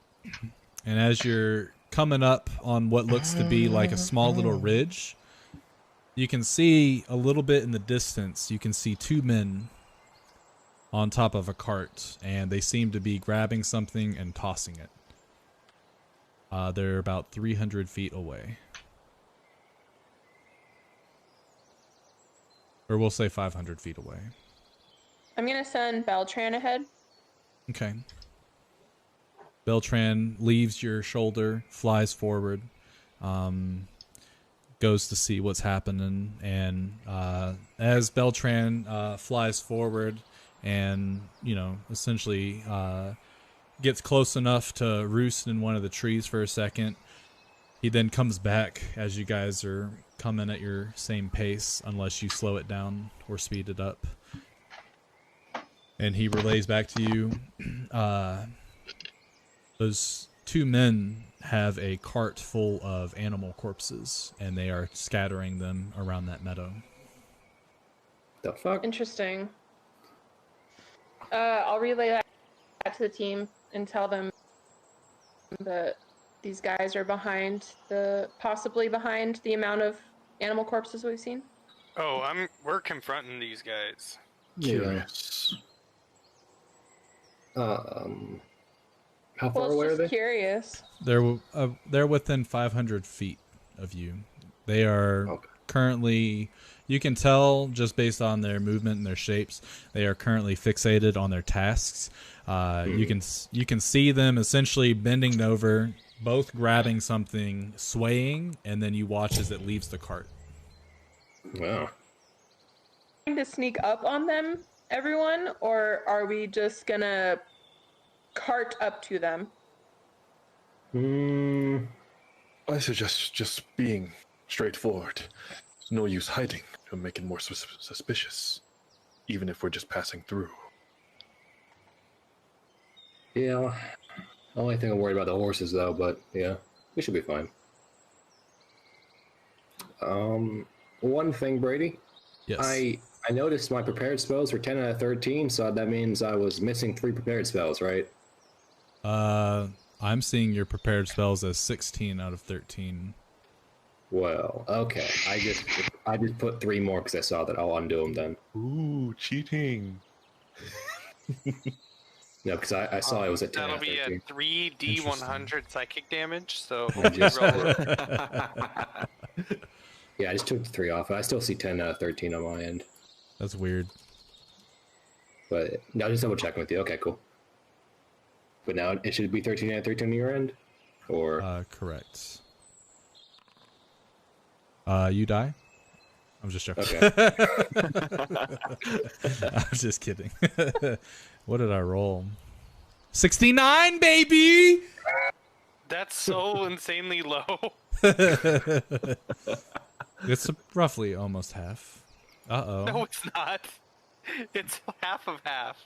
and as you're coming up on what looks to be like a small little ridge, you can see a little bit in the distance. You can see two men on top of a cart, and they seem to be grabbing something and tossing it. They're about 300 feet away. Or we'll say 500 feet away. I'm gonna send Beltran ahead. Okay. Beltran leaves your shoulder, flies forward, goes to see what's happening, and as Beltran flies forward and, essentially gets close enough to roost in one of the trees for a second, he then comes back as you guys are coming at your same pace, unless you slow it down or speed it up. And he relays back to you. Those two men have a cart full of animal corpses, and they are scattering them around that meadow. The fuck? Interesting. I'll relay that to the team and tell them that these guys are possibly behind the amount of animal corpses we've seen? Oh, we're confronting these guys. Curious. How far Well, away are it's they? just curious. They're within 500 feet of you. They are currently, you can tell just based on their movement and their shapes, they are currently fixated on their tasks. You can see them essentially bending over, both grabbing something, swaying, and then you watch as it leaves the cart. Wow. Trying to sneak up on them, everyone, or are we just gonna cart up to them? I suggest just being straightforward. There's no use hiding. It'll make it more suspicious, even if we're just passing through. Yeah. The only thing I'm worried about the horses, though, but yeah, we should be fine. One thing, Brady. Yes. I noticed my prepared spells were 10 out of 13, so that means I was missing 3 prepared spells, right? I'm seeing your prepared spells as 16 out of 13. Well, okay. I just put 3 more because I saw that. I'll undo them then. Ooh, cheating. No, because I saw it was at 10 That'll out of be 13. a 3d100 psychic damage, so Yeah, I just took the 3 off. I still see 10 out of 13 on my end. That's weird. But no, just double checking with you. Okay, cool. But now it should be 13 out of 13 on your end? Or Correct. You die? I'm just joking. okay. I'm just kidding. What did I roll? 69, baby! that's so insanely low. It's roughly almost half. Uh-oh. No, it's not. It's half of half.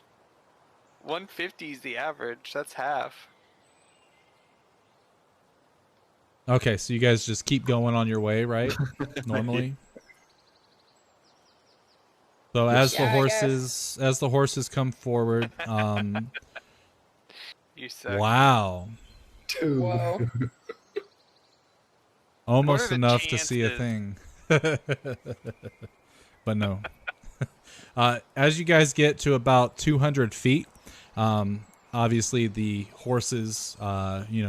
150 is the average. That's half. Okay, so you guys just keep going on your way, right? Normally. So as the horses come forward, You suck. wow. Whoa. Almost the enough to see a chances? thing. But no. As you guys get to about 200 feet, obviously the horses,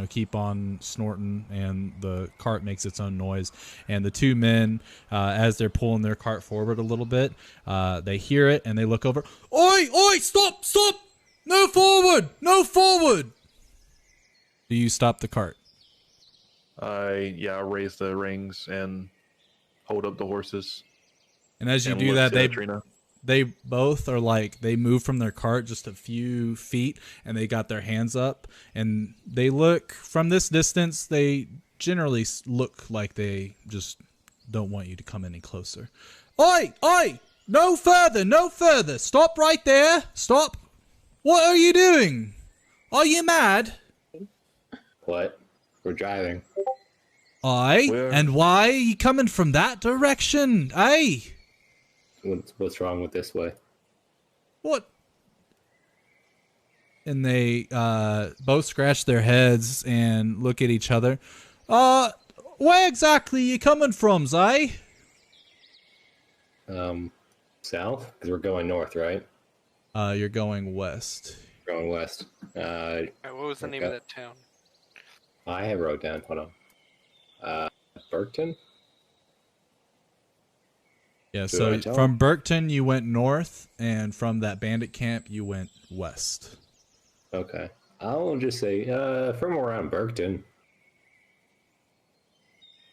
keep on snorting, and the cart makes its own noise. And the 2 men, as they're pulling their cart forward a little bit, they hear it and they look over. Oi! Oi! Stop! Stop! No forward! No forward! Do you stop the cart? I raise the rings and hold up the horses. And as you and do look that, to Trina. they both are like, they move from their cart just a few feet, and they got their hands up, and they look from this distance. They generally look like they just don't want you to come any closer. Oi! Oi! No further! No further! Stop right there! Stop! What are you doing? Are you mad? What? We're driving. Aye? Where? And why are you coming from that direction? Aye? What's wrong with this way? What? And they both scratch their heads and look at each other. Where exactly are you coming from, Zay? South? Because we're going north, right? You're going west. Going west. What was the name of that town? I have wrote down. Hold on. Burton? Yeah, Should so I tell from Burkton you went north, and from that bandit camp you went west. Okay. I'll just say, from around Burkton.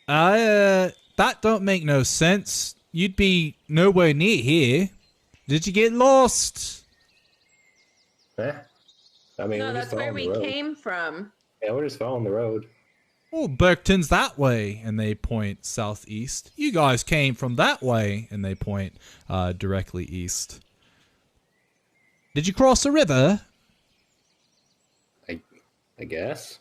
That don't make no sense. You'd be nowhere near here. Did you get lost? Eh? I mean, No, we're that's just where following we the road. came from. Yeah, we're just following the road. Oh, Burkton's that way, and they point southeast. You guys came from that way, and they point directly east. Did you cross a river? I guess.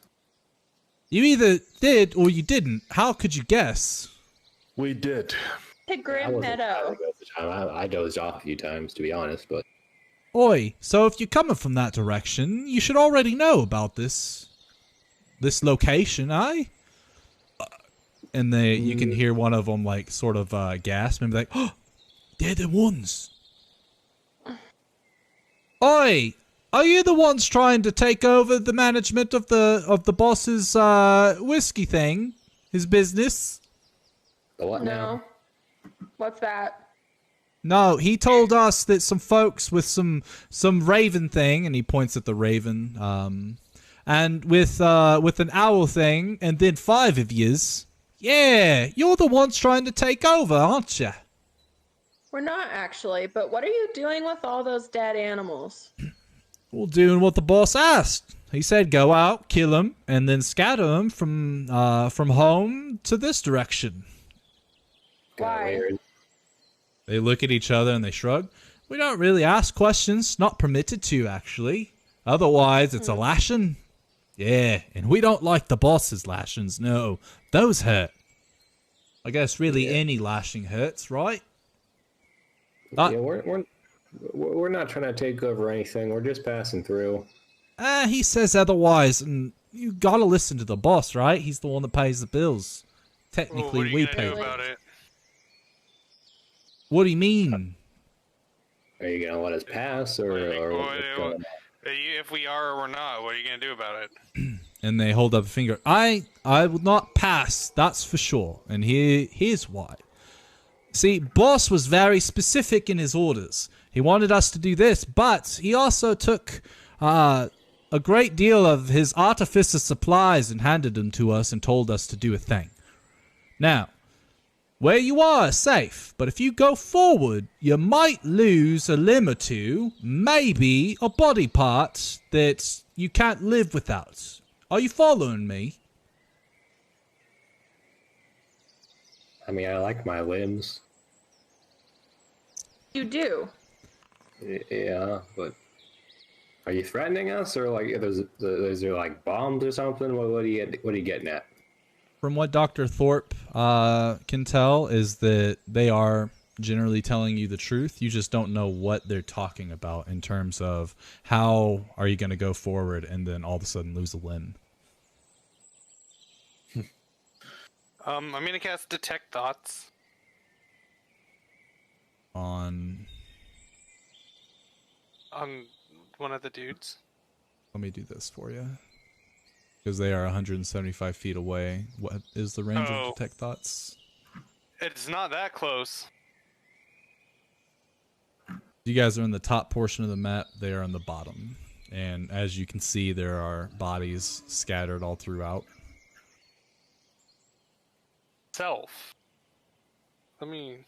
You either did or you didn't. How could you guess? We did. To I Grim wasn't Meadow. I dozed off a few times, to be honest, but Oi, so if you're coming from that direction, you should already know about this. this location, eh? And you can hear one of them like sort of gasp and be like, "Oh, they're the ones." Oi, are you the ones trying to take over the management of the boss's whiskey thing, his business? The what now? No. What's that? No, he told us that some folks with some raven thing, and he points at the raven, and with an owl thing, and then 5 of yous. Yeah, you're the ones trying to take over, aren't you? We're not actually, but what are you doing with all those dead animals? Well, doing what the boss asked. He said go out, kill them, and then scatter them from home to this direction. Why? Weird. They look at each other and they shrug. We don't really ask questions. Not permitted to, actually. Otherwise, it's a lashing. Yeah, and we don't like the boss's lashings. No, those hurt. I guess really any lashing hurts, right? Yeah, we're not trying to take over anything. We're just passing through. He says otherwise, and you gotta listen to the boss, right? He's the one that pays the bills. Technically, Well, we what are pay. you gonna do about it? What do you mean? Are you gonna let us pass, or what's going on? If we are or we're not, what are you gonna do about it? And they hold up a finger. I will not pass, that's for sure. And here's why. See, boss was very specific in his orders. He wanted us to do this, but he also took a great deal of his artificer supplies and handed them to us and told us to do a thing. Now, where you are is safe, but if you go forward, you might lose a limb or two, maybe a body part that you can't live without. Are you following me? I mean, I like my limbs. You do. Yeah, but are you threatening us, or like is there like bombs or something? What are you getting at? From what Dr. Thorpe can tell is that they are generally telling you the truth. You just don't know what they're talking about in terms of how are you going to go forward and then all of a sudden lose a limb. I'm gonna cast Detect Thoughts. On one of the dudes. Let me do this for you. Because they are 175 feet away. What is the range of Detect Thoughts? It's not that close. You guys are in the top portion of the map. They are on the bottom. And as you can see, there are bodies scattered all throughout. Self. Let me...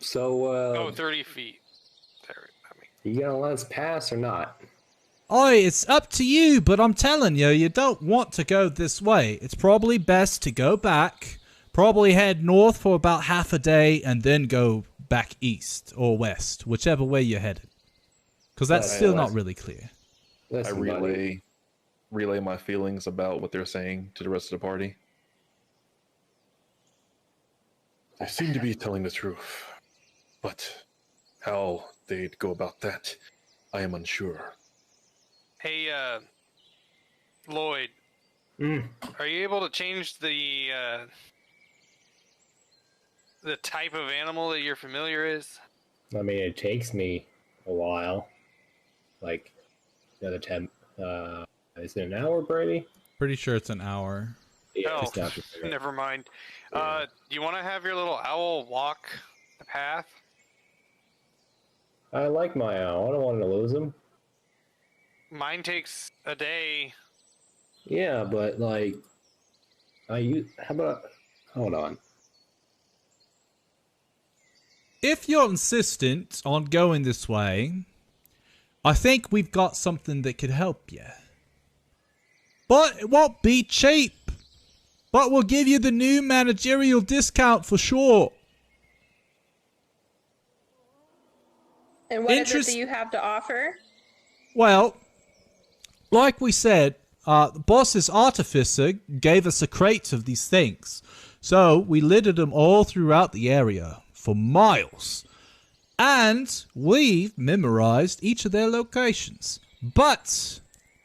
So, 30 feet. There, you gonna let us pass or not? Oi, it's up to you, but I'm telling you, you don't want to go this way. It's probably best to go back, probably head north for about half a day, and then go back east or west, whichever way you're headed. Because that's still not really clear. I relay my feelings about what they're saying to the rest of the party. They seem to be telling the truth, but how they'd go about that, I am unsure. Hey, Lloyd. Are you able to change the type of animal that your familiar is? I mean, it takes me a while. Like, another 10... is it an hour, Brady? Pretty sure it's an hour. Yeah, Oh, it's not never mind. Yeah. Do you want to have your little owl walk the path? I like my owl. I don't want to lose him. Mine takes a day. Yeah, but like, how about? Hold on. If you're insistent on going this way, I think we've got something that could help you. But it won't be cheap. But we'll give you the new managerial discount for sure. And what is it that you have to offer? Well, like we said, the boss's artificer gave us a crate of these things. So we littered them all throughout the area for miles. And we've memorized each of their locations. But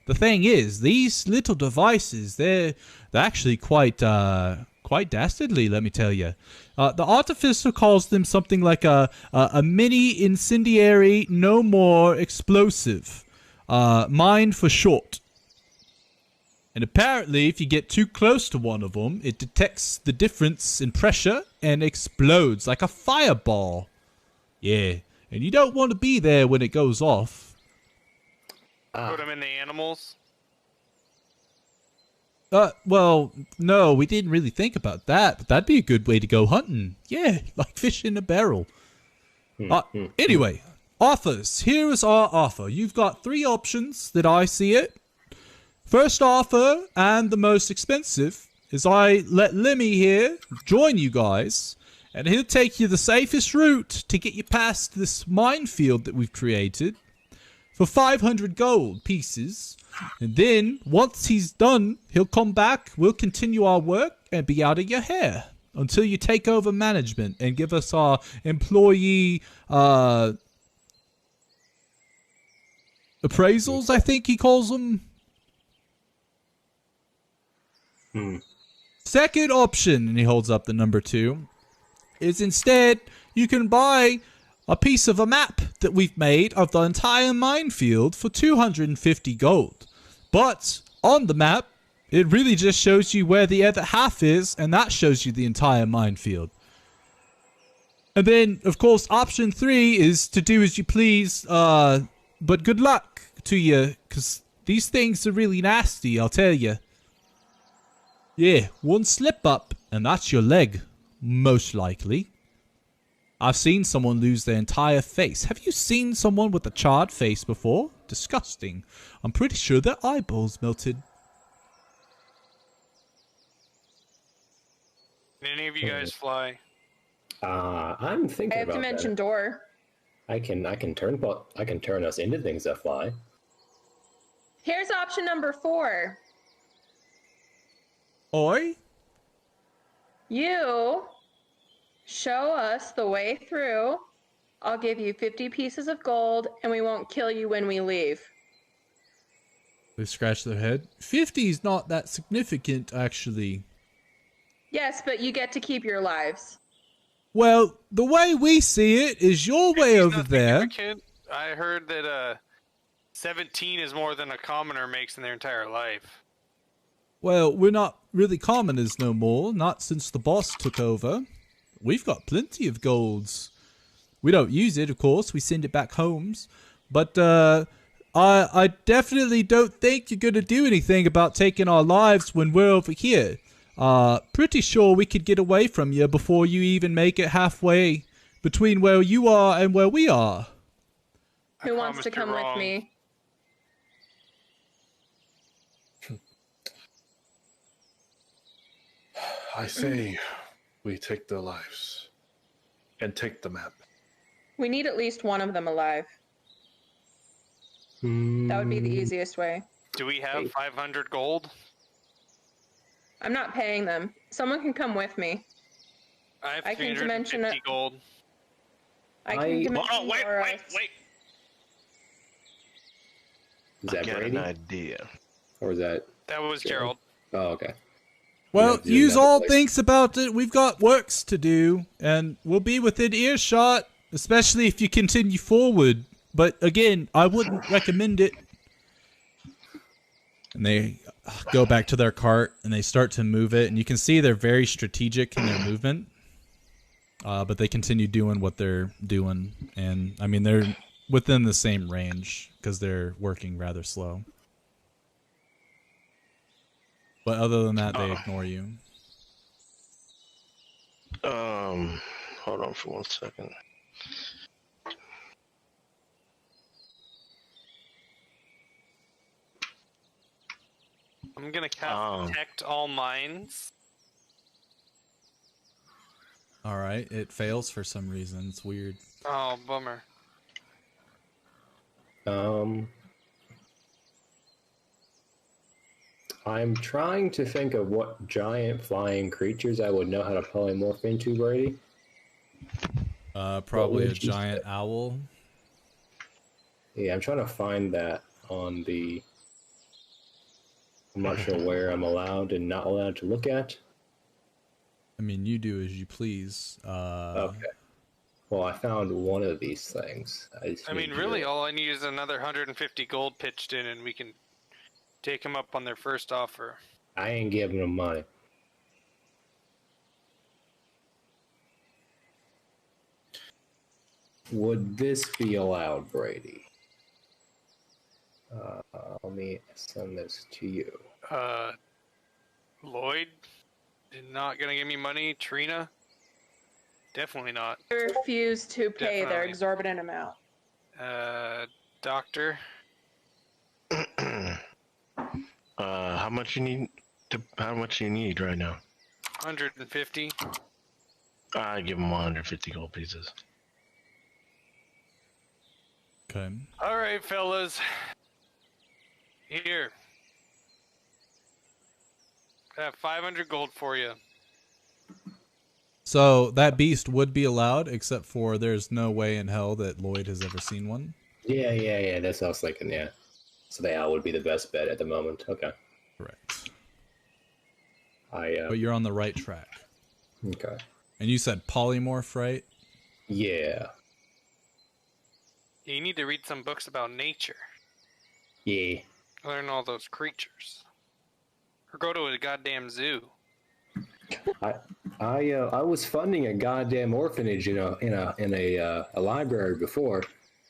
the thing is, these little devices, they're actually quite dastardly, let me tell you. The artificer calls them something like a mini incendiary, no more explosive. M.I.N.E for short. And apparently, if you get too close to one of them, it detects the difference in pressure and explodes like a fireball. Yeah, and you don't want to be there when it goes off. Put them in the animals. Well, no, we didn't really think about that, but that'd be a good way to go hunting. Yeah, like fish in a barrel. Anyway, offers. Here is our offer. You've got 3 options that I see it. First offer, and the most expensive, is I let Lemmy here join you guys, and he'll take you the safest route to get you past this minefield that we've created for 500 gold pieces. And then, once he's done, he'll come back, we'll continue our work, and be out of your hair until you take over management and give us our employee appraisals, I think he calls them. Second option, and he holds up the number 2, is instead you can buy a piece of a map that we've made of the entire minefield for 250 gold. But on the map, it really just shows you where the other half is, and that shows you the entire minefield. And then, of course, option 3 is to do as you please, but good luck to you, because these things are really nasty, I'll tell you. Yeah, one slip up, and that's your leg, most likely. I've seen someone lose their entire face. Have you seen someone with a charred face before? Disgusting. I'm pretty sure their eyeballs melted. Can any of you guys fly? I'm thinking I have about to mention that. door. I can turn us into things that fly. Here's option number 4. Oi? You show us the way through. I'll give you 50 pieces of gold, and we won't kill you when we leave. They scratch their head. 50 is not that significant, actually. Yes, but you get to keep your lives. Well, the way we see it is your way It's over not there. significant. I heard that 17 is more than a commoner makes in their entire life. Well, we're not really commoners no more, not since the boss took over. We've got plenty of golds. We don't use it, of course. We send it back homes. But I definitely don't think you're going to do anything about taking our lives when we're over here. Pretty sure we could get away from you before you even make it halfway between where you are and where we are. Who wants to promised come you with wrong. me? I say we take their lives and take the map. We need at least one of them alive. That would be the easiest way. Do we have 500 gold? I'm not paying them. Someone can come with me. I have I can 350 dimension it. gold. I can I- dimension Oh, wait. Is I that got Brady? an idea. Or is that... That was Gerald. Oh, okay. Well, have to do use another all place. thinks about it. We've got works to do, and we'll be within earshot, especially if you continue forward. But again, I wouldn't recommend it. And they go back to their cart, and they start to move it, and you can see they're very strategic in their movement. But they continue doing what they're doing, and I mean, they're within the same range, because they're working rather slow. But other than that, they ignore you. Hold on for 1 second. I'm gonna cast Detect All Minds. Alright, it fails for some reason. It's weird. Oh, bummer. I'm trying to think of what giant flying creatures I would know how to polymorph into, Brady. Probably a would you giant say? owl. Yeah, I'm trying to find that on the... I'm not sure where I'm allowed and not allowed to look at. I mean, you do as you please. Okay. Well, I found one of these things. I mean, really, all I need is another 150 gold pitched in, and we can take them up on their first offer. I ain't giving them money. Would this be allowed, Brady? Let me send this to you. Lloyd? Not gonna give me money? Trina? Definitely not. They refuse to pay their Definitely. exorbitant amount. Doctor? How much you need? How much you need right now? 150. I give him 150 gold pieces. Okay. All right, fellas. Here. I have 500 gold for you. So that beast would be allowed, except for there's no way in hell that Lloyd has ever seen one. Yeah. That's what I was thinking, yeah. So the owl would be the best bet at the moment. Okay. Correct. But you're on the right track. Okay. And you said polymorph, right? Yeah. You need to read some books about nature. Yeah. Learn all those creatures. Or go to a goddamn zoo. I was funding a goddamn orphanage in a library before,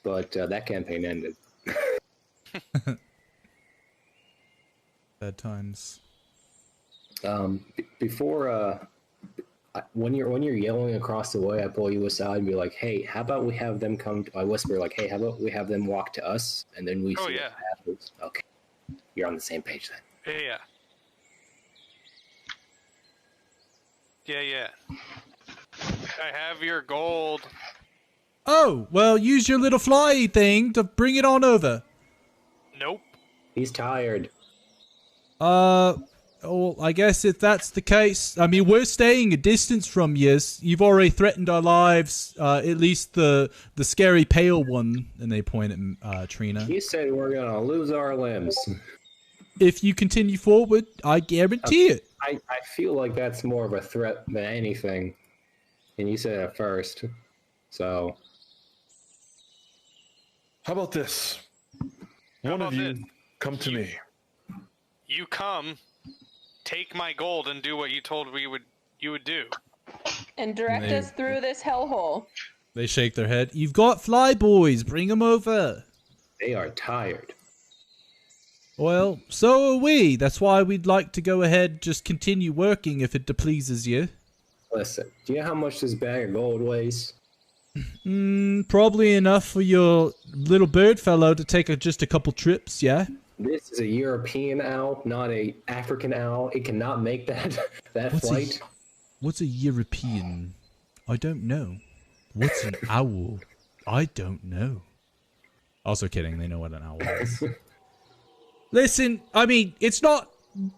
but that campaign ended. Bad times. Before when you're yelling across the way, I pull you aside and be like, "Hey, how about we have them come?" I whisper like, "Hey, how about we have them walk to us, and then we see what happens." Okay, you're on the same page then. Yeah. I have your gold. Oh, well, use your little fly thing to bring it on over. Nope. He's tired. Well, I guess if that's the case, I mean, we're staying a distance from you. You've already threatened our lives, at least the scary pale one, and they point at Trina. You said we're gonna lose our limbs. If you continue forward, I guarantee it. I feel like that's more of a threat than anything. And you said it first. So. How about this? One of you come to me. You come, take my gold, and do what you told you would do. And direct us through this hellhole. They shake their head. You've got fly boys. Bring them over. They are tired. Well, so are we. That's why we'd like to go ahead, just continue working if it pleases you. Listen, do you know how much this bag of gold weighs? Probably enough for your little bird fellow to take just a couple trips, yeah? This is a European owl, not a African owl. It cannot make that flight. What's a European? I don't know. What's an owl? I don't know. Also kidding, they know what an owl is. Listen, I mean, it's not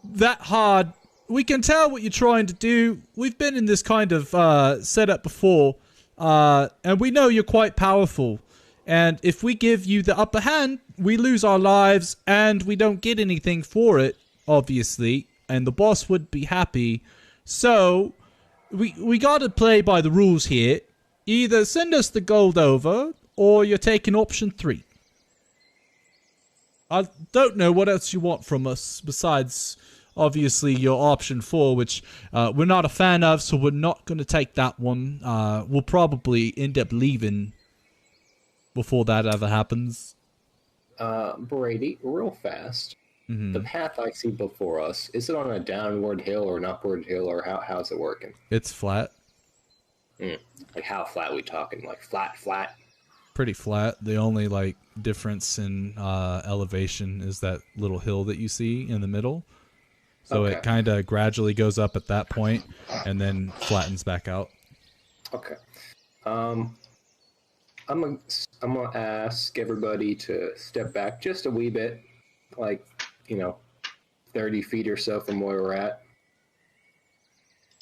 that hard. We can tell what you're trying to do. We've been in this kind of setup before, and we know you're quite powerful. And if we give you the upper hand, we lose our lives, and we don't get anything for it, obviously. And the boss would be happy. So, we gotta play by the rules here. Either send us the gold over, or you're taking option 3. I don't know what else you want from us besides, obviously, your option 4, which we're not a fan of, so we're not going to take that one. We'll probably end up leaving before that ever happens. Brady, real fast. Mm-hmm. The path I see before us, is it on a downward hill or an upward hill, or how's it working? It's flat. Like how flat we talking? Like flat? Pretty flat. The only difference in elevation is that little hill that you see in the middle. So it kind of gradually goes up at that point and then flattens back out. Okay. I'm gonna ask everybody to step back just a wee bit, 30 feet or so from where we're at.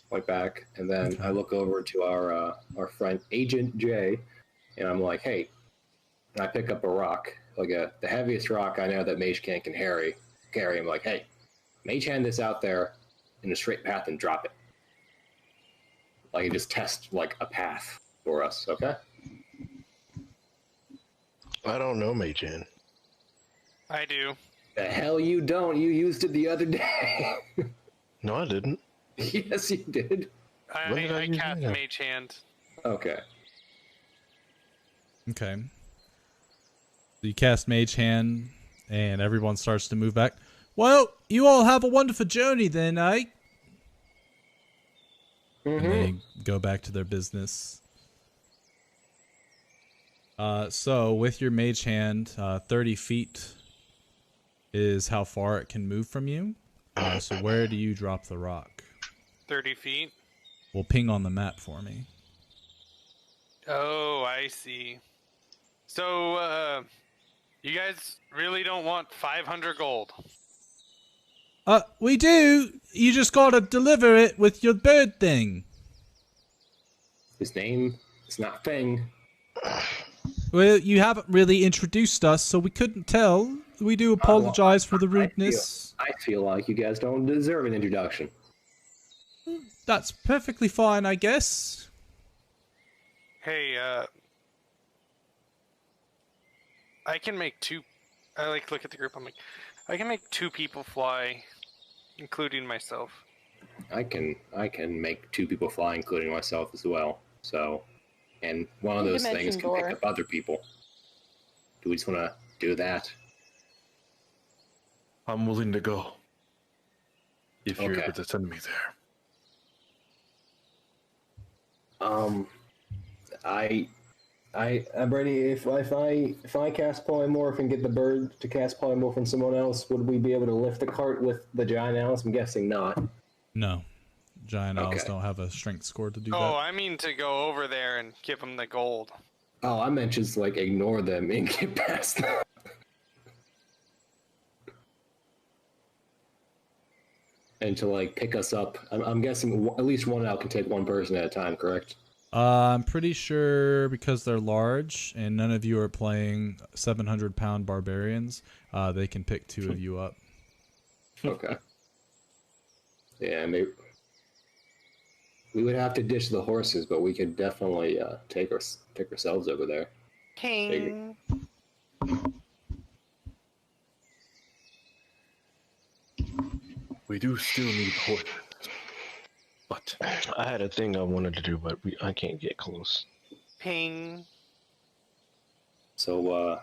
Point back, and then Okay. I look over to our friend Agent J, and I'm like, "Hey," and I pick up a rock, like the heaviest rock I know that Mage Hand can carry. I'm like, "Hey, Mage Hand this out there in a straight path and drop it. Like, just test like a path for us, okay?" I don't know, Machan. I do. The hell you don't! You used it the other day. No, I didn't. Yes, you did. When did I I use cast that? Mage Hand. Okay. Okay. So you cast Mage Hand, and everyone starts to move back. Well, you all have a wonderful journey then, eh? And they go back to their business. So with your Mage Hand, 30 feet is how far it can move from you. So where do you drop the rock? 30 feet. Well, ping on the map for me. Oh, I see. So, you guys really don't want 500 gold? We do. You just gotta deliver it with your bird thing. His name is not Feng. Well, you haven't really introduced us, so we couldn't tell. We do apologize for the rudeness. I feel like you guys don't deserve an introduction. That's perfectly fine, I guess. Hey, I can make two. I look at the group. I'm like, I can make 2 people fly, including myself. I can make 2 people fly, including myself as well. So, and one of those things can pick up other people. Do we just want to do that? I'm willing to go. If you're Okay. able to send me there. I'm ready. If I cast polymorph and get the bird to cast polymorph on someone else, would we be able to lift the cart with the giant owls? I'm guessing not. No. Giant owls Okay. don't have a strength score to do Oh, that. I mean to go over there and give them the gold. Oh, I meant just like ignore them and get past them. And to like pick us up. I'm guessing at least one owl can take one person at a time, correct? I'm pretty sure because they're large and none of you are playing 700-pound barbarians, they can pick 2 of you up. Okay. Yeah, maybe we would have to ditch the horses, but we could definitely take ourselves over there. Ping. We do still need horses. But I had a thing I wanted to do, but I can't get close. Ping. So,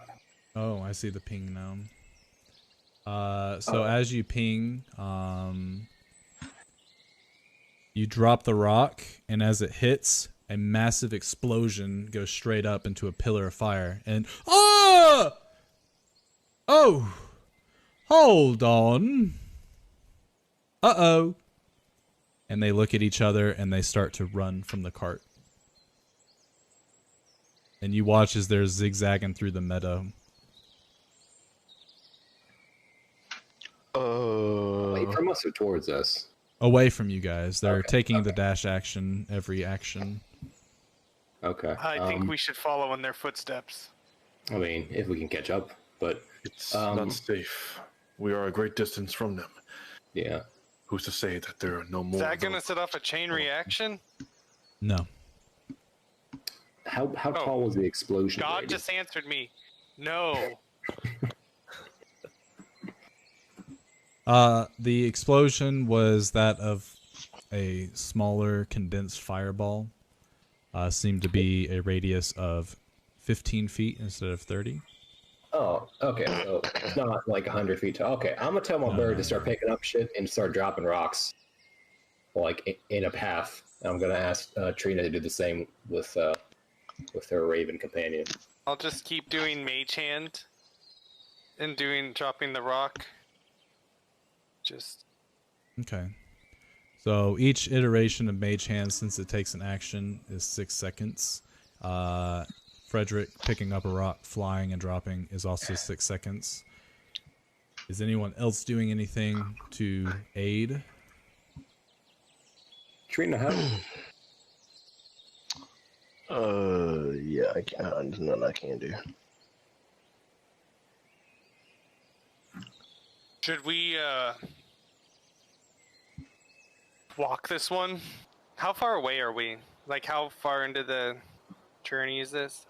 Oh, I see the ping now. So as you ping, you drop the rock, and as it hits, a massive explosion goes straight up into a pillar of fire. And oh, hold on. Uh-oh. And they look at each other and they start to run from the cart. And you watch as they're zigzagging through the meadow. away from us or towards us? Away from you guys. They're Okay, taking the dash action, every action. Okay. I think we should follow in their footsteps. I mean, if we can catch up, but it's not safe. We are a great distance from them. yeah. Who's to say that there are no more? Is that of going to those? set off a chain reaction? No. How tall was the explosion? God radius? just answered me. No. The explosion was that of a smaller condensed fireball. Seemed to be a radius of 15 feet instead of 30. Oh, okay. So it's not like 100 feet tall. Okay, I'm gonna tell my bird to start picking up shit and start dropping rocks, like in a path. I'm gonna ask Trina to do the same with her raven companion. I'll just keep doing mage hand and dropping the rock. Just Okay. So each iteration of Mage Hand, since it takes an action, is 6 seconds. Frederick picking up a rock, flying and dropping is also 6 seconds. Is anyone else doing anything to aid? Treating a hut. Yeah, I can't. There's nothing I can do. Should we walk this one? How far away are we? Like, how far into the journey is this?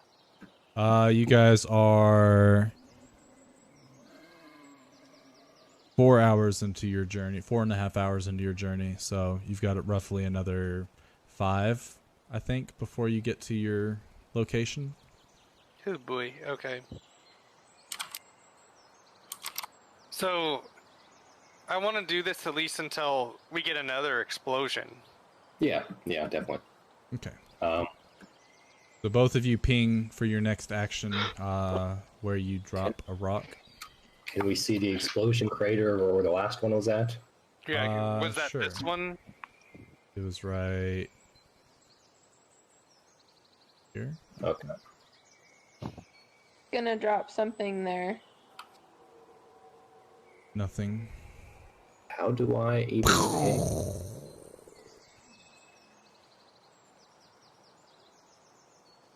You guys are 4 hours into your journey, 4.5 hours into your journey. So you've got it roughly another 5, I think, before you get to your location. Oh boy, okay. So, I want to do this at least until we get another explosion. Yeah, definitely. Okay. Um, So both of you ping for your next action, where you drop a rock. can we see the explosion crater or where the last one was at? Yeah, was that Sure. this one? It was right here. Okay. Gonna drop something there. Nothing. How do I even ping?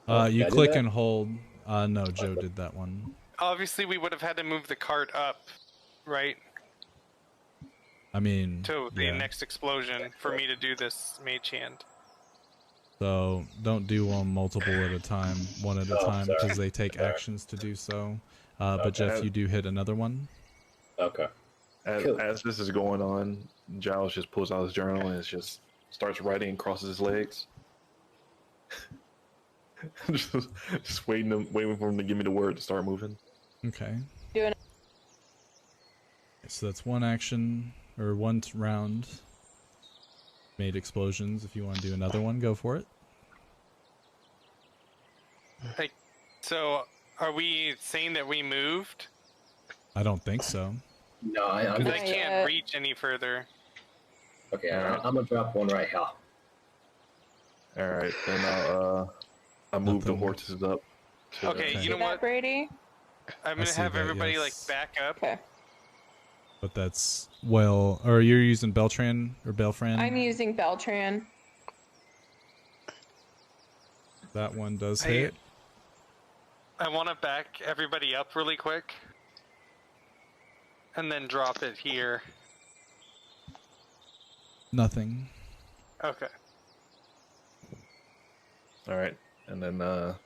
You did I do click that? and hold. No, Joe did that one. Obviously, we would have had to move the cart up, right? I mean, To the yeah. next explosion for me to do this mage hand. So don't do them multiple at a time, one at a time, sorry. because they take actions to do so. But Okay. Jeff, you do hit another one. Okay. As this is going on, Giles just pulls out his journal and just starts writing and crosses his legs. just waiting for him to give me the word to start moving. Okay. Doing So that's one action, or one round. Made explosions. If you want to do another one, go for it. Like, so are we saying that we moved? I don't think so. No, I'm Because just, I can't reach any further. okay. I'm gonna drop one right here. All right, then I'll move the Nothing. horses up. To Okay, Okay. you know that, what? Brady? I'm I gonna see have that, everybody yes. like back up. Okay. But that's well, or you're using Beltran or Belfran? I'm using Beltran. That one does Hey. hit. I want to back everybody up really quick. And then drop it here. Nothing. Okay. All right, and then I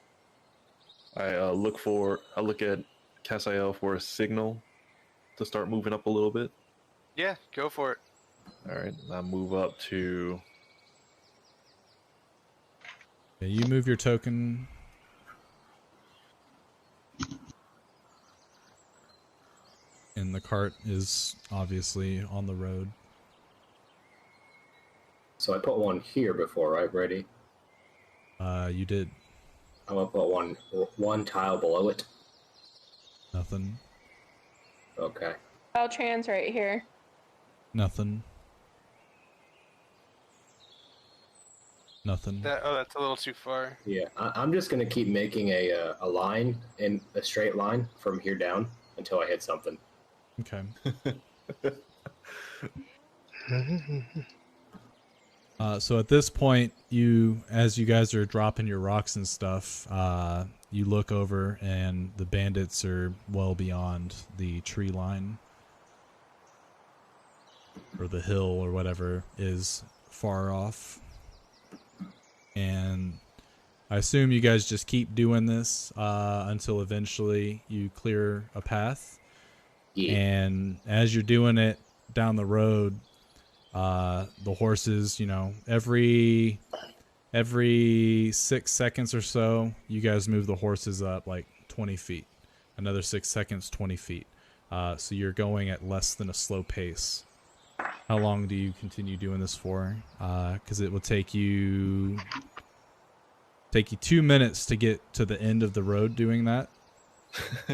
look at Cassiel for a signal to start moving up a little bit. Yeah, go for it. All right, I move up to. Yeah, you move your token. And the cart is obviously on the road. So I put one here before, right, Brady? You did. I'm gonna put one tile below it. Nothing. Okay. Beltran's right here. Nothing. Nothing. That's a little too far. Yeah, I'm just gonna keep making a line in a straight line from here down until I hit something. Okay. So at this point, as you guys are dropping your rocks and stuff, you look over and the bandits are well beyond the tree line. Or the hill or whatever is far off. And I assume you guys just keep doing this until eventually you clear a path. Yeah. And as you're doing it down the road, the horses, every 6 seconds or so, you guys move the horses up like 20 feet. Another 6 seconds, 20 feet. So you're going at less than a slow pace. How long do you continue doing this for? Because it will take you 2 minutes to get to the end of the road doing that,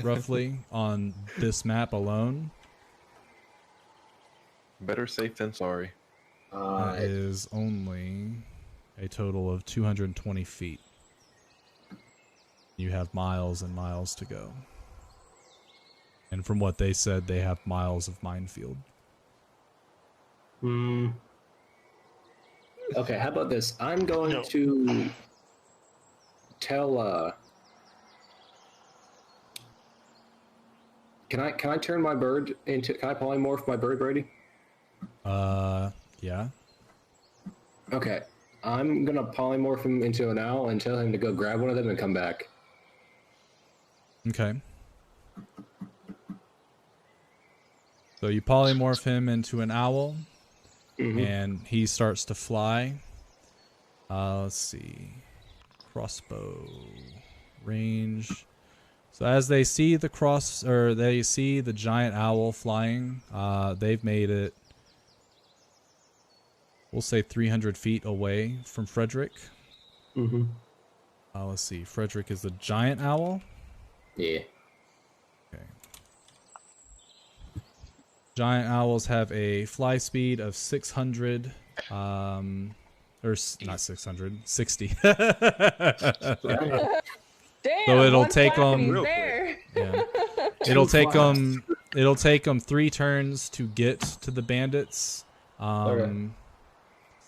roughly, on this map alone. Better safe than sorry. That is only a total of 220 feet. You have miles and miles to go. And from what they said, they have miles of minefield. Okay, how about this? I'm going No. to tell. Can I turn my bird into? Can I polymorph my bird, Brady? Yeah. Okay, I'm gonna polymorph him into an owl and tell him to go grab one of them and come back. Okay. So you polymorph him into an owl, and he starts to fly. Let's see. Crossbow range. So as they see they see the giant owl flying, they've made it, we'll say 300 feet away from Frederick. Let's see. Frederick is the giant owl. Yeah. Okay. Giant owls have a fly speed of 600, or not 600, 60. Damn, So it'll one take flap and he's Real quick. there. Yeah. Two flaps. It'll take them 3 turns to get to the bandits. Okay.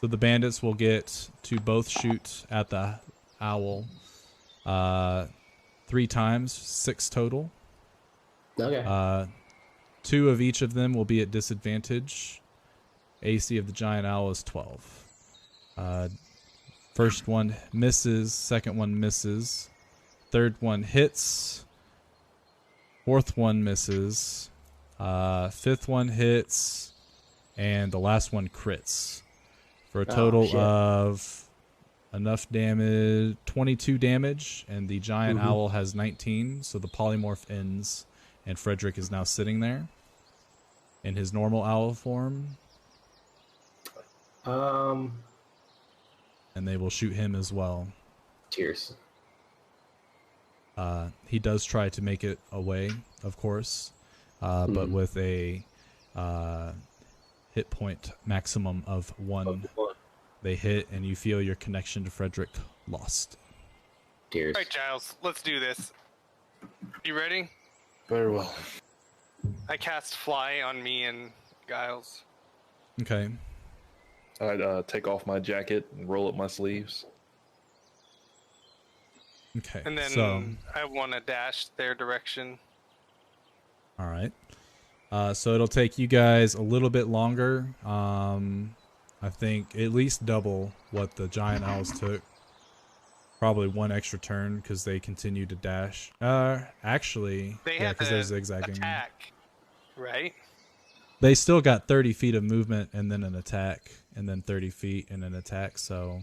So the bandits will get to both shoot at the owl 3 times, 6 total. Okay. 2 of each of them will be at disadvantage. AC of the giant owl is 12. First one misses, second one misses, third one hits, fourth one misses, fifth one hits, and the last one crits. For a total of enough damage, 22 damage, and the giant owl has 19, so the polymorph ends, and Frederick is now sitting there in his normal owl form, and they will shoot him as well. Cheers. He does try to make it away, of course, but with a hit point maximum of 1. They hit, and you feel your connection to Frederick lost. Cheers. All right, Giles, let's do this. You ready? Very well. I cast Fly on me and Giles. Okay. I take off my jacket and roll up my sleeves. Okay. And then so, I want to dash their direction. all right. So it'll take you guys a little bit longer. I think at least double what the giant owls took. Probably 1 extra turn because they continue to dash. Actually, They yeah, had because to they're zigzagging. attack, right? They still got 30 feet of movement and then an attack, and then 30 feet and an attack. So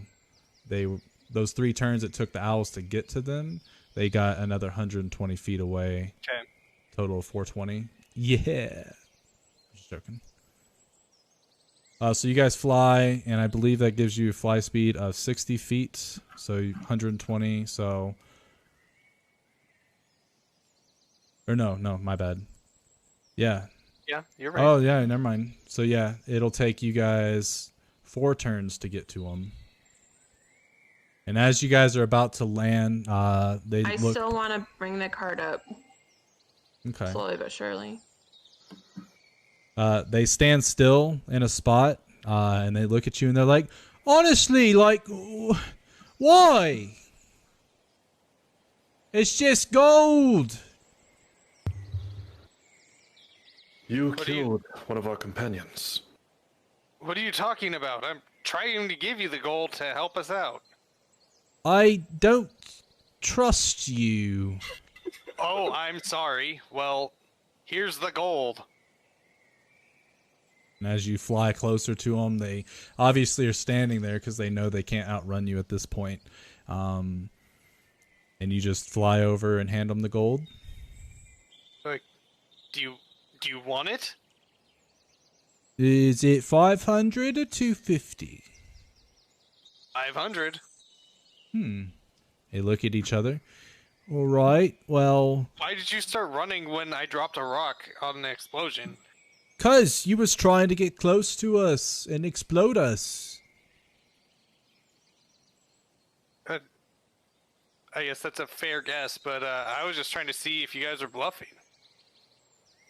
those 3 turns it took the owls to get to them, they got another 120 feet away. Okay. Total of 420. Yeah. Just joking. So you guys fly, and I believe that gives you a fly speed of 60 feet. So 120. So, or no, my bad. Yeah. Yeah, you're right. Oh yeah, never mind. So yeah, it'll take you guys 4 turns to get to them. And as you guys are about to land, they I look. still want to bring the cart up Okay. slowly but surely. They stand still in a spot, and they look at you, and they're like, "Honestly, like, why? It's just gold." You What do you- killed one of our companions. What are you talking about? I'm trying to give you the gold to help us out. I don't trust you. Oh, I'm sorry. Well, here's the gold. And as you fly closer to them, they obviously are standing there because they know they can't outrun you at this point. And you just fly over and hand them the gold. Like, do you want it? Is it 500 or 250? 500. They look at each other. All right, well, Why did you start running when I dropped a rock on an explosion? 'cause you was trying to get close to us and explode us. I guess that's a fair guess, but I was just trying to see if you guys are bluffing.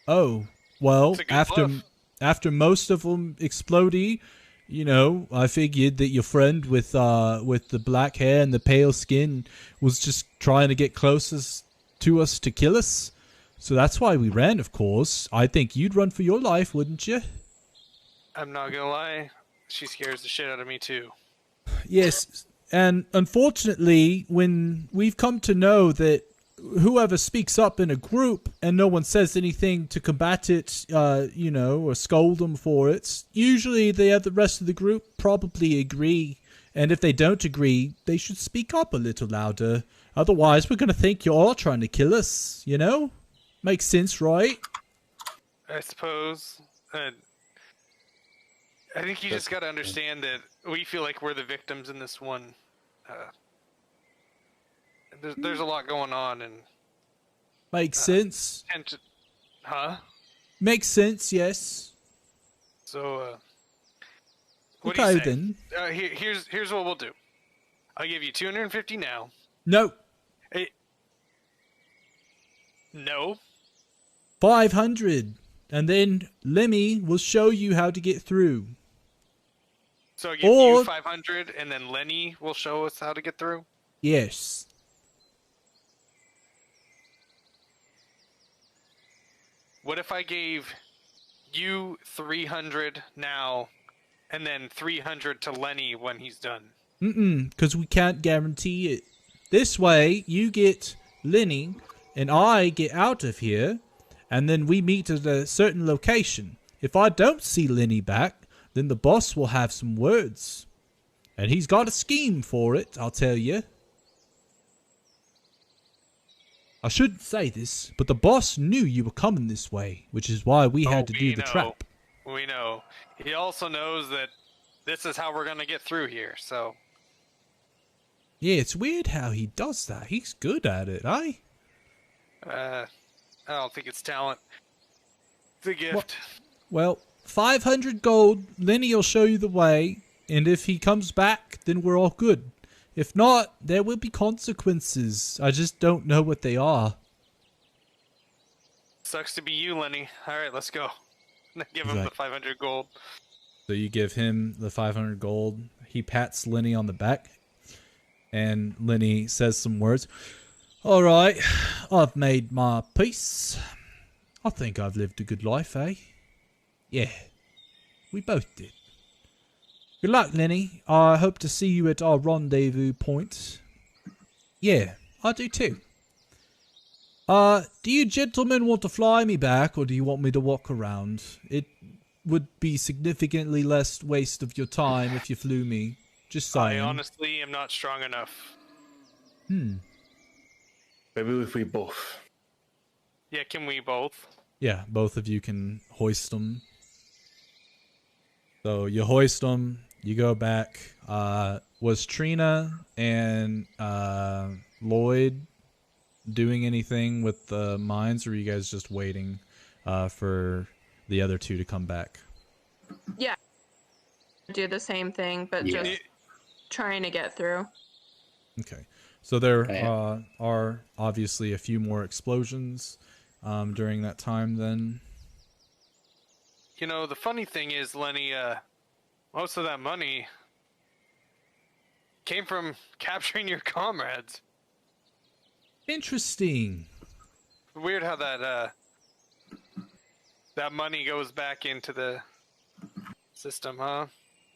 Oh, well, It's a good bluff. after most of them explodey, you know, I figured that your friend with the black hair and the pale skin was just trying to get closest to us to kill us. So that's why we ran, of course. I think you'd run for your life, wouldn't you? I'm not gonna lie, she scares the shit out of me too. Yes, and unfortunately, when we've come to know that whoever speaks up in a group and no one says anything to combat it, you know, or scold them for it, usually the rest of the group probably agree. And if they don't agree, they should speak up a little louder. Otherwise, we're going to think you're all trying to kill us, you know? Makes sense, right? I suppose. I think you just gotta understand that we feel like we're the victims in this one. There's a lot going on, and Makes sense. huh? Makes sense, yes. So, what Okay, do you say? then. Here's what we'll do. I'll give you 250 now. No, Hey, no. 500. And then Lemmy will show you how to get through. So I'll give Or- you 500, and then Lenny will show us how to get through. Yes. What if I gave you 300 now, and then 300 to Lenny when he's done? Because we can't guarantee it. This way, you get Lenny, and I get out of here, and then we meet at a certain location. If I don't see Lenny back, then the boss will have some words. And he's got a scheme for it, I'll tell you. I shouldn't say this, but the boss knew you were coming this way, which is why we had to do the trap. We know. He also knows that this is how we're gonna get through here, so... Yeah, it's weird how he does that. He's good at it, eh? I don't think it's talent. It's a gift. Well, 500 gold, Lenny will show you the way, and if he comes back, then we're all good. If not, there will be consequences. I just don't know what they are. Sucks to be you, Lenny. Alright, let's go. Give He's him like- the 500 gold. So you give him the 500 gold. He pats Lenny on the back, and Lenny says some words. All right, I've made my peace. I think I've lived a good life, eh? Yeah, we both did. Good luck, Lenny. I hope to see you at our rendezvous point. Yeah, I do too. Do you gentlemen want to fly me back, or do you want me to walk around? It would be significantly less waste of your time if you flew me. Just saying. I honestly am not strong enough. Maybe if we both. Yeah, can we both? Yeah, both of you can hoist them. So you hoist them, you go back. Was Trina and Lloyd doing anything with the mines, or are you guys just waiting for the other two to come back? Yeah. Do the same thing, but Yeah. just trying to get through. Okay. So there Okay. are obviously a few more explosions during that time then. You know, the funny thing is, Lenny, most of that money came from capturing your comrades. Interesting. Weird how that money goes back into the system, huh?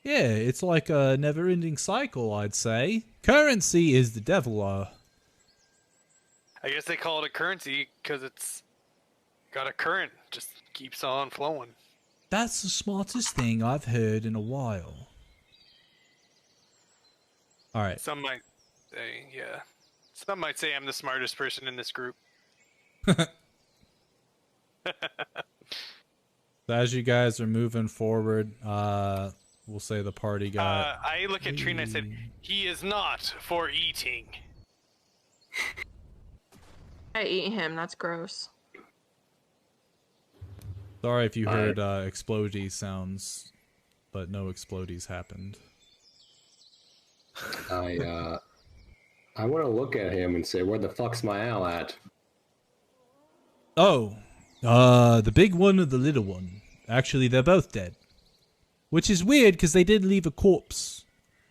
Yeah, it's like a never-ending cycle, I'd say. Currency is the devil. I guess they call it a currency because it's got a current, just keeps on flowing. That's the smartest thing I've heard in a while. All right. Some might say, yeah. Some might say I'm the smartest person in this group. So as you guys are moving forward, we'll say the party got... I look at Trina and I said, he is not for eating. I eat him. That's gross. Sorry if you heard explodey sounds, but no explodies happened. I want to look at him and say, "Where the fuck's my owl at?" Oh, The big one or the little one? Actually, they're both dead. Which is weird because they did leave a corpse.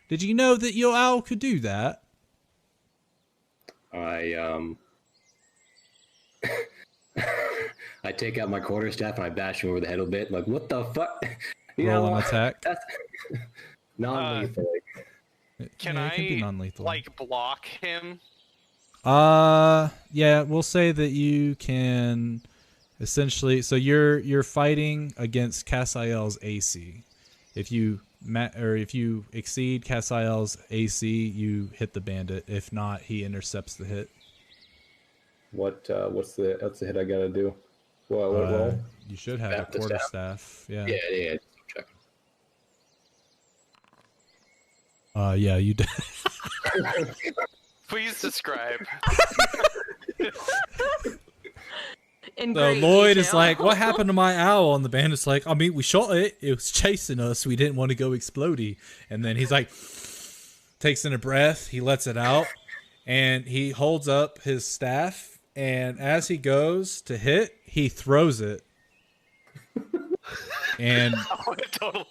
Did you know that your owl could do that? I take out my quarterstaff and I bash him over the head a bit. Like, what the fuck? Roll an attack. That's non-lethal. Can Yeah, it can be I non-lethal. like block him? Yeah, we'll say that you can essentially. So you're fighting against Cassiel's AC. If you exceed Cassiel's AC, you hit the bandit. If not, he intercepts the hit. What's the hit I gotta do? Well, you should have a quarterstaff. Yeah. Yeah. Check. Yeah, you did. Please describe. In So great Lloyd is detail. like, "What happened to my owl?" And the bandit's like, "I mean, we shot it. It was chasing us. We didn't want to go explodey." And then he's like, takes in a breath. He lets it out, and he holds up his staff. And as he goes to hit, he throws it. And Oh, totally.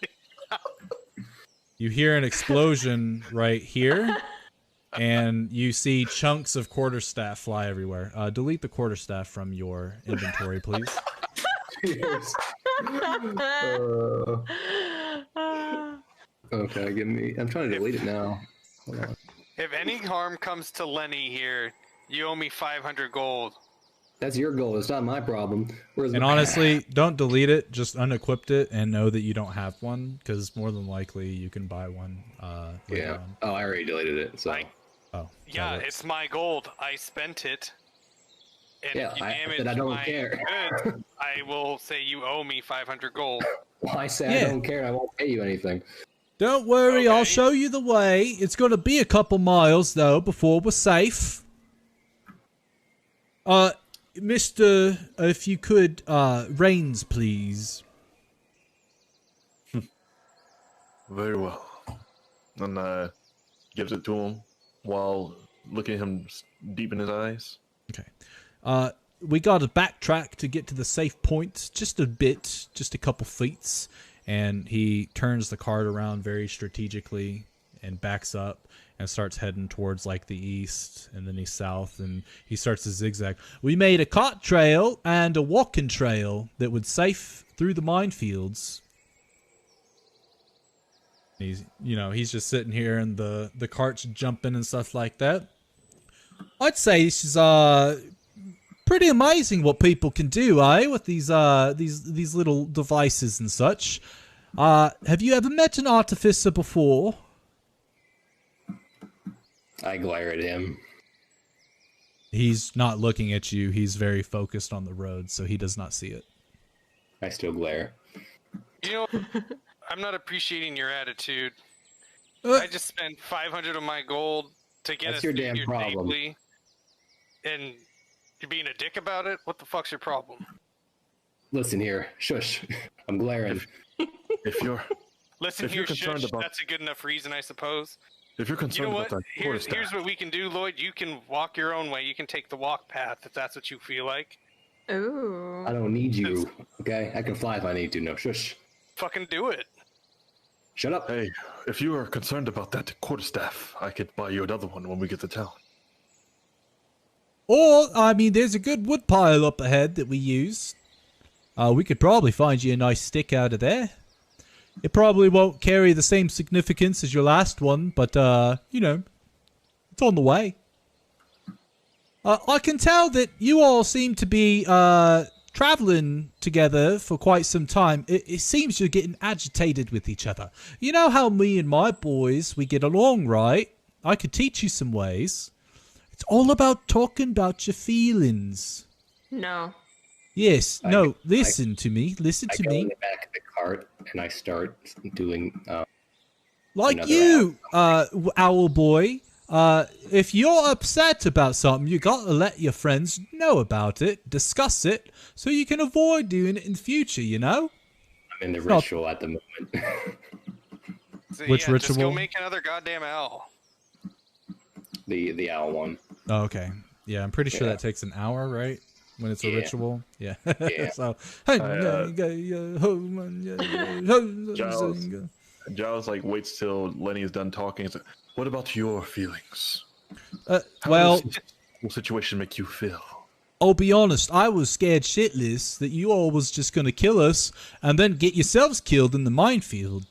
you hear an explosion right here. And you see chunks of quarterstaff fly everywhere. Delete the quarterstaff from your inventory, please. Yes. Okay, give me. I'm trying to delete it now. Hold on. If any harm comes to Lenny here, you owe me 500 gold. That's your goal. It's not my problem. And honestly, don't delete it. Just unequip it and know that you don't have one, because more than likely you can buy one. Later on. Oh, I already deleted it. So. Oh. Yeah, it's my gold. I spent it. And Yeah, you I damaged said I don't my care. goods. I will say you owe me 500 gold. Well, I say I don't care. I won't pay you anything. Don't worry, I'll Okay. show you the way. It's going to be a couple miles, though, before we're safe. Mr. If you could, reins, please. Very well. And gives it to him while looking at him deep in his eyes. Okay. We got to backtrack to get to the safe point just a bit, just a couple feet. And he turns the cart around very strategically and backs up and starts heading towards like the east, and then he's south, and he starts to zigzag. We made a cart trail and a walking trail that would safe through the minefields. He's just sitting here, and the cart's jumping and stuff like that. I'd say this is pretty amazing what people can do, with these little devices and such. Have you ever met an artificer before? I glare at him. He's not looking at you. He's very focused on the road, so he does not see it. I still glare. You know, I'm not appreciating your attitude. Uh, I just spent 500 of my gold to get That's us your through damn here problem. safely, and you're being a dick about it? What the fuck's your problem? Listen here. Shush. I'm glaring. If you're Listen If here, you're concerned shush. about- That's a good enough reason, I suppose. if you're You concerned know about what? that Here's quarterstaff, what we can do, Lloyd. You can walk your own way. You can take the walk path if that's what you feel like. Ooh. I don't need you. Okay? I can fly if I need to. No, shush. Fucking do it. Shut up. hey, if you are concerned about that quarterstaff, I could buy you another one when we get to town. Or, I mean, there's a good wood pile up ahead that we use. We could probably find you a nice stick out of there. It probably won't carry the same significance as your last one, but, it's on the way. I can tell that you all seem to be, traveling together for quite some time. It seems you're getting agitated with each other. You know how me and my boys, we get along, right? I could teach you some ways. It's all about talking about your feelings. No. Yes, listen to me. Listen I to go in me. the back of the cart and I start doing. Like another you, owl boy. If you're upset about something, you gotta let your friends know about it, discuss it, so you can avoid doing it in the future, you know? I'm in the not- ritual at the moment. So, Which yeah, Just go ritual? make another goddamn owl. the owl one. Oh, okay. Yeah, I'm pretty sure Yeah. that takes an hour, right? when it's a Yeah. ritual. Yeah. Yeah. So, Giles, Giles like waits till Lenny is done talking. And says, "What about your feelings? How well, does this whole situation make you feel?" I'll be honest, I was scared shitless that you all was just going to kill us and then get yourselves killed in the minefield.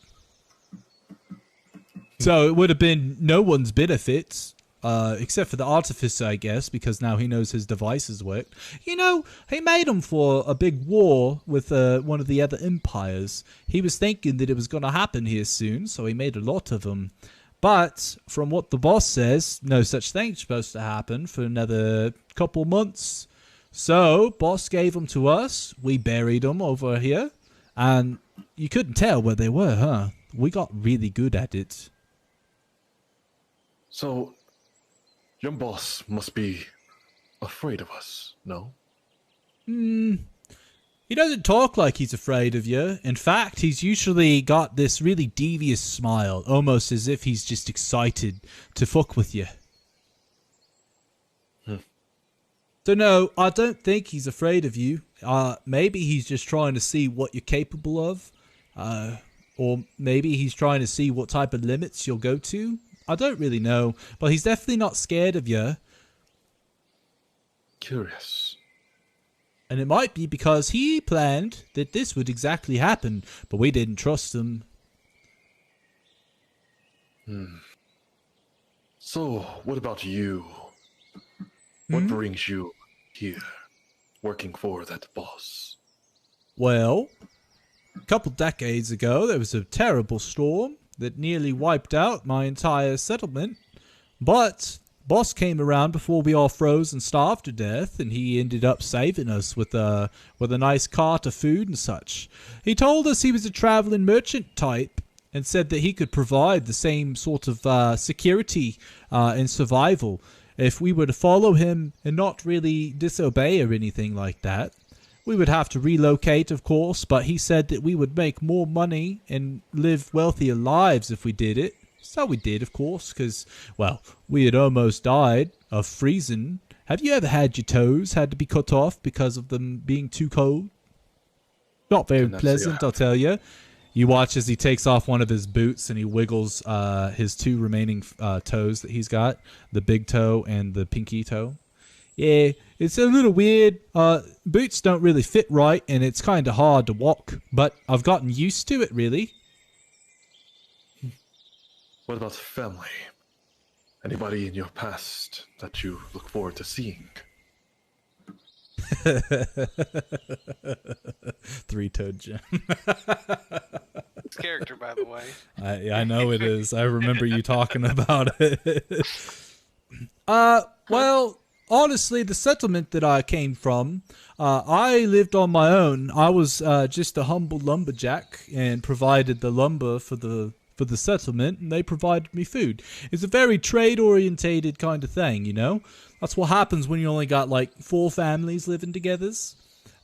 So it would have been no one's benefit, except for the artificer, I guess, because now he knows his devices work. You know, he made them for a big war with one of the other empires. He was thinking that it was going to happen here soon, so he made a lot of them. But from what the boss says, no such thing's supposed to happen for another couple months. So, boss gave them to us. We buried them over here. And you couldn't tell where they were, huh? We got really good at it. So, your boss must be afraid of us, no? He doesn't talk like he's afraid of you. In fact, he's usually got this really devious smile, almost as if he's just excited to fuck with you. So no, I don't think he's afraid of you. Maybe he's just trying to see what you're capable of. Or maybe he's trying to see what type of limits you'll go to. I don't really know, but he's definitely not scared of you. Curious. And it might be because he planned that this would exactly happen, but we didn't trust him. So, what about you? What brings you here, working for that boss? Well, a couple decades ago, there was a terrible storm that nearly wiped out my entire settlement. But boss came around before we all froze and starved to death, and he ended up saving us with a nice cart of food and such. He told us he was a traveling merchant type and said that he could provide the same sort of security and survival if we were to follow him and not really disobey or anything like that. We would have to relocate, of course, but he said that we would make more money and live wealthier lives if we did it. So we did, of course, because, well, we had almost died of freezing. Have you ever had your toes had to be cut off because of them being too cold? Not very pleasant, I'll tell you. You watch as he takes off one of his boots and he wiggles his two remaining toes that he's got, the big toe and the pinky toe. Yeah, it's a little weird. Boots don't really fit right and it's kind of hard to walk, but I've gotten used to it, really. What about family? Anybody in your past that you look forward to seeing? Three-toed gem. It's character, by the way. I know it is. I remember you talking about it. Well, honestly, the settlement that I came from, I lived on my own. I was just a humble lumberjack and provided the lumber for the settlement, and they provided me food. It's a very trade-orientated kind of thing, you know? That's what happens when you only got, like, 4 families living together.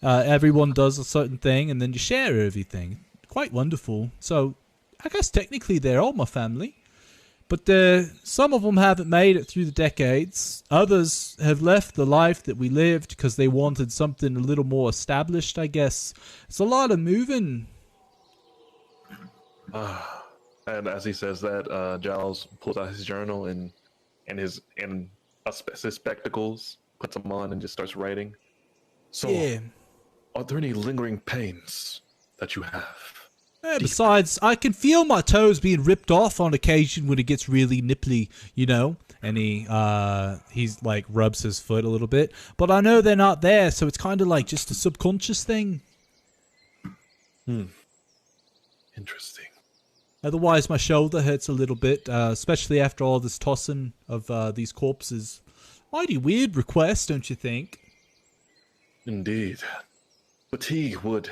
Everyone does a certain thing, and then you share everything. Quite wonderful. So, I guess technically they're all my family. But some of them haven't made it through the decades. Others have left the life that we lived because they wanted something a little more established, I guess. It's a lot of moving. And as he says that, Giles pulls out his journal and his spectacles, puts them on, and just starts writing. So, Yeah. are there any lingering pains that you have? Besides, I can feel my toes being ripped off on occasion when it gets really nipply, you know? And he's like rubs his foot a little bit. But I know they're not there, so it's kind of like just a subconscious thing. Interesting. Otherwise, my shoulder hurts a little bit, especially after all this tossing of these corpses. Mighty weird request, don't you think? Indeed. Fatigue would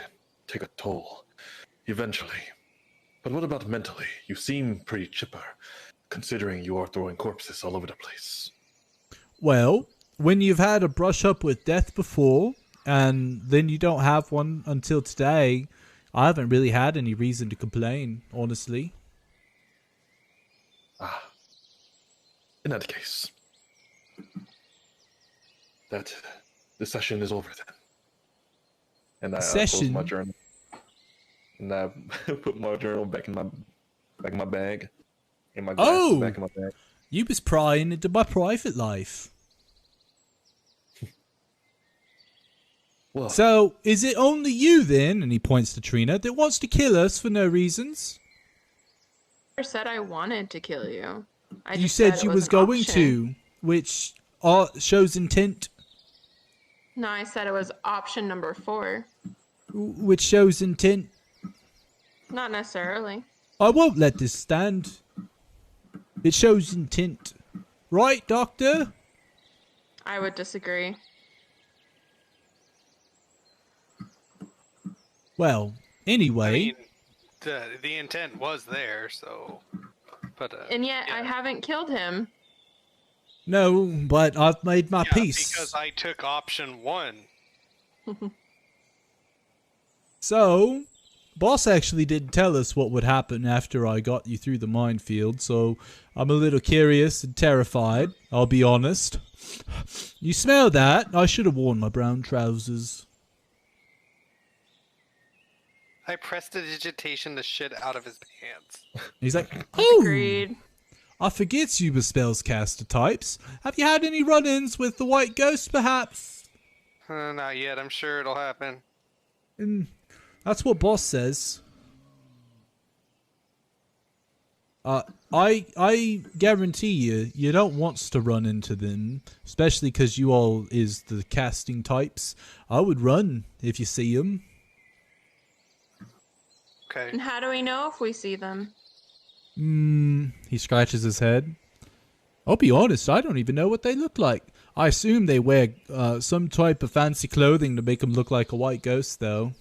take a toll. Eventually. But what about mentally? You seem pretty chipper, considering you are throwing corpses all over the place. Well, when you've had a brush up with death before, and then you don't have one until today, I haven't really had any reason to complain, honestly. In that case, that the session is over then. And I close Session? my journal. And I put my journal back in my bag. And my glasses back in my bag. You was prying into my private life. Well, So, is it only you then, and he points to Trina, that wants to kill us for no reasons? I never said I wanted to kill you. I You just said it you was an going option. to, which shows intent, No, I said it was option number 4. which shows intent. Not necessarily. I won't let this stand. It shows intent. Right, Doctor? I would disagree. Well, anyway. I mean, the intent was there, so. But And yet I yeah. haven't killed him. No, but I've made my Yeah, peace. because I took option 1. So, boss actually didn't tell us what would happen after I got you through the minefield, so I'm a little curious and terrified, I'll be honest. You smell that? I should have worn my brown trousers. I prestidigitation the shit out of his pants. He's like, oh, Agreed. I forget you were spellscaster types. Have you had any run-ins with the white ghost, perhaps? Not yet. I'm sure it'll happen. That's what boss says. I guarantee you don't want to run into them, especially because you all is the casting types. I would run if you see them. Okay. And how do we know if we see them? He scratches his head. I'll be honest, I don't even know what they look like. I assume they wear some type of fancy clothing to make them look like a white ghost, though.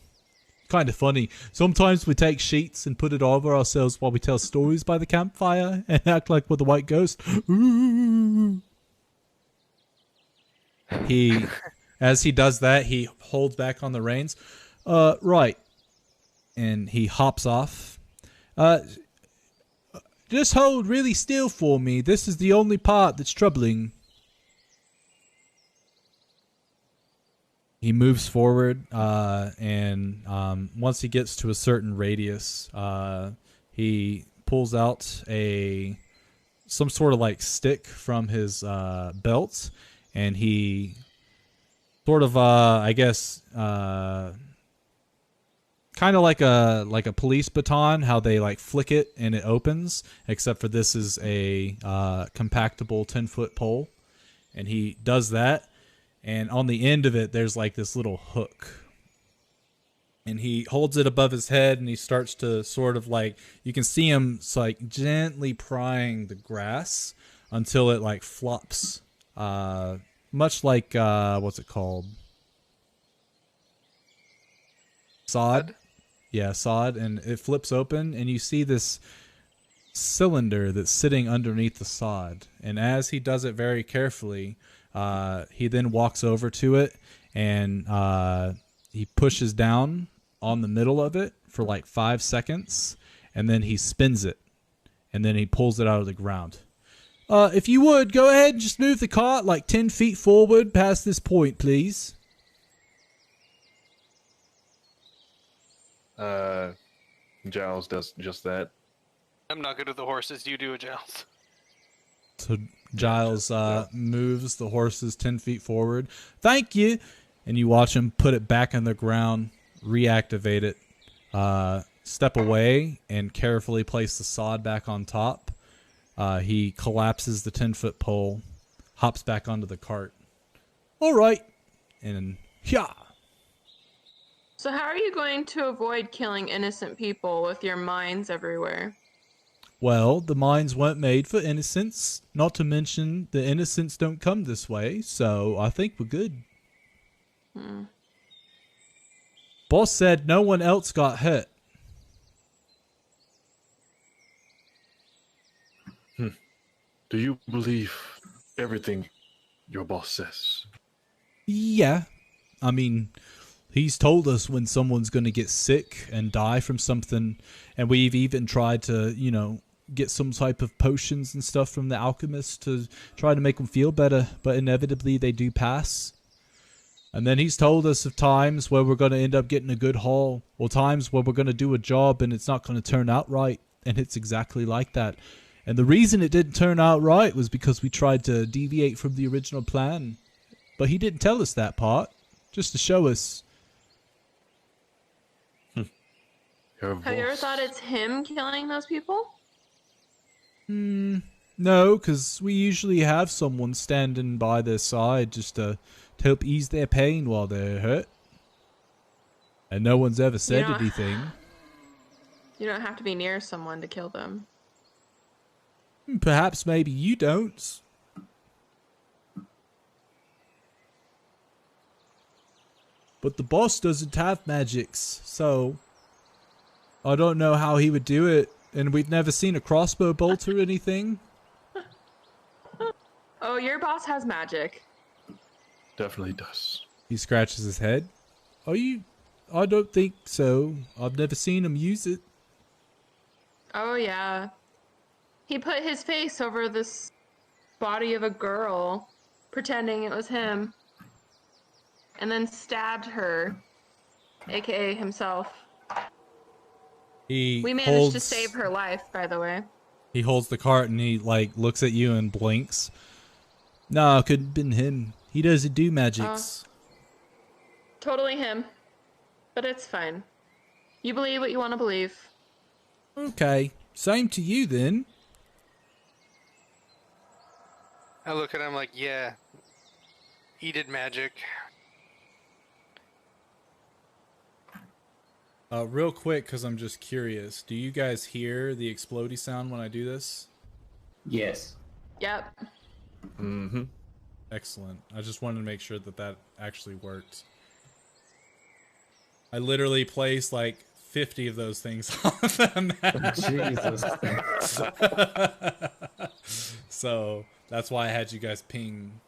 Kind of funny. Sometimes we take sheets and put it over ourselves while we tell stories by the campfire and act like we're the white ghost. Ooh. As he does that, he holds back on the reins. Right. And he hops off. Just hold really still for me. This is the only part that's troubling. He moves forward, and once he gets to a certain radius, he pulls out some sort of like stick from his belt, and he sort of, I guess, kind of like a police baton, how they like flick it and it opens, except for this is a compactable 10-foot pole, and he does that. And on the end of it, there's like this little hook. And he holds it above his head, and he starts to sort of like, you can see him like gently prying the grass until it like flops. Much like, what's it called? Sod? Yeah, sod. And it flips open, and you see this cylinder that's sitting underneath the sod. And as he does it very carefully, he then walks over to it, and he pushes down on the middle of it for like 5 seconds, and then he spins it, and then he pulls it out of the ground. If you would, go ahead and just move the cart like 10 feet forward past this point, please. Giles does just that. I'm not good with the horses. You do it, Giles. So Giles moves the horses 10 feet forward. Thank you. And you watch him put it back in the ground, reactivate it, step away, and carefully place the sod back on top. He collapses the 10-foot pole, hops back onto the cart. All right. And yeah. So how are you going to avoid killing innocent people with your mines everywhere? Well, the mines weren't made for innocents. Not to mention, the innocents don't come this way, so I think we're good. Boss said no one else got hurt. Do you believe everything your boss says? Yeah. I mean, he's told us when someone's going to get sick and die from something, and we've even tried to, get some type of potions and stuff from the alchemist to try to make them feel better, but inevitably they do pass. And then he's told us of times where we're going to end up getting a good haul, or times where we're going to do a job and it's not going to turn out right. And it's exactly like that. And the reason it didn't turn out right was because we tried to deviate from the original plan. But he didn't tell us that part, just to show us. Have you ever thought it's him killing those people? No, because we usually have someone standing by their side just to help ease their pain while they're hurt. And no one's ever said anything. You don't have to be near someone to kill them. Perhaps maybe you don't. But the boss doesn't have magics, so I don't know how he would do it. And we've never seen a crossbow bolt or anything. Oh, your boss has magic. Definitely does. He scratches his head. I don't think so. I've never seen him use it. Oh, yeah. He put his face over this body of a girl, pretending it was him. And then stabbed her, aka himself. We managed to save her life, by the way. He holds the cart and he looks at you and blinks. No, it couldn't have been him. He doesn't do magics. Totally him. But it's fine. You believe what you want to believe. Okay. Same to you then. I look at him like, yeah, he did magic. Real quick, because I'm just curious. Do you guys hear the explodey sound when I do this? Yes. Yep. Mm-hmm. Excellent. I just wanted to make sure that that actually worked. I literally placed 50 of those things on the map. Jesus. So that's why I had you guys ping.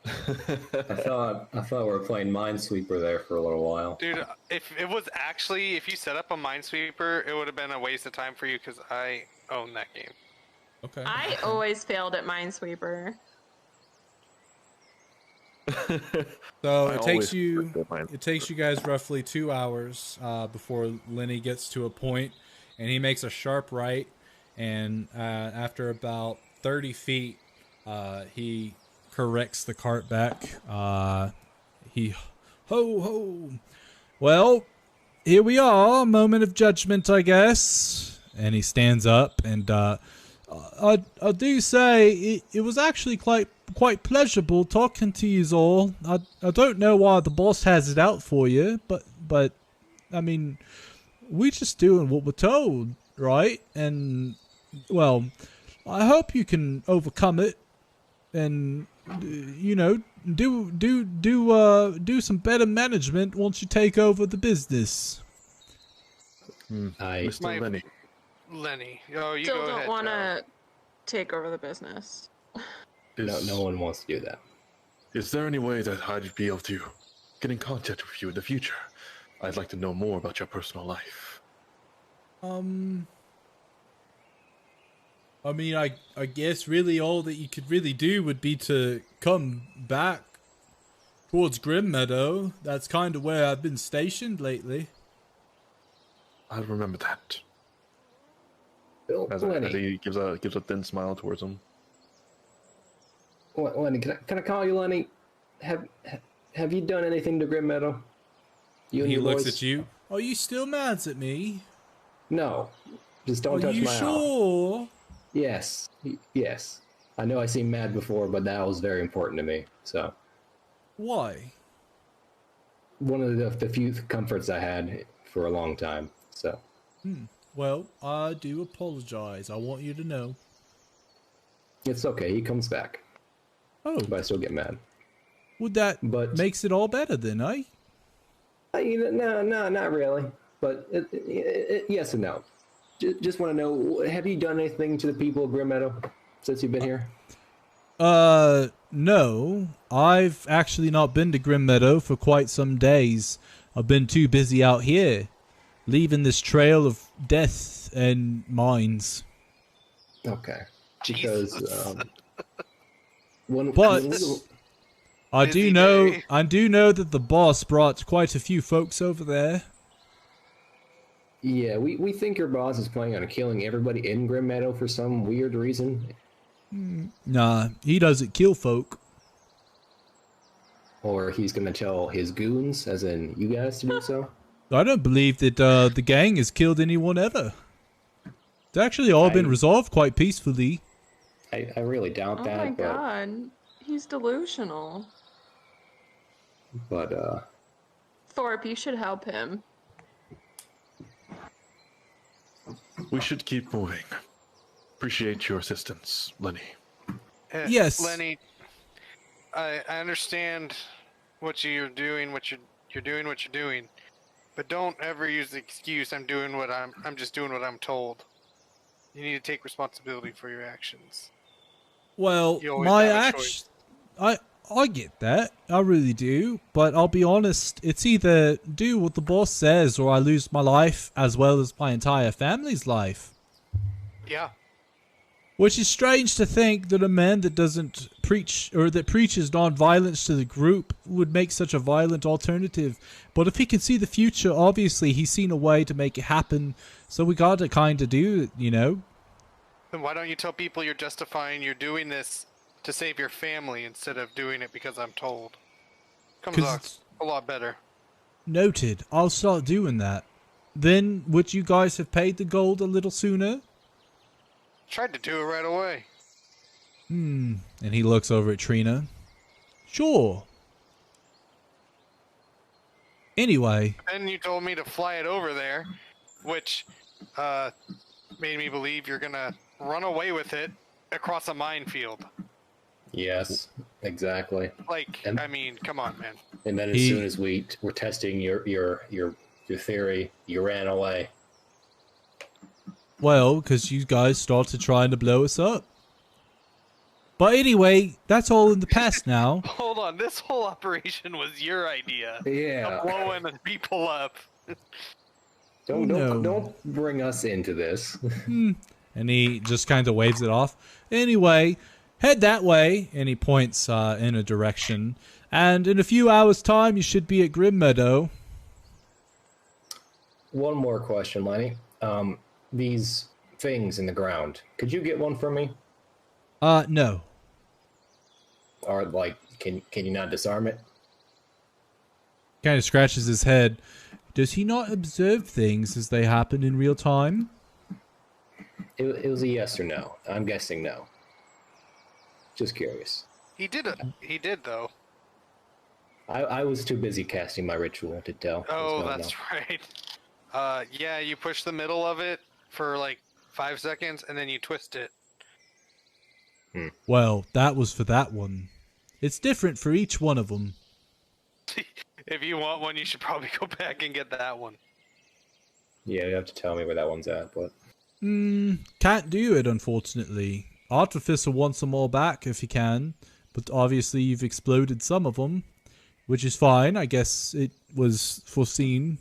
I thought we were playing Minesweeper there for a little while. Dude, if you set up a Minesweeper, it would have been a waste of time for you because I own that game. Okay. I always failed at Minesweeper. So I it takes you guys roughly 2 hours before Lenny gets to a point, and he makes a sharp right, and after about 30 feet, he corrects the cart back. He ho. Well, here we are. Moment of judgment, I guess. And he stands up, and I do say it was actually quite pleasurable talking to you all. I don't know why the boss has it out for you, but I mean, we're just doing what we're told, right? And well, I hope you can overcome it, and do some better management once you take over the business. Mr. Lenny. Oh, you Still go don't ahead. want to take over the business. No one wants to do that. Is there any way that I'd be able to get in contact with you in the future? I'd like to know more about your personal life. I mean, I guess really all that you could really do would be to come back towards Grim Meadow. That's kind of where I've been stationed lately. I'll remember that. As Lenny, he gives a thin smile towards him. Lenny, can I call you Lenny? Have you done anything to Grim Meadow? He looks at you. Are you still mad at me? No, just don't touch my arm. Are you sure? Yes. I know I seemed mad before, but that was very important to me. So. Why? One of the few comforts I had for a long time. So. Well, I do apologize. I want you to know. It's okay. He comes back. Oh. But I still get mad. Well, that makes it all better then, eh? No, not really. But yes and no. Just want to know, have you done anything to the people of Grim Meadow since you've been here? No. I've actually not been to Grim Meadow for quite some days. I've been too busy out here, leaving this trail of death and mines. Okay. Because I busy do day. know that the boss brought quite a few folks over there. Yeah, we think your boss is planning on killing everybody in Grim Meadow for some weird reason. Nah, he doesn't kill folk. Or he's gonna tell his goons, as in you guys, to do so. I don't believe that the gang has killed anyone ever. It's actually all been resolved quite peacefully. I really doubt Oh that, my god. He's delusional. But Thorpe, you should help him. We should keep moving. Appreciate your assistance, Lenny. Yes. Lenny, I understand what you're doing, what you're doing, but don't ever use the excuse I'm just doing what I'm told. You need to take responsibility for your actions. Well, You always my have a actions, I get that, I really do, but I'll be honest, it's either do what the boss says or I lose my life as well as my entire family's life. Yeah. Which is strange to think that a man that doesn't preach, or that preaches non-violence to the group would make such a violent alternative. But if he can see the future, obviously he's seen a way to make it happen, so we gotta kinda do it, you know? Then why don't you tell people you're doing this to save your family instead of doing it because I'm told? Comes 'Cause out it's- a lot better. Noted. I'll start doing that. Then, would you guys have paid the gold a little sooner? Tried to do it right away. And he looks over at Trina. Sure. Anyway, Then you told me to fly it over there, which made me believe you're gonna run away with it across a minefield. yes, exactly. Like, And- I mean, come on, man. And then as soon as we were testing your theory, you ran away. well, because you guys started trying to blow us up. But anyway, that's all in the past now. Hold on, this whole operation was your idea. Yeah. Of blowing people up. Don't bring us into this. And he just kind of waves it off. Anyway, head that way. And he points in a direction. And in a few hours' time, you should be at Grim Meadow. One more question, Lenny. These things in the ground. Could you get one for me? No. Or like, can you not disarm it? Kind of scratches his head. Does he not observe things as they happen in real time? It was a yes or no. I'm guessing no. Just curious. He did though. I was too busy casting my ritual to tell. Oh, No, that's right. Yeah, you push the middle of it for like 5 seconds, and then you twist it. Well, that was for that one. It's different for each one of them. If you want one, you should probably go back and get that one. Yeah, you have to tell me where that one's at, but Can't do it, unfortunately. Artificer wants them all back if he can, but obviously you've exploded some of them, which is fine. I guess it was foreseen.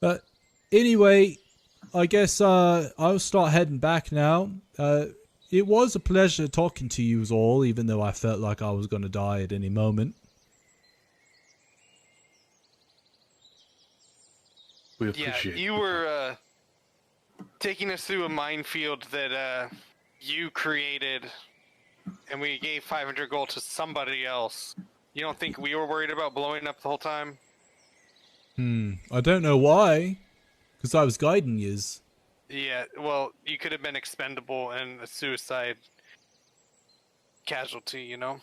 But anyway, I guess I'll start heading back now. It was a pleasure talking to you all, even though I felt like I was going to die at any moment. We Yeah, appreciate you were taking us through a minefield that you created, and we gave 500 gold to somebody else. You don't think we were worried about blowing up the whole time? I don't know why, because I was guiding yous. Yeah, well, you could have been expendable and a suicide casualty, you know?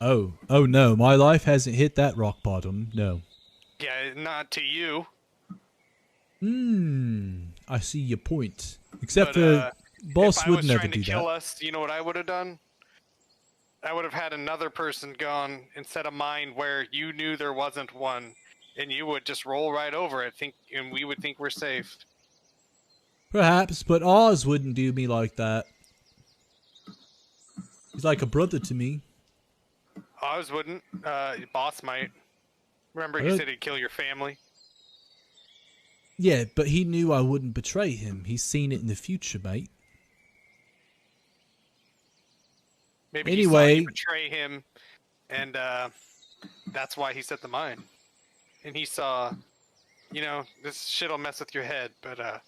Oh no, my life hasn't hit that rock bottom, no. Yeah, not to you. I see your point. Except But, for boss if I would was never trying to do kill that. us, you know what I would have done? I would have had another person gone instead of mine where you knew there wasn't one, and you would just roll right over it, and we would think we're safe. Perhaps, but Oz wouldn't do me like that. He's like a brother to me. Oz wouldn't. Boss might. Remember, he What? said he'd kill your family. Yeah, but he knew I wouldn't betray him. He's seen it in the future, mate. Maybe he saw Anyway. you betray him, and that's why he set the mine. And he saw, this shit'll mess with your head, but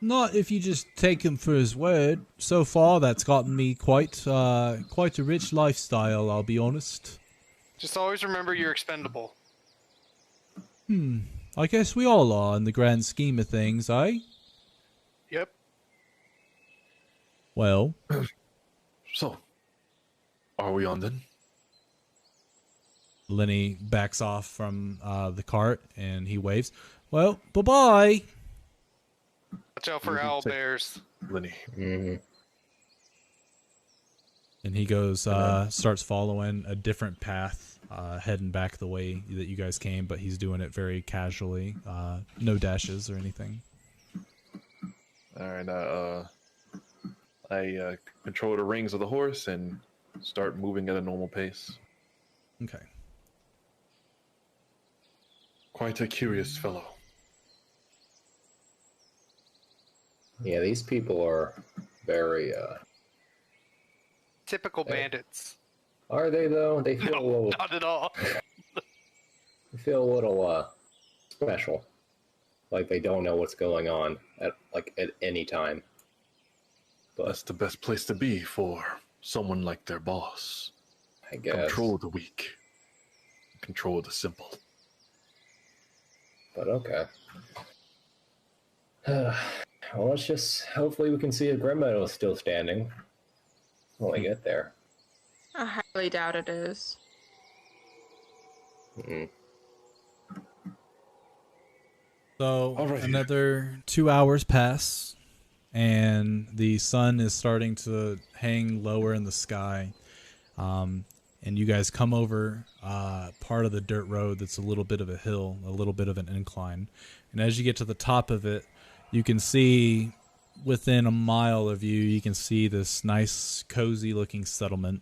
Not if you just take him for his word. So far, that's gotten me quite a rich lifestyle, I'll be honest. just always remember you're expendable. I guess we all are in the grand scheme of things, eh? Yep. Well, So, are we on then? Lenny backs off from the cart and he waves. Well, bye-bye. Watch out for owl bears. Lenny. Mm-hmm. And he goes, starts following a different path, heading back the way that you guys came, but he's doing it very casually. No dashes or anything. All right, I control the reins of the horse and start moving at a normal pace. Okay. Quite a curious fellow. Yeah, these people are very. Typical bandits. Are they though? They feel a No, little. not at all. They feel a little special, like they don't know what's going on at any time. But That's the best place to be for someone like their boss. I guess. Control the weak. Control the simple. But okay. Well, let's just hopefully we can see if Grim Meadow is still standing when we get there. I highly doubt it is. Mm. So Alrighty. another 2 hours pass, and the sun is starting to hang lower in the sky. And you guys come over part of the dirt road that's a little bit of a hill, a little bit of an incline. And as you get to the top of it, you can see within a mile of you can see this nice, cozy-looking settlement.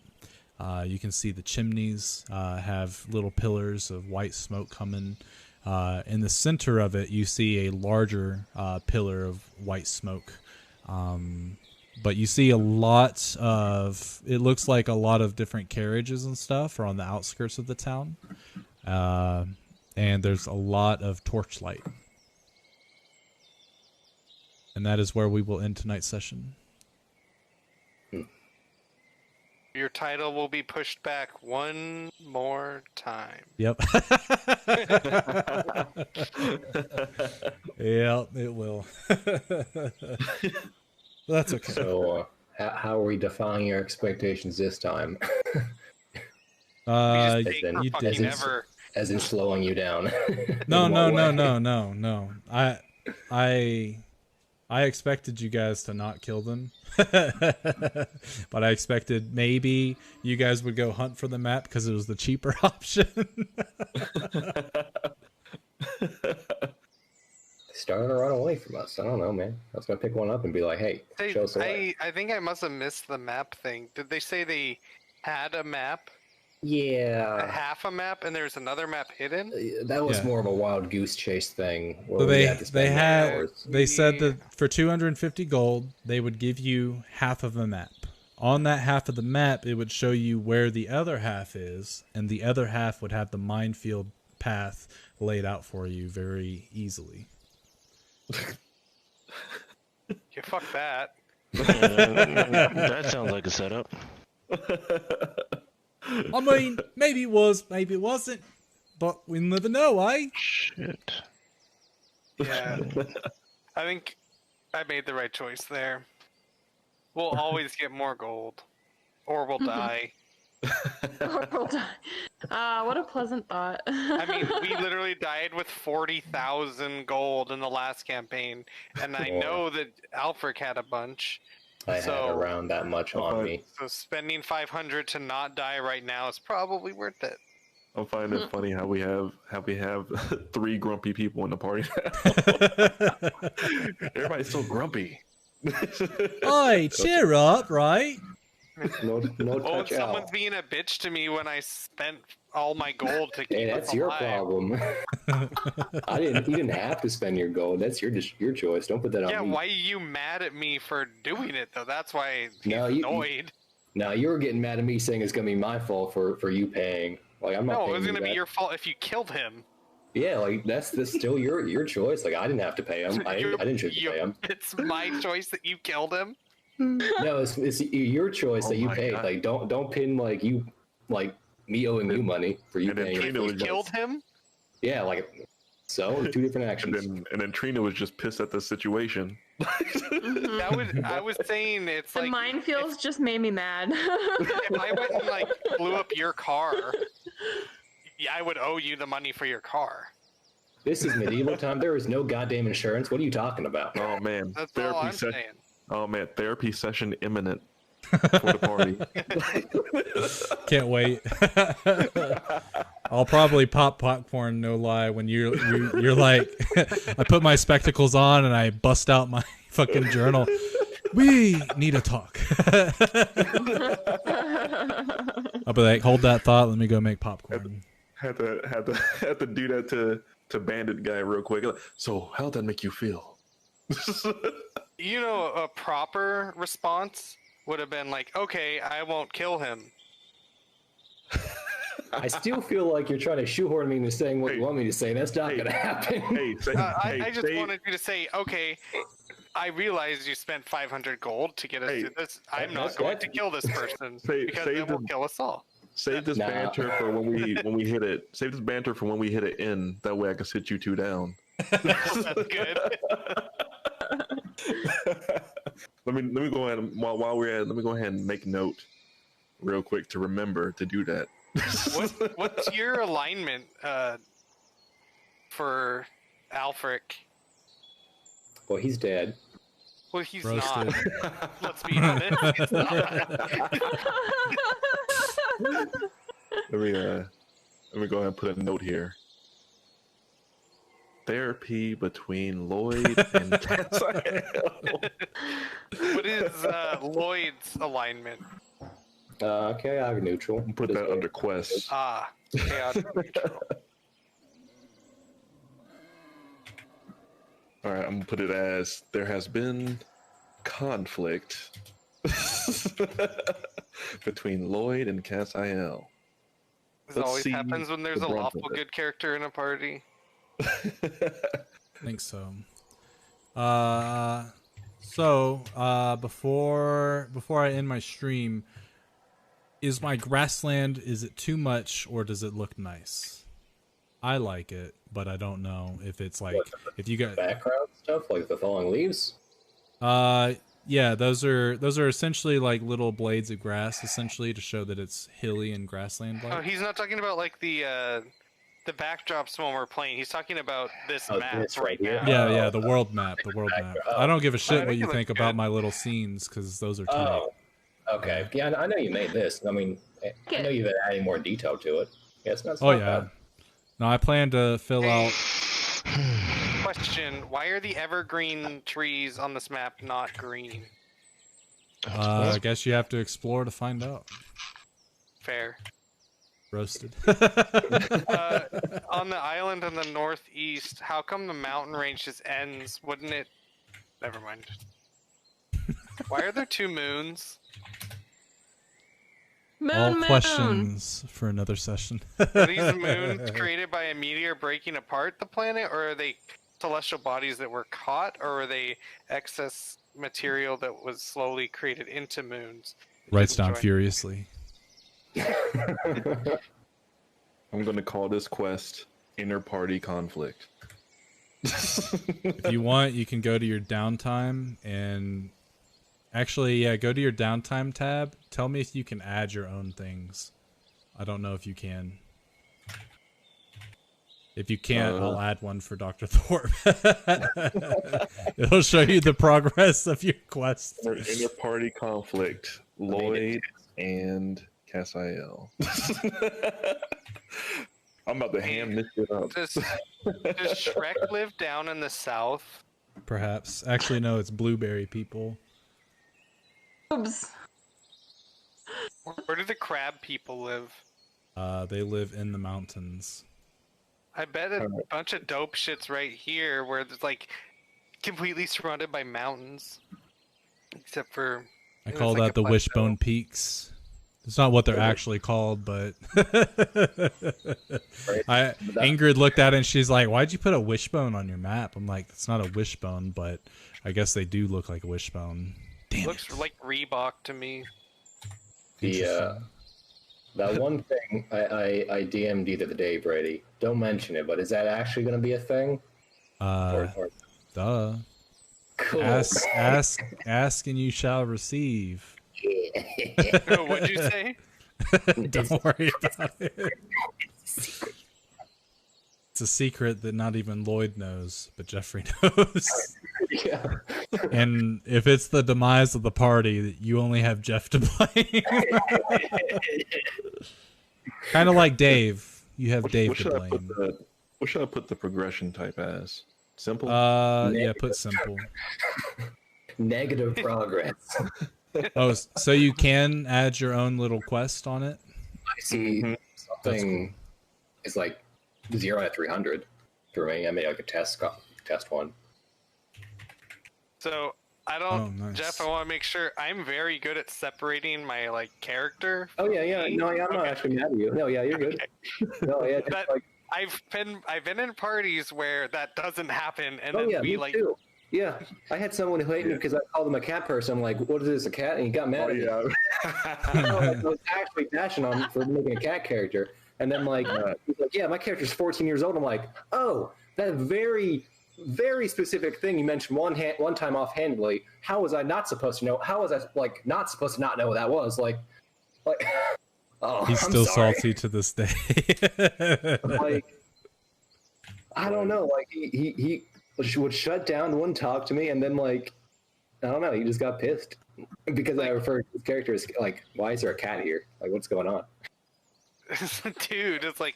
You can see the chimneys have little pillars of white smoke coming. In the center of it, you see a larger pillar of white smoke. But you see a lot of, it looks like a lot of different carriages and stuff are on the outskirts of the town. And there's a lot of torchlight. And that is where we will end tonight's session. Your title will be pushed back one more time. Yep. Yep, it will. That's okay. So, how are we defying your expectations this time? We just take then for you fucking did. ever. As in slowing you down? No, In no, what no, way? no. I expected you guys to not kill them. But I expected maybe you guys would go hunt for the map because it was the cheaper option. Starting to run away from us. I don't know, man. I was gonna pick one up and be like, "Hey, show us the way." I think I must have missed the map thing. Did they say they had a map? A Yeah, half a map, and there's another map hidden? that was Yeah. more of a wild goose chase thing. Where So we had to spend hours. they said that for 250 gold they would give you half of a map. On that half of the map, it would show you where the other half is, and the other half would have the minefield path laid out for you very easily. Yeah, fuck that. That sounds like a setup. I mean, maybe it was, maybe it wasn't, but we never know, eh? Shit. Yeah. I think I made the right choice there. We'll always get more gold. Or we'll die. We'll die. What a pleasant thought. I mean, we literally died with 40,000 gold in the last campaign. And I Boy. know that Alfred had a bunch. I So- had around that much on me. So spending 500 to not die right now is probably worth it. I'm finding it funny how we have 3 grumpy people in the party now. Everybody's so grumpy. Oi, cheer up, right? No Oh, touch someone's out. being a bitch to me when I spent all my gold to keep Hey, us that's your alive. problem. You didn't have to spend your gold. That's your choice. Don't put that on Yeah, me. why are you mad at me for doing it though? That's why he's No, you- annoyed. Now you were getting mad at me saying it's gonna be my fault for you paying. Like I'm not. No, it paying was you going to be that. your fault if you killed him. Yeah, like that's still your choice. Like I didn't have to pay him. I didn't choose to pay him. It's my choice that you killed him. No, it's your choice Oh that you my paid. God. Like don't pin like you like me owing you money for you And then paying. Trina You was killed him? Yeah, like so two different And actions. then Trina was just pissed at the situation. I was saying it's The like minefields just made me mad. if I went and like blew up your car, yeah, I would owe you the money for your car. This is medieval time. There is no goddamn insurance. What are you talking about? Oh man, That's all I'm saying. Oh man, therapy session imminent for the party. Can't wait. I'll probably pop popcorn, no lie, when you're like, I put my spectacles on and I bust out my fucking journal. We need to talk. I'll be like, hold that thought. Let me go make popcorn. had to do that to Bandit guy real quick. So how'd that make you feel? You know, a proper response would have been like, okay, I won't kill him. I still feel like you're trying to shoehorn me into saying what you want me to say. That's not gonna happen. Hey, I just wanted you to say, okay, I realize you spent 500 gold to get us to this. I'm not going to kill this person because it will kill us all. Save this banter for when we hit it. Save this banter for when we hit it in. That way I can sit you two down. That's good. Let me go ahead and, while we're at it, let me go ahead and make note real quick to remember to do that. What's your alignment for Alfric? Well, he's dead. Well, he's Roasted. not. Let's be honest. He's not. Let me go ahead and put a note here. Therapy between Lloyd and Cassiel. What is Lloyd's alignment? Chaotic neutral. Put that under quest. Chaotic neutral. All right, I'm gonna put it as there has been conflict between Lloyd and Cassiel. This always happens when there's a lawful good character in a party. I think so. Before I end my stream, is my grassland, is it too much or does it look nice? I like it, but I don't know if it's like if you got background stuff like the falling leaves. Yeah, those are essentially like little blades of grass, essentially to show that it's hilly and grassland like. Oh, he's not talking about like the backdrops when we're playing. He's talking about this map this right here. now. Yeah, the world map, I don't give a shit what you think about my little scenes because those are tight. Oh, okay. Yeah, I know you made this. I mean, I know you've been adding more detail to it. Yeah, it's not. Bad. No, I plan to fill out. Question: why are the evergreen trees on this map not green? I guess you have to explore to find out. Fair. Roasted. On the island in the northeast, how come the mountain range just ends? Wouldn't it? Never mind. Why are there two moons? All questions for another session. Are these moons created by a meteor breaking apart the planet, or are they celestial bodies that were caught, or are they excess material that was slowly created into moons? Writes down furiously. I'm going to call this quest Inner Party Conflict. If you want, you can go to your downtime and actually, yeah, go to your downtime tab. Tell me if you can add your own things. I don't know if you can. If you can't, I'll add one for Dr. Thorpe. It'll show you the progress of your quest. Inner Party Conflict, Lloyd and Cassiel. I'm about to ham this shit up. Does Shrek live down in the south? Perhaps. Actually, no, it's blueberry people. Oops. Where do the crab people live? They live in the mountains. I bet a bunch of dope shit's right here where it's like completely surrounded by mountains. Except for I It call was like that a the wishbone plateau. peaks. It's not what they're actually called, but Ingrid looked at it and she's like, "Why'd you put a wishbone on your map?" I'm like, "It's not a wishbone, but I guess they do look like a wishbone." Damn Looks it. like Reebok to me. The that one thing I DM'd you the other day, Brady. Don't mention it, but is that actually going to be a thing? Or Duh. cool. Ask and you shall receive. What'd you say? Don't worry about it. It's a secret that not even Lloyd knows, but Jeffrey knows. Yeah. And if it's the demise of the party, you only have Jeff to blame. Kind of like Dave. You have Dave to blame. What should I put the progression type as? Simple? Yeah, put simple. Negative progress. Oh, so you can add your own little quest on it? I see something is like 0 out of 300 for me. I made like a test one. So I don't, Oh, nice. Jeff. I want to make sure I'm very good at separating my like character. Oh yeah. No, I'm not actually mad at you. No, yeah, you're good. No, yeah, just That- like I've been in parties where that doesn't happen, and oh then yeah, we me like too. Yeah, I had someone who hated me because I called him a cat person. I'm like, what is this, a cat? And he got mad at me. I was actually bashing on him for making a cat character. And then he's like, yeah, my character's 14 years old. I'm like, oh, that very, very specific thing you mentioned one time offhandedly. How was I not supposed to know? How was I not supposed to not know what that was? Like, oh, He's I'm still sorry. salty to this day. I don't know. Like he would shut down, wouldn't talk to me, and then I don't know. He just got pissed because I referred to his character as why is there a cat here? Like, what's going on? dude, it's like,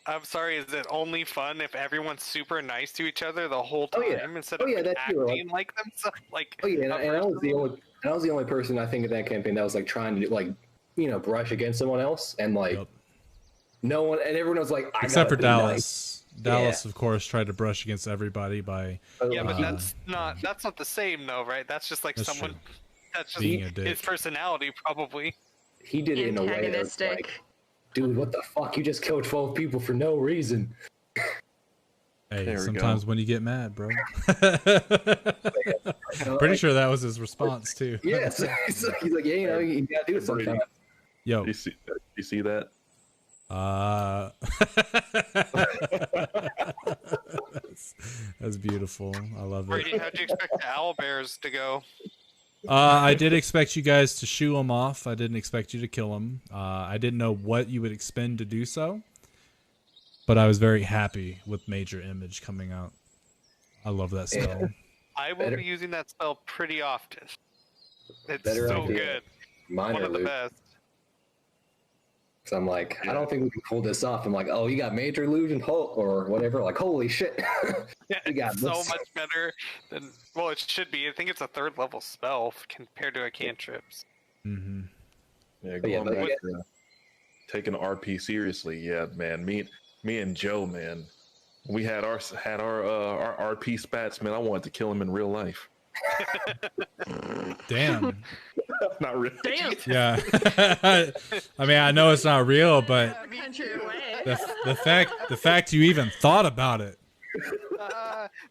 I'm sorry, is it only fun if everyone's super nice to each other the whole time Oh, yeah. instead Oh, of yeah, that too, acting like themselves? Like, Oh yeah, and I was the only person I think in that campaign that was trying to brush against someone else, and Yep. no one, and everyone was like, I Except for gotta be Dallas. nice. Dallas, of course, tried to brush against everybody by yeah, but Uh, that's not the same though, right? That's just like That's someone. true. That's just Being a dick. his personality, probably. He did it in a way that was Antagonistic. dude, what the fuck? You just killed 12 people for no reason. Hey, There we sometimes go. when you get mad, bro. Pretty Pretty sure that was his response too. Yes. He's like, yeah, you gotta do it sometimes. Yo, You see that? that's beautiful. I love it. Brady, how'd you expect the owlbears to go? I did expect you guys to shoo him off. I didn't expect you to kill him. I didn't know what you would expend to do so, but I was very happy with Major Image coming out. I love that spell. I will Better- be using that spell pretty often. It's Better so idea. good. Mine One are of the loot. best. So I'm like, I don't think we can pull this off. I'm like, oh, you got Major Illusion or whatever. Like, holy shit. Yeah, We got it's so this. much better than. Well, it should be. I think it's a 3rd level spell compared to a cantrips. Mm-hmm. Yeah, But yeah, going but back to taking RP seriously. Yeah, man. Me and Joe, man. We had our RP spats, man. I wanted to kill him in real life. Damn. Not really. Damn. Yeah. I mean, I know it's not real, but Country away. the fact you even thought about it.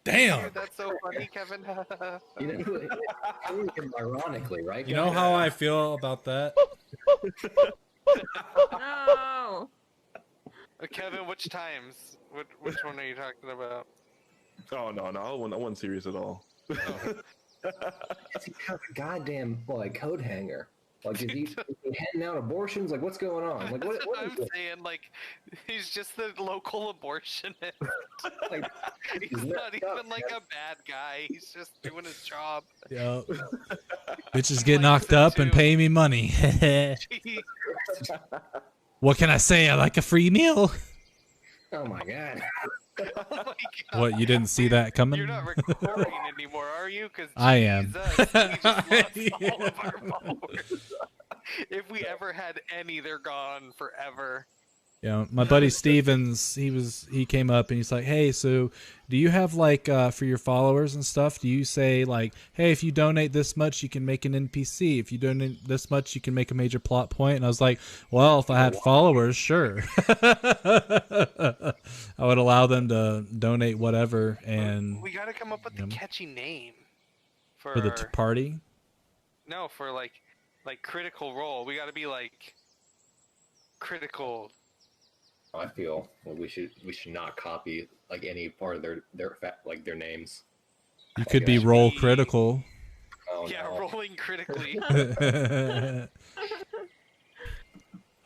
Damn. Dude, that's so funny, Kevin. You know, ironically, right? You know how I feel about that? No. Kevin, which times? Which one are you talking about? Oh no, I wasn't serious at all. Is he a goddamn code hanger? Like, is he handing out abortions? Like, what's going on? Like, what I'm is this? saying, like, he's just the local abortionist. Like, He's he's not messed up, even like man. a bad guy. He's just doing his job. Yep. Bitches get knocked up and pay me money. What can I say? I like a free meal. Oh my god. Oh my God. What, you didn't see that coming? You're not recording anymore, are you? Because I am. we just lost all of our followers. If we ever had any, they're gone forever. You know, my buddy Stevens, he came up and he's like, "Hey, so do you have like for your followers and stuff, do you say like, hey, if you donate this much, you can make an NPC. If you donate this much, you can make a major plot point?" And I was like, "Well, if I had followers, sure." I would allow them to donate whatever, and We got to come up with a catchy name for the party. No, for like Critical Role. We got to be like critical. I feel we should not copy like any part of their names. You could be roll critical. Oh, yeah, no. rolling critically.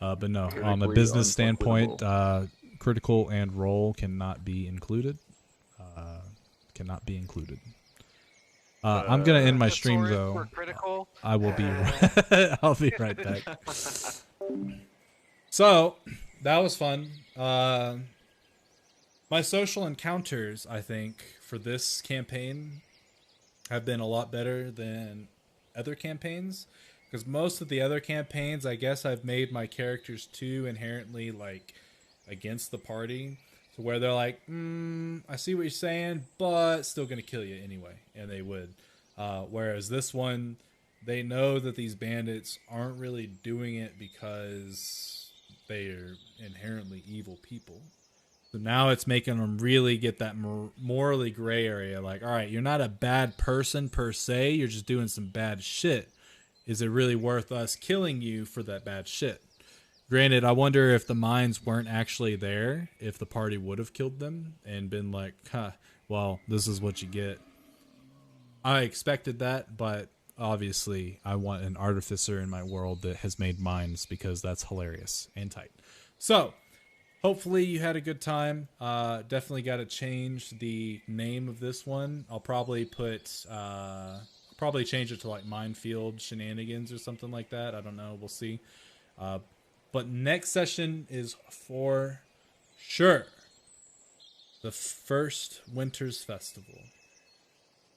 But no, on a Critically business standpoint, unfuckwittable. critical and roll cannot be included. Cannot be included. I'm gonna end my stream Thesaurus though. for critical. I will be. I'll be right back. So that was fun. My social encounters, I think, for this campaign have been a lot better than other campaigns, because most of the other campaigns, I guess I've made my characters too inherently like against the party, to where they're like, I see what you're saying, but still gonna kill you anyway, and they would. Whereas this one, they know that these bandits aren't really doing it because they are inherently evil people. So now it's making them really get that morally gray area. Like, all right, you're not a bad person per se. You're just doing some bad shit. Is it really worth us killing you for that bad shit? Granted, I wonder if the mines weren't actually there, if the party would have killed them and been like, well, this is what you get. I expected that, but obviously I want an artificer in my world that has made mines, because that's hilarious and tight. So, hopefully you had a good time. Definitely got to change the name of this one. I'll probably change it to like Minefield Shenanigans or something like that. I don't know. We'll see. But next session is for sure the first Winter's Festival.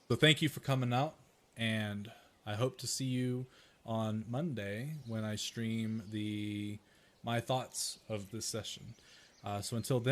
So thank you for coming out, and I hope to see you on Monday when I stream my thoughts of this session. So until then.